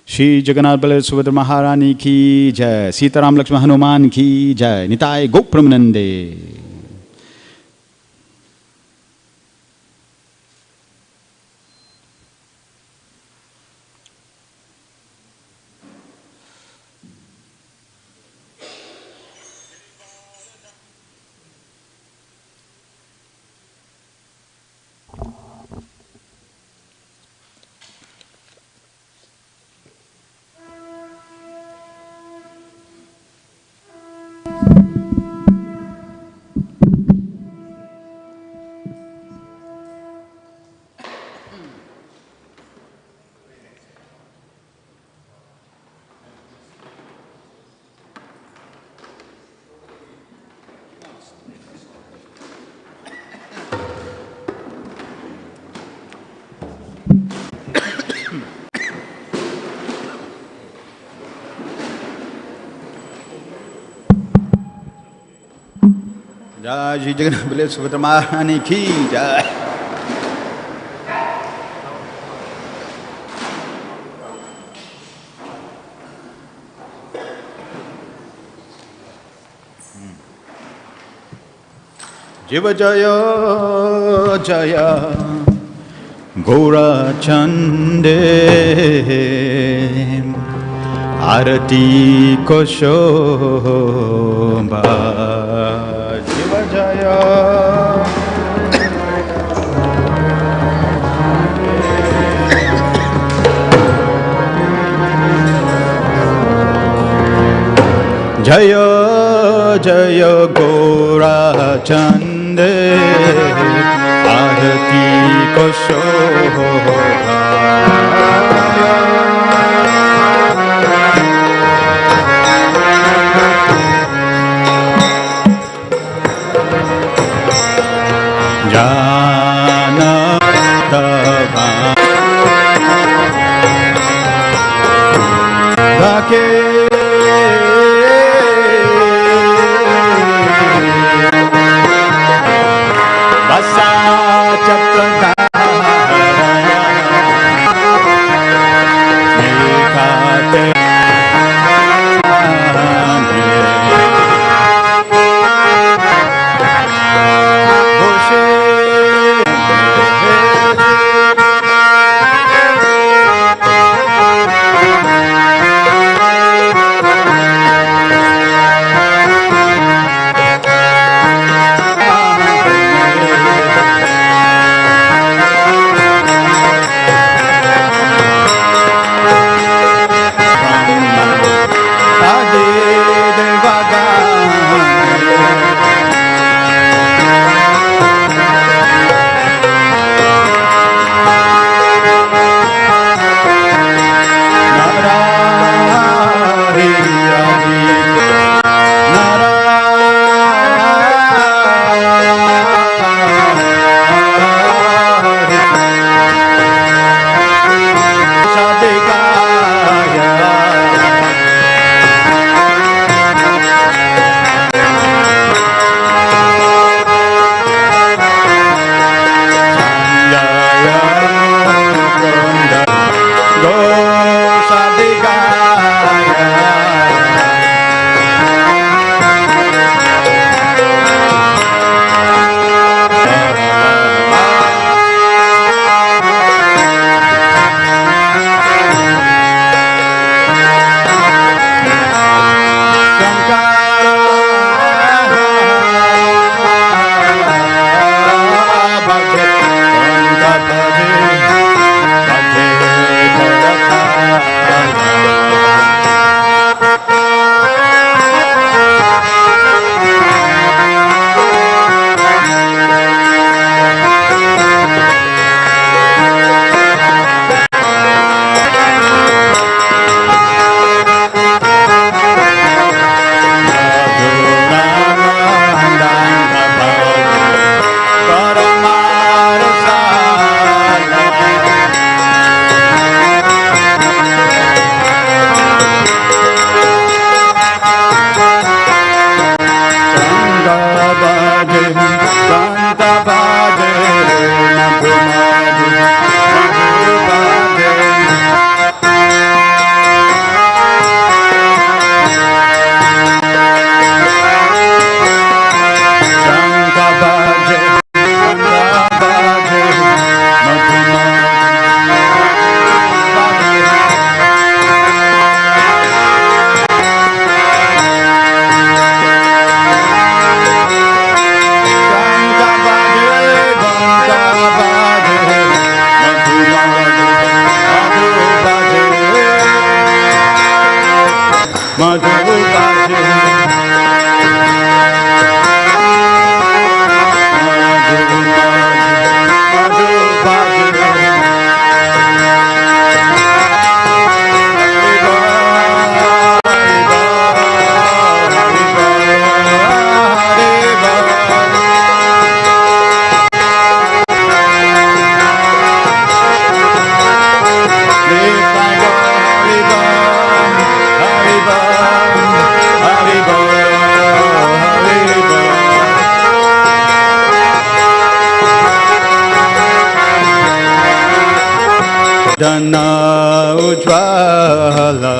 Shri Jagannath Puri Subhadra Maharani ki jai, Sitaram Lakshmana Hanuman ki jai, Nitai Gopramanande. जय श्री जगन्नाथ बलदेव सुभद्रा महारानी की जय। शिव जय जय गौरचंदे आरती को शोभा। शिव जय जय जय गौरचंदे आरती को शोभा। Dana Ujvala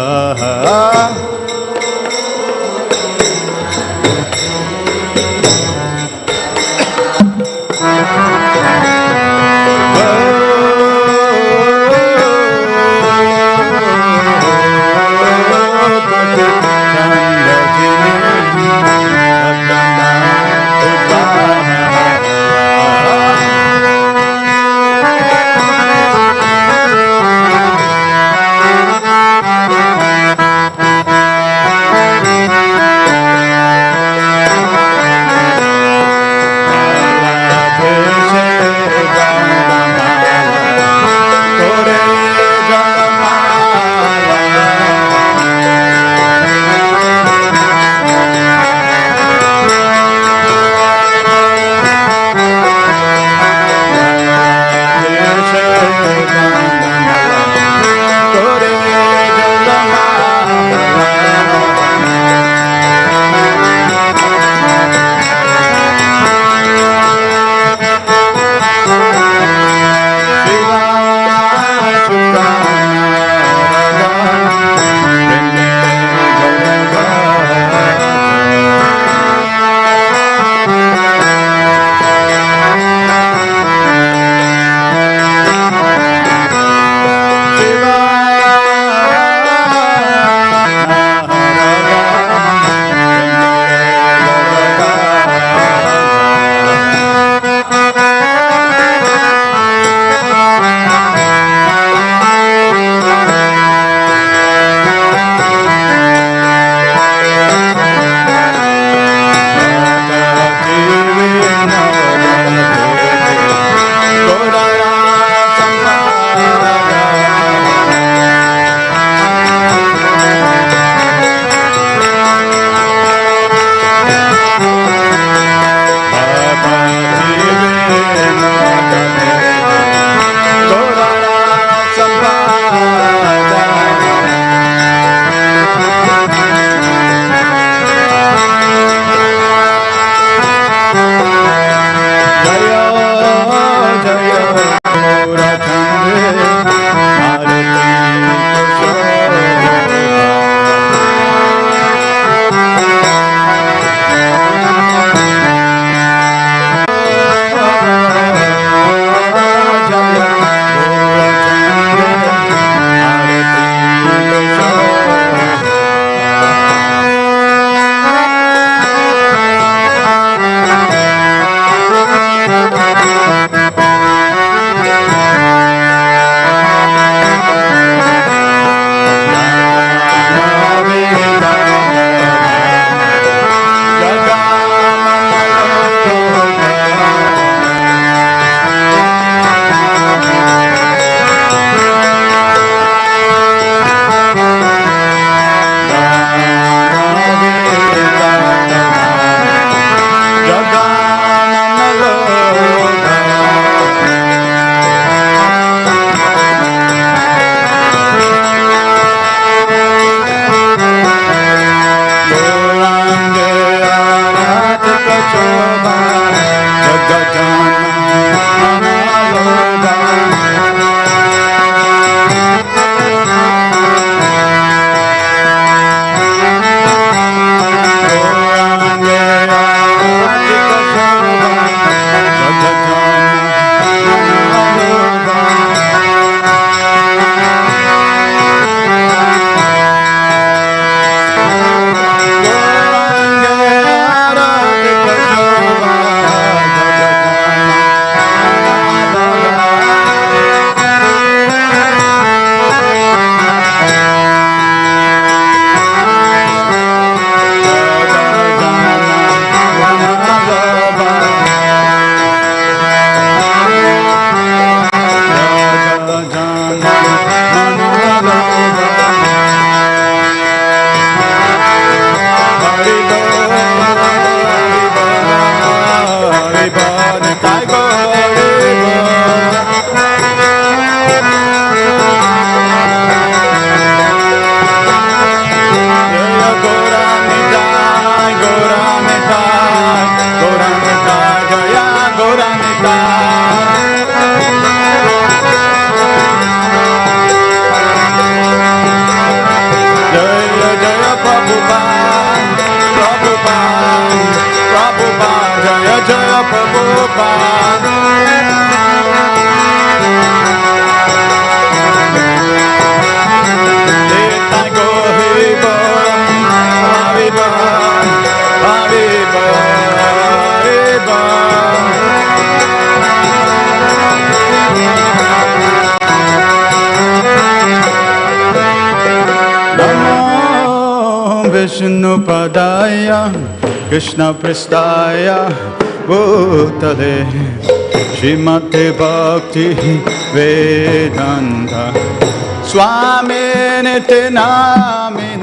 Vishnupadaya Krishna Prestaya Bhutale Srimate Bhakti Vedanta Swamine Te Namine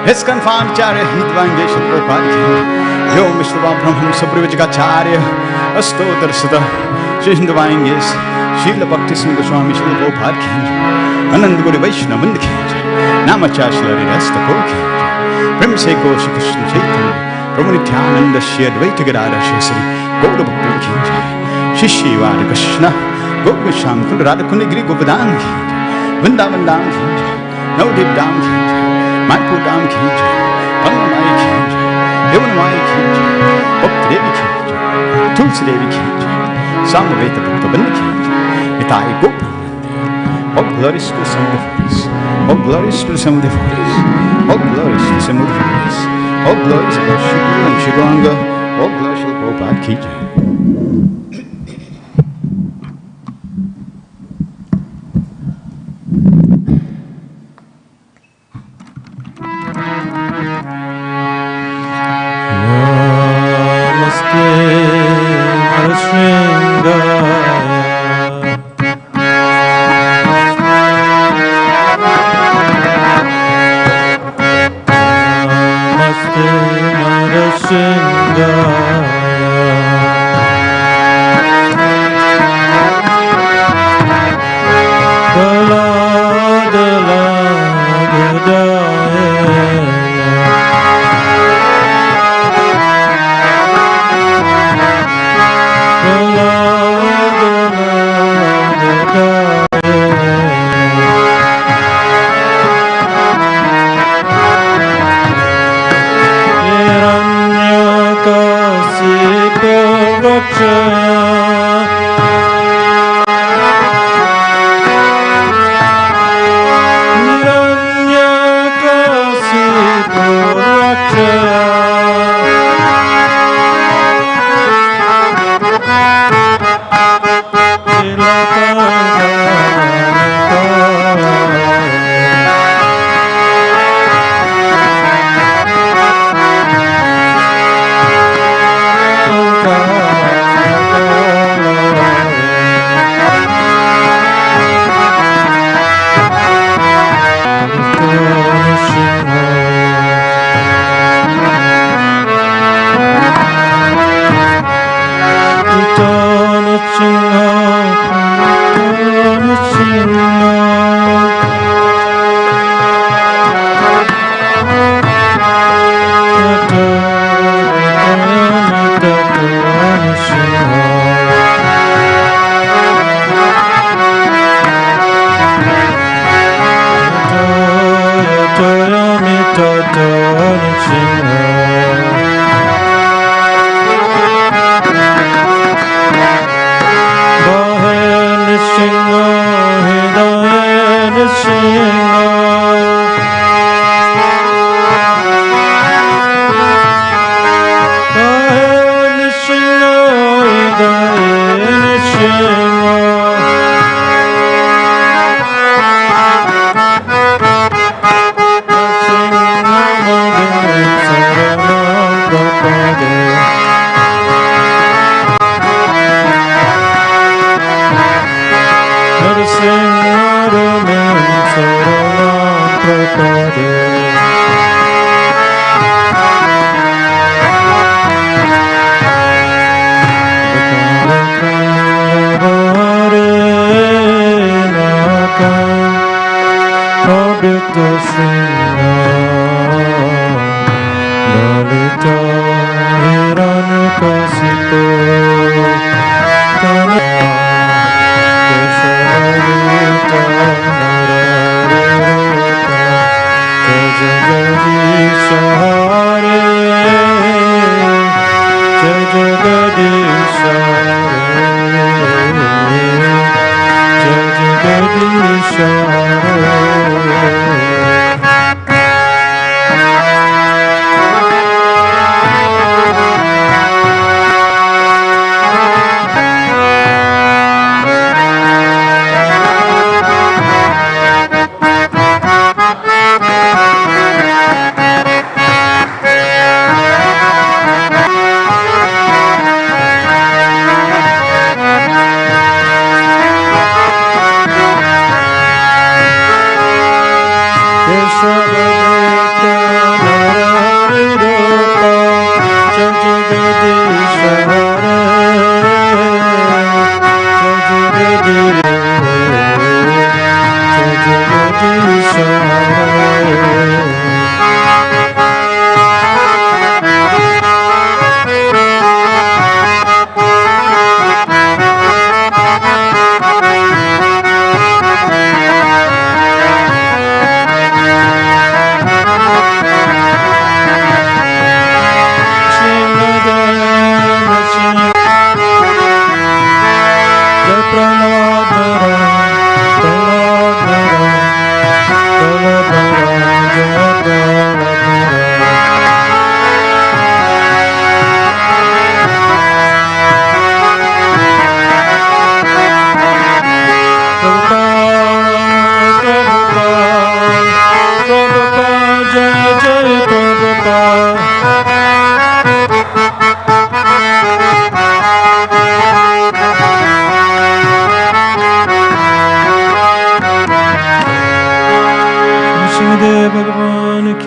ISKCON Acharya Hidvangeshwar Prabhupada Yo Mishnava Brahman Sabrivajacharya Astotar Sutta Shri Hindvanges Srila Bhakti Singh Goswami Srila Prabhupada Anand Guru Vaishnava Namachar Shri Rasta Koki Prem Se Goshi Krishna Chaitanya Prabhu Nityananda Shri Advaita Gadadhar Shri Sri Gaura Bhakti Shri Shri Vada Krishna Gaura Shankar Radha Kunigri Govardhan Vrindavan Dham Navadip Dham Mayapur Dham Kangamai Devanamai Bhakti Devi Tulsi Devi Samaveta Bhakta Bandi Nitai Gop all glories to the Son of the Voice, all glories to the Son of the Voice, all glories to the Son of the Voice, all glories to Shri Guru and Shri Gauranga, all glories to Prabhupada Ki Jai.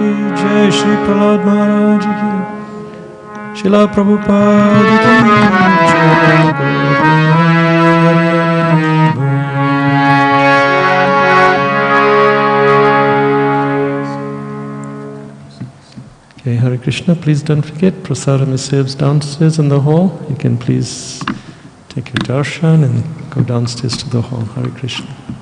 ki jai, Shri Prahlad Maharaj ki, Srila Prabhupada ki jai. Okay, Hare Krishna, please don't forget, prasadam is served downstairs in the hall. You can please take your darshan and go downstairs to the hall. Hare Krishna.